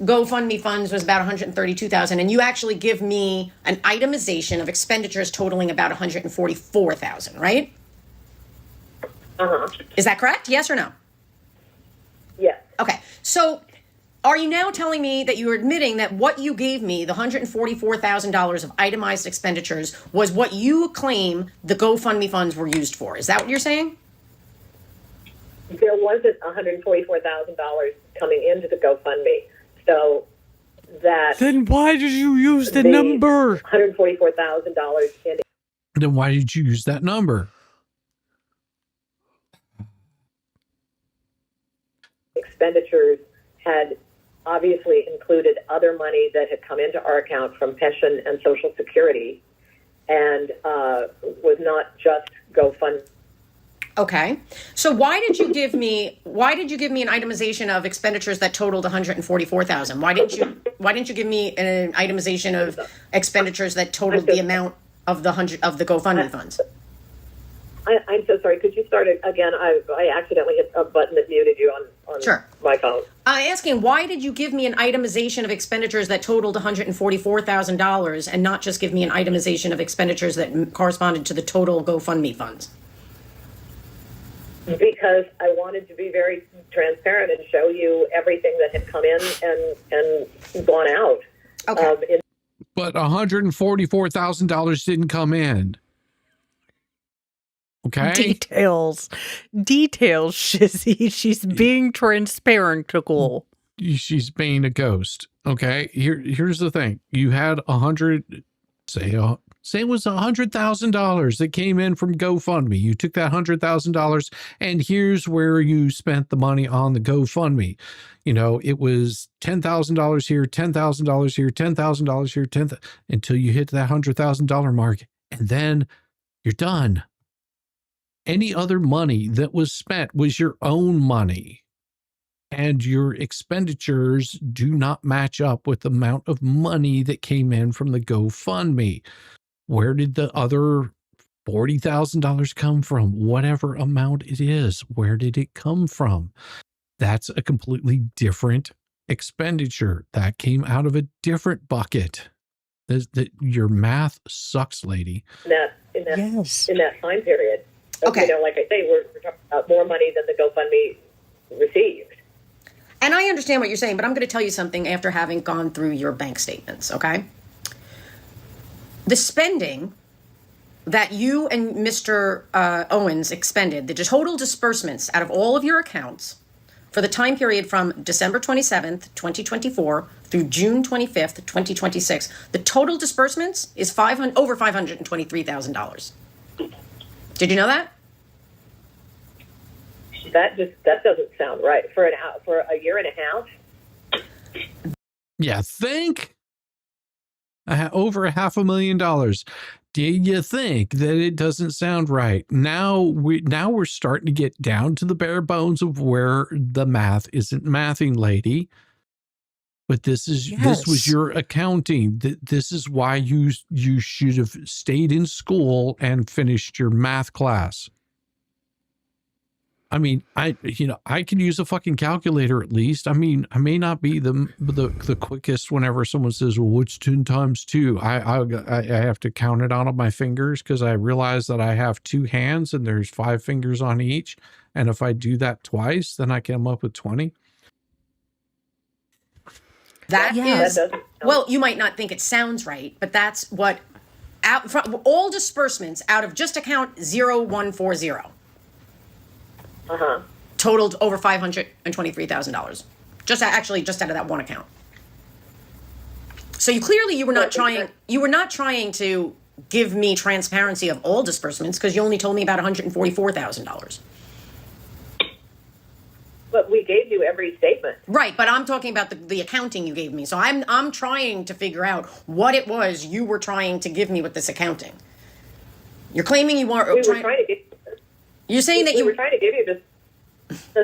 GoFundMe funds was about $132,000, and you actually give me an itemization of expenditures totaling about $144,000, right? Uh-huh. Is that correct? Yes or no? Yes. Okay. So are you now telling me that you're admitting that what you gave me, the $144,000 of itemized expenditures, was what you claim the GoFundMe funds were used for? Is that what you're saying? There wasn't $144,000 coming into the GoFundMe, so that. Then why did you use the number? $144,000 in. Then why did you use that number? Expenditures had obviously included other money that had come into our account from pension and Social Security, and was not just GoFundMe. Okay. So why did you give me an itemization of expenditures that totaled $144,000? Why didn't you give me an itemization of expenditures that totaled the amount of the GoFundMe funds? I'm so sorry. Could you start it again? I accidentally hit a button that muted you on Sure. my phone. I'm asking, why did you give me an itemization of expenditures that totaled $144,000 and not just give me an itemization of expenditures that corresponded to the total GoFundMe funds? Because I wanted to be very transparent and show you everything that had come in and gone out. Okay. But $144,000 didn't come in. Okay. Details, Shizzy. She's being transparent, Nicole. She's being a ghost. Okay. Here's the thing. You had say it was $100,000 that came in from GoFundMe. You took that $100,000, and here's where you spent the money on the GoFundMe. You know, it was $10,000 here, $10,000 here, $10,000 here, until you hit that $100,000 mark, and then you're done. Any other money that was spent was your own money, and your expenditures do not match up with the amount of money that came in from the GoFundMe. Where did the other $40,000 come from? Whatever amount it is, where did it come from? That's a completely different expenditure. That came out of a different bucket. Your math sucks, lady. In that time period. Okay. You know, like I say, we're talking about more money than the GoFundMe received. And I understand what you're saying, but I'm going to tell you something after having gone through your bank statements, okay? The spending that you and Mr. Owens expended, the total disbursements out of all of your accounts for the time period from December 27th, 2024 through June 25th, 2026, the total disbursements is over $523,000. Did you know that? That doesn't sound right for a year and a half. Yeah, think over $500,000. Do you think that it doesn't sound right? Now we're starting to get down to the bare bones of where the math isn't mathing, lady. But this was your accounting. This is why you should have stayed in school and finished your math class. I mean, I can use a fucking calculator at least. I mean, I may not be the quickest whenever someone says, well, what's 10 times 2? I have to count it out on my fingers because I realize that I have 2 hands and there's 5 fingers on each. And if I do that twice, then I come up with 20. That is, well, you might not think it sounds right, but that's what all disbursements out of just account 0140 totaled over $523,000. Just out of that one account. So you were not trying to give me transparency of all disbursements because you only told me about $144,000. But we gave you every statement. Right, but I'm talking about the accounting you gave me. So I'm trying to figure out what it was you were trying to give me with this accounting. You're claiming you are. You're saying that we were trying to give you the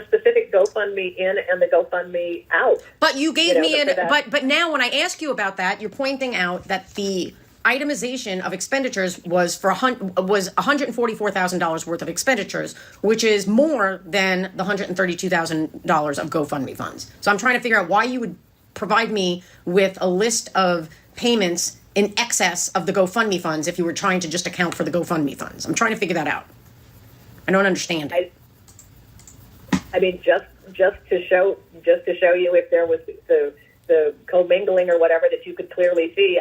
specific GoFundMe in and the GoFundMe out. But you gave me but now when I ask you about that, you're pointing out that the itemization of expenditures was $144,000 worth of expenditures, which is more than the $132,000 of GoFundMe funds. So I'm trying to figure out why you would provide me with a list of payments in excess of the GoFundMe funds if you were trying to just account for the GoFundMe funds. I'm trying to figure that out. I don't understand it. I mean, just to show you if there was the commingling or whatever, that you could clearly see,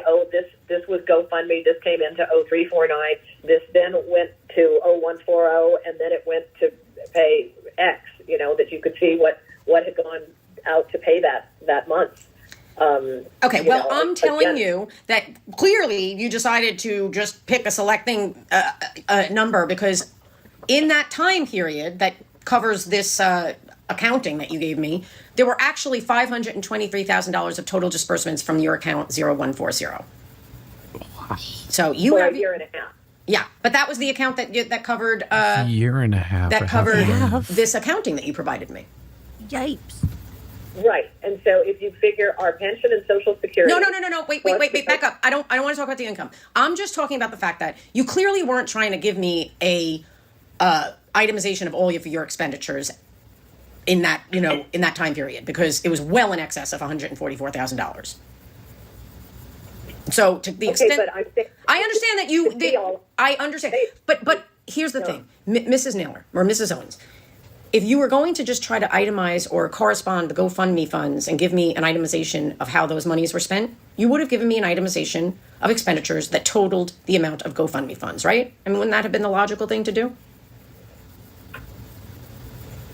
this was GoFundMe, this came into 0349, this then went to 0140, and then it went to pay X, that you could see what had gone out to pay that month. Okay, well, I'm telling you that clearly you decided to just pick a selecting number because in that time period that covers this accounting that you gave me, there were actually $523,000 of total disbursements from your account 0140. So you have a year and a half. Yeah, but that was the account that covered a year and a half. That covered this accounting that you provided me. Yipes. Right, and so if you figure our pension and Social Security. No. Wait, back up. I don't want to talk about the income. I'm just talking about the fact that you clearly weren't trying to give me a itemization of all of your expenditures in that, in that time period, because it was well in excess of $144,000. So to the extent, but I understand that I understand, but here's the thing, Mrs. Naylor or Mrs. Owens, if you were going to just try to itemize or correspond the GoFundMe funds and give me an itemization of how those monies were spent, you would have given me an itemization of expenditures that totaled the amount of GoFundMe funds, right? I mean, wouldn't that have been the logical thing to do?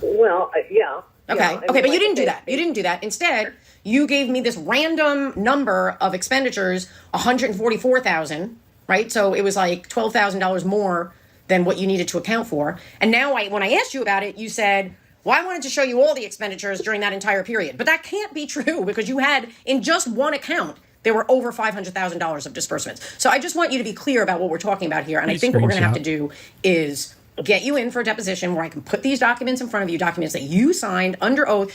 Well, yeah. Okay, but you didn't do that. You didn't do that. Instead, you gave me this random number of expenditures, $144,000, right? So it was like $12,000 more than what you needed to account for. And now when I asked you about it, you said, well, I wanted to show you all the expenditures during that entire period. But that can't be true because you had, in just one account, there were over $500,000 of disbursements. So I just want you to be clear about what we're talking about here. And I think what we're going to have to do is get you in for a deposition where I can put these documents in front of you, documents that you signed under oath.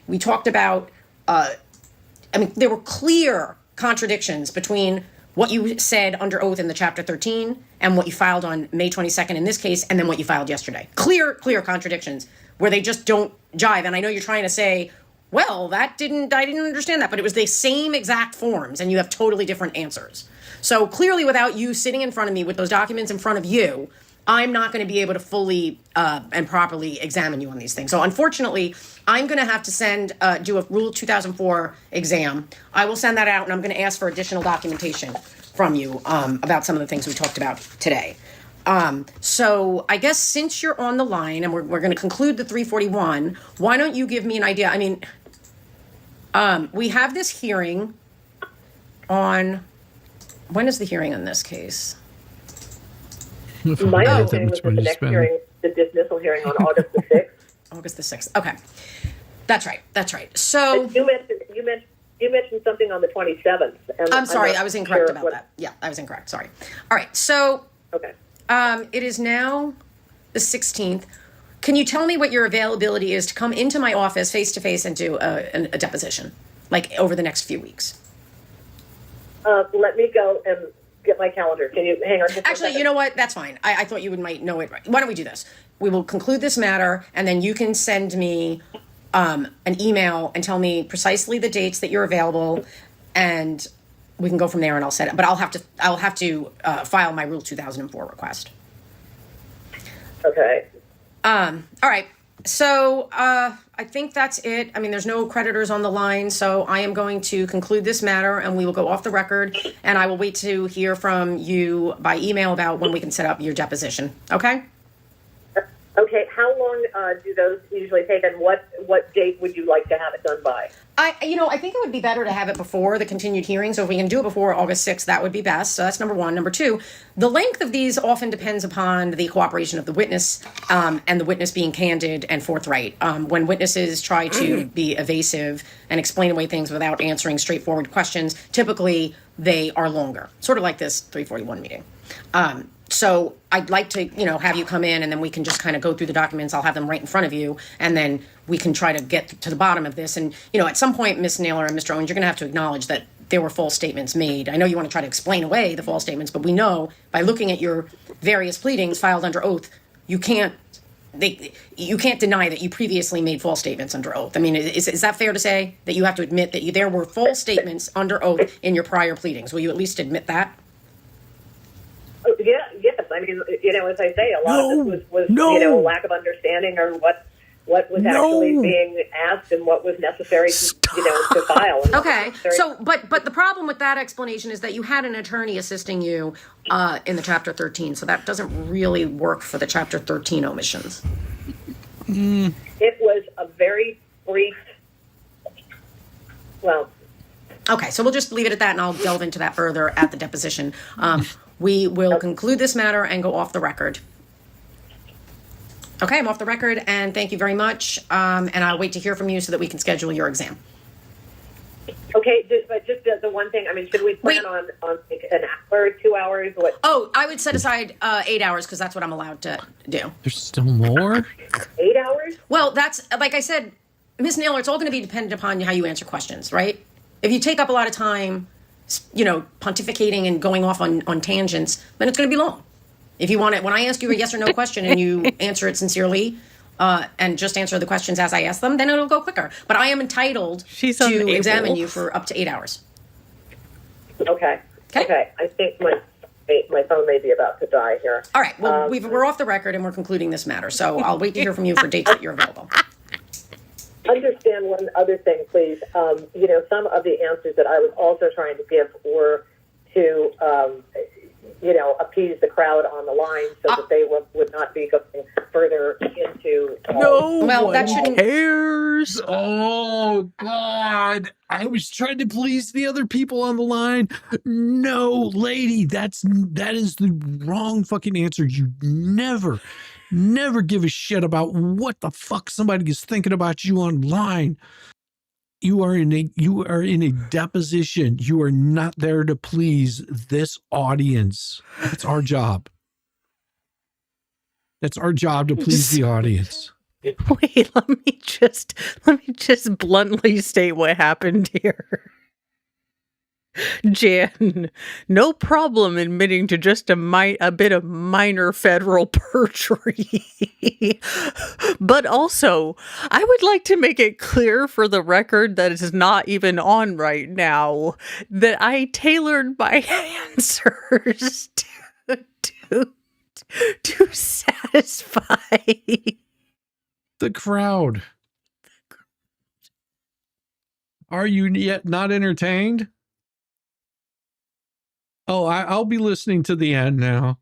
We talked about, there were clear contradictions between what you said under oath in the Chapter 13 and what you filed on May 22nd in this case, and then what you filed yesterday. Clear contradictions where they just don't jive. And I know you're trying to say, well, I didn't understand that, but it was the same exact forms and you have totally different answers. So clearly, without you sitting in front of me with those documents in front of you, I'm not going to be able to fully and properly examine you on these things. So unfortunately, I'm going to have to do a Rule 2004 exam. I will send that out, and I'm going to ask for additional documentation from you about some of the things we talked about today. So I guess since you're on the line and we're going to conclude the 341, why don't you give me an idea? I mean, we have this hearing on, when is the hearing on this case? My understanding was that the next hearing, the dismissal hearing on August the 6th. August the 6th. Okay. That's right. So you mentioned something on the 27th. And I'm sorry, I was incorrect about that. Yeah, I was incorrect. Sorry. All right. So okay. It is now the 16th. Can you tell me what your availability is to come into my office face to face and do a deposition, like over the next few weeks? Let me go and get my calendar. Can you hang on just Actually, you know what? That's fine. I thought you might know it. Right. Why don't we do this? We will conclude this matter, and then you can send me an email and tell me precisely the dates that you're available, and we can go from there. And I'll set it. But I'll have to file my Rule 2004 request. Okay. All right. So I think that's it. I mean, there's no creditors on the line, so I am going to conclude this matter, and we will go off the record, and I will wait to hear from you by email about when we can set up your deposition. Okay? Okay. How long do those usually take, and what date would you like to have it done by? I think it would be better to have it before the continued hearing. So if we can do it before August 6th, that would be best. So that's number one. Number two, the length of these often depends upon the cooperation of the witness and the witness being candid and forthright. When witnesses try to be evasive and explain away things without answering straightforward questions, typically they are longer, sort of like this 341 meeting. So I'd like to, have you come in, and then we can just kind of go through the documents. I'll have them right in front of you, and then we can try to get to the bottom of this. And, at some point, Ms. Naylor and Mr. Owens, you're going to have to acknowledge that there were false statements made. I know you want to try to explain away the false statements, but we know by looking at your various pleadings filed under oath, you can't deny that you previously made false statements under oath. I mean, is that fair to say that you have to admit that there were false statements under oath in your prior pleadings? Will you at least admit that? Oh, yes. I mean, as I say, a lot of this was lack of understanding or what was actually being asked and what was necessary to file. Okay. So, but the problem with that explanation is that you had an attorney assisting you in the Chapter 13, so that doesn't really work for the Chapter 13 omissions. It was a very brief. Well. Okay, so we'll just leave it at that, and I'll delve into that further at the deposition. We will conclude this matter and go off the record. Okay, I'm off the record, and thank you very much. And I'll wait to hear from you so that we can schedule your exam. Okay, but just the one thing, I mean, should we plan on like an hour, 2 hours? What? Oh, I would set aside 8 hours because that's what I'm allowed to do. There's still more? 8 hours? Well, that's, like I said, Ms. Naylor, it's all going to be dependent upon how you answer questions, right? If you take up a lot of time, pontificating and going off on tangents, then it's going to be long. If you want it, when I ask you a yes or no question and you answer it sincerely and just answer the questions as I ask them, then it'll go quicker. But I am entitled to examine you for up to 8 hours. Okay. I think my phone may be about to die here. All right. Well, we're off the record and we're concluding this matter. So I'll wait to hear from you for dates that you're available. Understand one other thing, please. Some of the answers that I was also trying to give were to, appease the crowd on the line so that they would not be going further into. That shouldn't. Cares. Oh God! I was trying to please the other people on the line. No, lady, that is the wrong fucking answer. You never give a shit about what the fuck somebody is thinking about you online. You are in a deposition. You are not there to please this audience. That's our job. That's our job to please the audience. Wait, let me just bluntly state what happened here. Jan, no problem admitting to just a bit of minor federal perjury. But also, I would like to make it clear for the record that it is not even on right now that I tailored my answers to satisfy. The crowd. Are you yet not entertained? Oh, I'll be listening to the end now.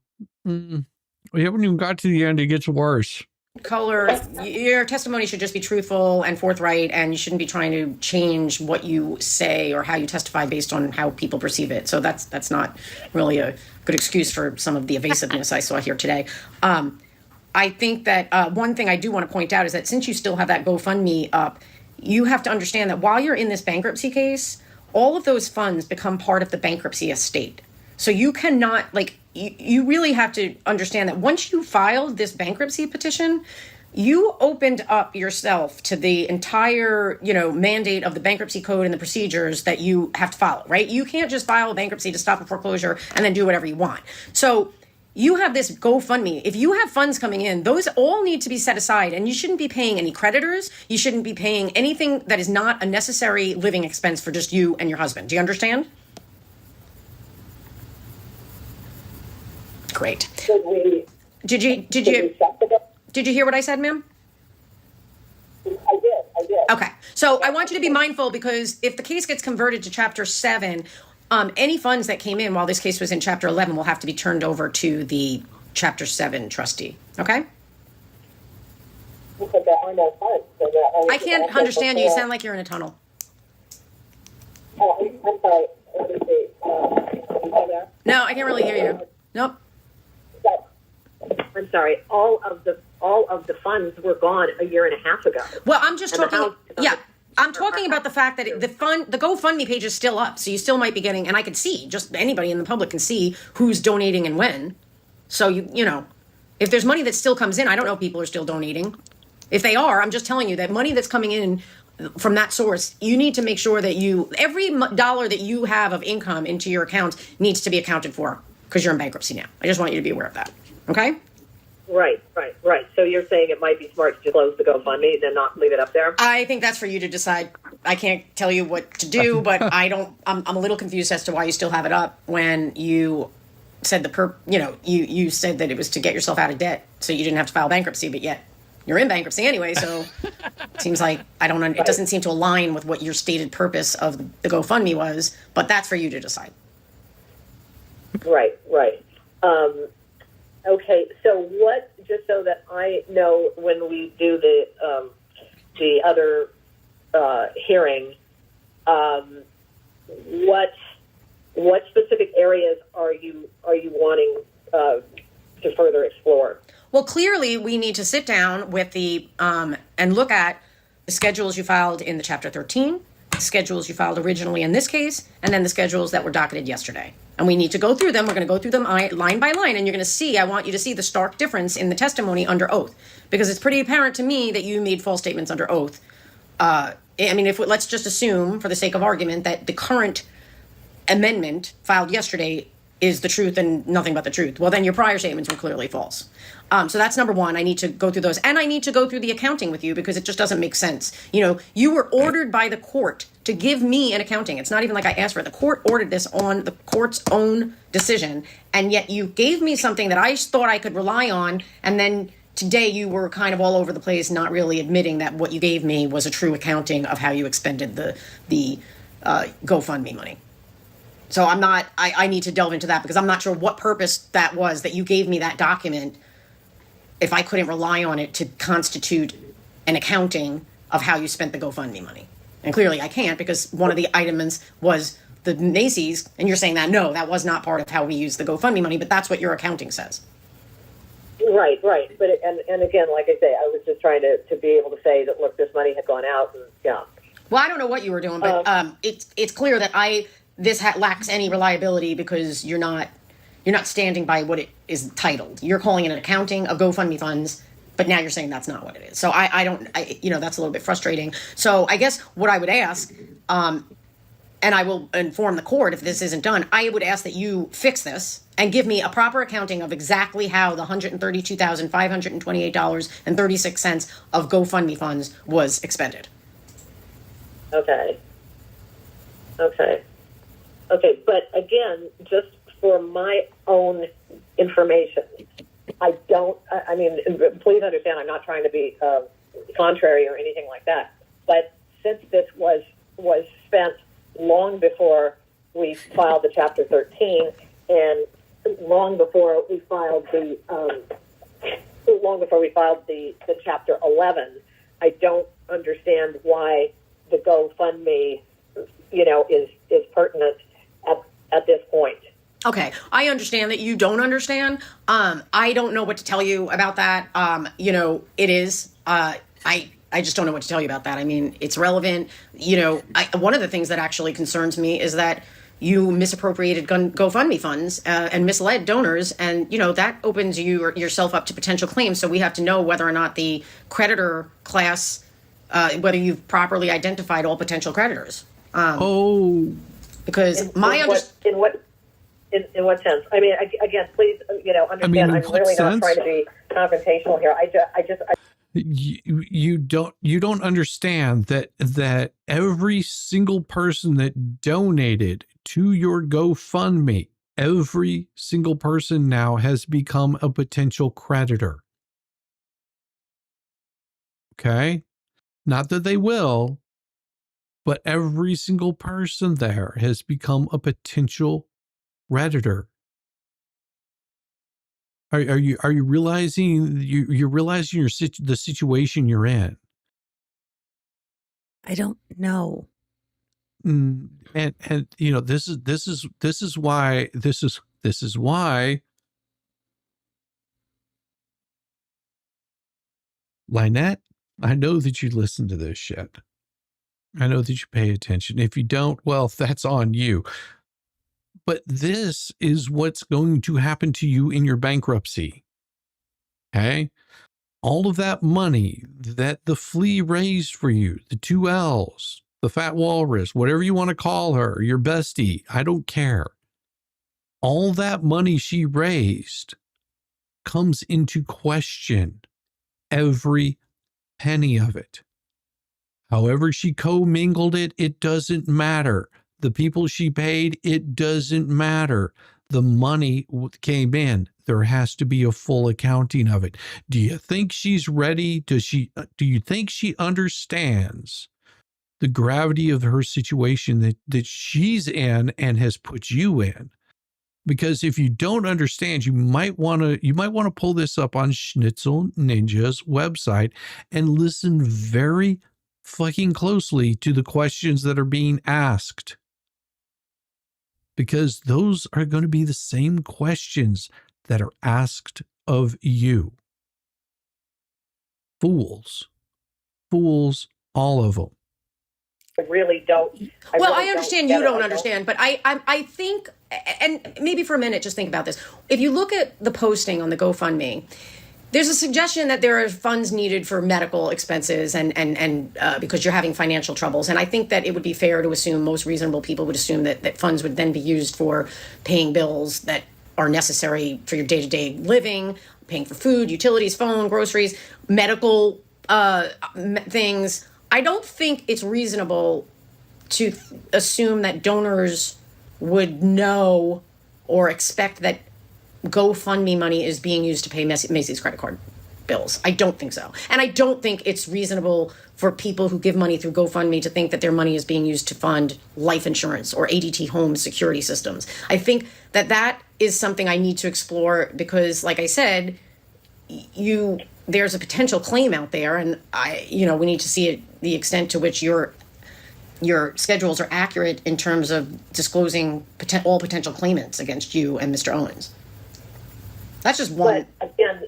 We haven't even got to the end. It gets worse. Color, your testimony should just be truthful and forthright, and you shouldn't be trying to change what you say or how you testify based on how people perceive it. So that's not really a good excuse for some of the evasiveness I saw here today. I think that one thing I do want to point out is that since you still have that GoFundMe up, you have to understand that while you're in this bankruptcy case, all of those funds become part of the bankruptcy estate. So you cannot, you really have to understand that once you filed this bankruptcy petition, you opened up yourself to the entire, mandate of the bankruptcy code and the procedures that you have to follow, right? You can't just file a bankruptcy to stop a foreclosure and then do whatever you want. So you have this GoFundMe. If you have funds coming in, those all need to be set aside, and you shouldn't be paying any creditors. You shouldn't be paying anything that is not a necessary living expense for just you and your husband. Do you understand? Great. Did you hear what I said, ma'am? I did. Okay. So I want you to be mindful, because if the case gets converted to Chapter 7, any funds that came in while this case was in Chapter 11 will have to be turned over to the Chapter 7 trustee. Okay? Because there are no funds. So I can't understand you. You sound like you're in a tunnel. Oh, I'm sorry. Let me see. Are you there? No, I can't really hear you. Nope. I'm sorry. All of the funds were gone a year and a half ago. Well, I'm just And the talking. house- Yeah. I'm talking about the fact that the GoFundMe page is still up, so you still might be getting, and I can see, just anybody in the public can see who's donating and when. So if there's money that still comes in, I don't know if people are still donating. If they are, I'm just telling you that money that's coming in from that source, you need to make sure that every dollar that you have of income into your account needs to be accounted for, because you're in bankruptcy now. I just want you to be aware of that. Okay? Right. So you're saying it might be smart to close the GoFundMe and then not leave it up there? I think that's for you to decide. I can't tell you what to do, but I'm a little confused as to why you still have it up when you said you said that it was to get yourself out of debt so you didn't have to file bankruptcy, but yet you're in bankruptcy anyway. So it seems like it doesn't seem to align with what your stated purpose of the GoFundMe was, but that's for you to decide. Right. Okay, so what, just so that I know when we do the other hearing, what specific areas are you wanting to further explore? Well, clearly we need to sit down with and look at the schedules you filed in the Chapter 13, the schedules you filed originally in this case, and then the schedules that were docketed yesterday. And we need to go through them. We're going to go through them line by line, and you're going to see, I want you to see the stark difference in the testimony under oath, because it's pretty apparent to me that you made false statements under oath. Let's just assume, for the sake of argument, that the current amendment filed yesterday is the truth and nothing but the truth. Well, then your prior statements were clearly false. So that's number one. I need to go through those. And I need to go through the accounting with you, because it just doesn't make sense. You were ordered by the court to give me an accounting. It's not even like I asked for it. The court ordered this on the court's own decision. And yet you gave me something that I thought I could rely on. And then today you were kind of all over the place, not really admitting that what you gave me was a true accounting of how you expended the GoFundMe money. So I need to delve into that, because I'm not sure what purpose that was, that you gave me that document if I couldn't rely on it to constitute an accounting of how you spent the GoFundMe money. And clearly I can't, because one of the items was the Macy's, and you're saying that was not part of how we used the GoFundMe money, but that's what your accounting says. Right. But and again, like I say, I was just trying to be able to say that, look, this money had gone out, and yeah. Well, I don't know what you were doing, but it's clear that this lacks any reliability, because you're not standing by what it is titled. You're calling it an accounting of GoFundMe funds, but now you're saying that's not what it is. So that's a little bit frustrating. So I guess what I would ask, and I will inform the court if this isn't done, I would ask that you fix this and give me a proper accounting of exactly how the $132,528.36 of GoFundMe funds was expended. Okay, but again, just for my own information, I don't. I mean, please understand, I'm not trying to be contrary or anything like that. But since this was spent long before we filed the Chapter 13, and long before we filed the Chapter 11, I don't understand why the GoFundMe, is pertinent at this point. Okay, I understand that you don't understand. I don't know what to tell you about that. It is. I just don't know what to tell you about that. I mean, it's relevant. One of the things that actually concerns me is that you misappropriated GoFundMe funds and misled donors, and that opens yourself up to potential claims. So we have to know whether or not the creditor class, whether you've properly identified all potential creditors. Because in what sense? I mean, again, please, understand. I'm really not trying to be confrontational here. You don't understand that every single person that donated to your GoFundMe, every single person now has become a potential creditor. Okay? Not that they will, but every single person there has become a potential creditor. Are you realizing you're realizing the situation you're in? I don't know. And this is why Lynette, I know that you listen to this shit. I know that you pay attention. If you don't, well, that's on you. But this is what's going to happen to you in your bankruptcy. Okay? All of that money that the flea raised for you, the 2 L's, the fat walrus, whatever you want to call her, your bestie, I don't care. All that money she raised comes into question, every penny of it. However she commingled it, it doesn't matter. The people she paid, it doesn't matter. The money came in. There has to be a full accounting of it. Do you think she's ready? Do you think she understands the gravity of her situation that she's in and has put you in? Because if you don't understand, you might want to pull this up on Schnitzel Ninja's website and listen very fucking closely to the questions that are being asked. Because those are going to be the same questions that are asked of you. Fools, all of them. I really don't. I understand you don't understand, but I think, and maybe for a minute, just think about this. If you look at the posting on the GoFundMe, there's a suggestion that there are funds needed for medical expenses and because you're having financial troubles. And I think that it would be fair to assume, most reasonable people would assume that funds would then be used for paying bills that are necessary for your day-to-day living, paying for food, utilities, phone, groceries, medical things. I don't think it's reasonable to assume that donors would know or expect that GoFundMe money is being used to pay Macy's credit card bills. I don't think so. And I don't think it's reasonable for people who give money through GoFundMe to think that their money is being used to fund life insurance or ADT home security systems. I think that is something I need to explore because, like I said, there's a potential claim out there, and we need to see the extent to which your schedules are accurate in terms of disclosing all potential claimants against you and Mr. Owens. That's just one. But again,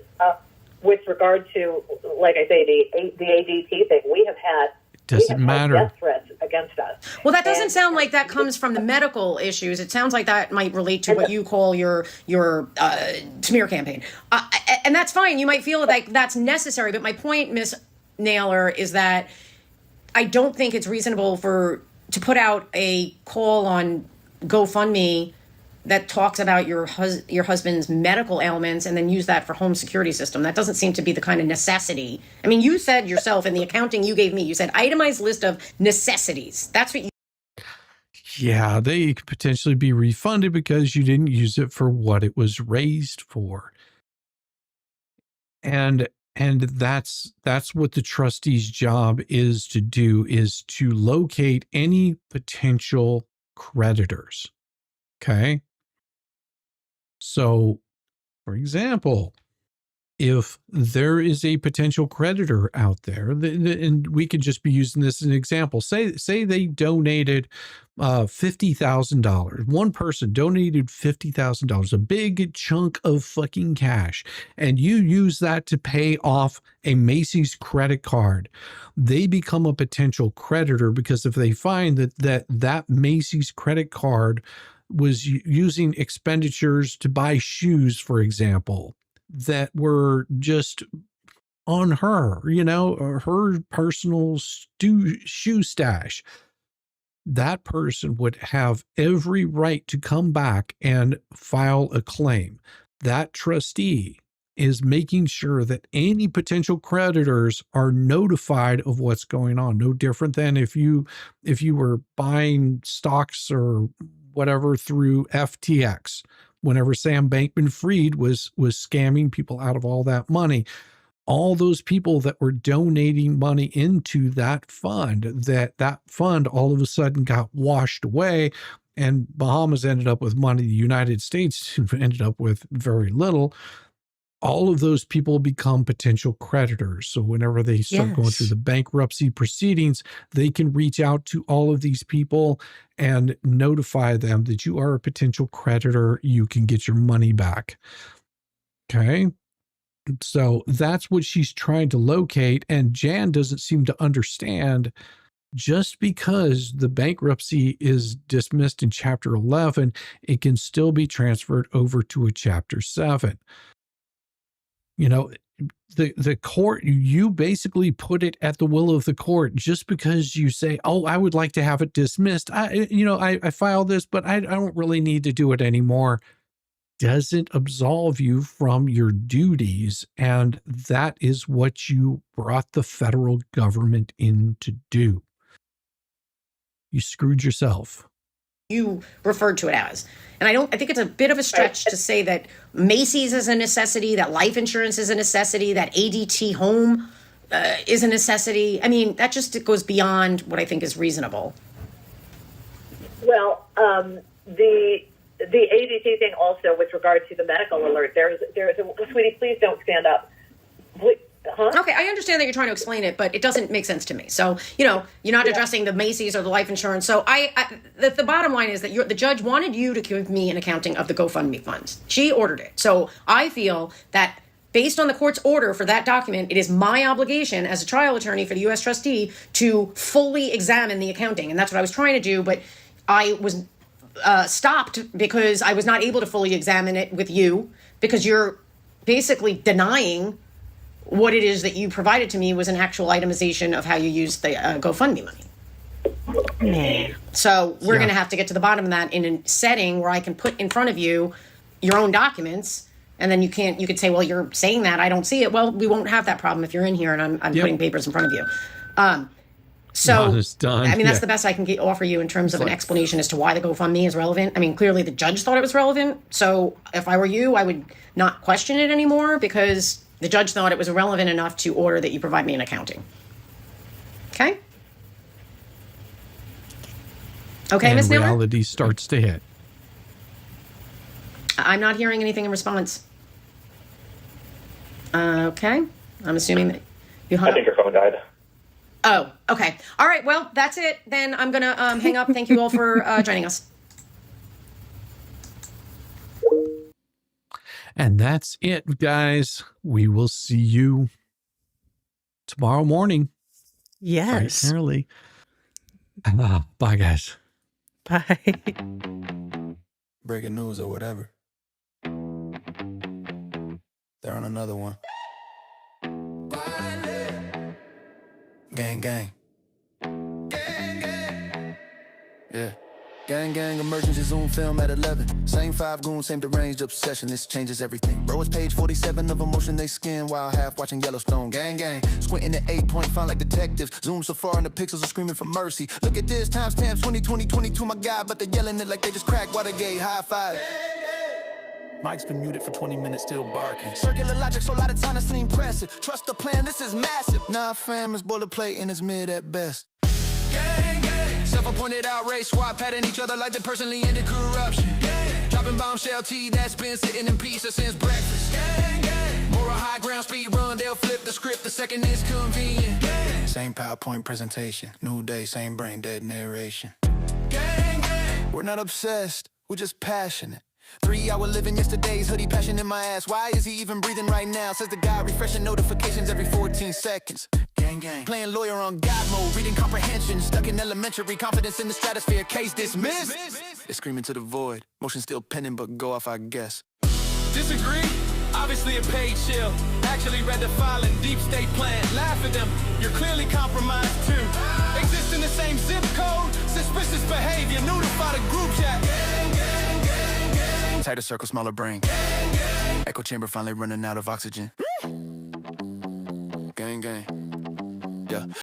with regard to, like I say, the ADT thing, we have had death threats against us. Well, that doesn't sound like that comes from the medical issues. It sounds like that might relate to what you call your smear campaign, and that's fine. You might feel like that's necessary, but my point, Miss Naylor, is that I don't think it's reasonable to put out a call on GoFundMe that talks about your husband's medical ailments and then use that for home security system. That doesn't seem to be the kind of necessity. I mean, you said yourself in the accounting you gave me, you said itemized list of necessities. That's what you... Yeah, they could potentially be refunded because you didn't use it for what it was raised for. And that's what the trustee's job is to do, is to locate any potential creditors. Okay. So, for example, if there is a potential creditor out there, and we could just be using this as an example, say they donated $50,000. One person donated $50,000, a big chunk of fucking cash, and you use that to pay off a Macy's credit card. They become a potential creditor because if they find that Macy's credit card was using expenditures to buy shoes, for example, that were just on her, or her personal shoe stash, that person would have every right to come back and file a claim. That trustee is making sure that any potential creditors are notified of what's going on. No different than if you were buying stocks or whatever through FTX, whenever Sam Bankman-Fried was scamming people out of all that money. All those people that were donating money into that fund all of a sudden got washed away, and Bahamas ended up with money. The United States ended up with very little. All of those people become potential creditors. So whenever they start going through the bankruptcy proceedings, they can reach out to all of these people and notify them that you are a potential creditor. You can get your money back. Okay. So that's what she's trying to locate. And Jan doesn't seem to understand, just because the bankruptcy is dismissed in Chapter 11, it can still be transferred over to a Chapter 7. The court, you basically put it at the will of the court. Just because you say, oh, I would like to have it dismissed. I filed this, but I don't really need to do it anymore, doesn't absolve you from your duties. And that is what you brought the federal government in to do. You screwed yourself. You referred to it as. And I think it's a bit of a stretch to say that Macy's is a necessity, that life insurance is a necessity, that ADT home is a necessity. I mean, that just goes beyond what I think is reasonable. Well, the ADT thing also, with regard to the medical alert, there's a, sweetie, please don't stand up. Huh? Okay, I understand that you're trying to explain it, but it doesn't make sense to me. So, you're not addressing the Macy's or the life insurance. So the bottom line is that the judge wanted you to give me an accounting of the GoFundMe funds. She ordered it. So I feel that based on the court's order for that document, it is my obligation as a trial attorney for the U.S. trustee to fully examine the accounting. And that's what I was trying to do, but I was stopped because I was not able to fully examine it with you, because you're basically denying what it is that you provided to me was an actual itemization of how you used the GoFundMe money. So we're going to have to get to the bottom of that in a setting where I can put in front of you your own documents, and then you could say, well, you're saying that, I don't see it. Well, we won't have that problem if you're in here and I'm putting papers in front of you. So, I mean, that's the best I can offer you in terms of an explanation as to why the GoFundMe is relevant. I mean, clearly the judge thought it was relevant. So if I were you, I would not question it anymore, because the judge thought it was relevant enough to order that you provide me an accounting. Okay? Okay, Ms. Miller? Reality starts to hit. I'm not hearing anything in response. Okay. I'm assuming that you hung up. I think your phone died. Oh, okay. All right. Well, that's it. Then I'm going to hang up. Thank you all for joining us. And that's it, guys. We will see you tomorrow morning. Yes. Bright and early. Bye, guys. Bye. Breaking news or whatever. They're on another one. Gang, gang. Yeah. Gang, gang, emergency Zoom film at 11. Same 5 goons, same deranged obsession. This changes everything. Bro, it's page 47 of emotion they skin while half watching Yellowstone. Gang, gang. Squinting at 8-point font like detectives. Zoom so far and the pixels are screaming for mercy. Look at this, timestamps 2020, 22, my God. But they're yelling it like they just cracked Watergate. High five. Mike's been muted for 20 minutes, still barking. Circular logic, so a lot of time to seem impressive. Trust the plan, this is massive. Nah, fam, it's boilerplate and it's mid at best. Gang, gang. Self-appointed outrage squad patting each other like they personally ended corruption. Gang. Dropping bombshell tea that's been sitting in pieces since breakfast. Gang, gang. Moral high ground speed run, they'll flip the script the second it's convenient. Gang. Same PowerPoint presentation, new day, same brain dead narration. Gang, gang. We're not obsessed, we're just passionate. 3-hour living yesterday's hoodie, passion in my ass. Why is he even breathing right now? Says the guy refreshing notifications every 14 seconds. Gang, gang. Playing lawyer on God mode, reading comprehension. Stuck in elementary, confidence in the stratosphere, case dismissed. They're screaming to the void, motion still pending but go off I guess. Disagree? Obviously a paid shill. Actually read the file in deep state plan. Laugh at them, you're clearly compromised too. Exist in the same zip code, suspicious behavior, notify the group chat. Gang, gang, gang, gang. Tighter circle, smaller brain. Gang, gang. Echo chamber finally running out of oxygen.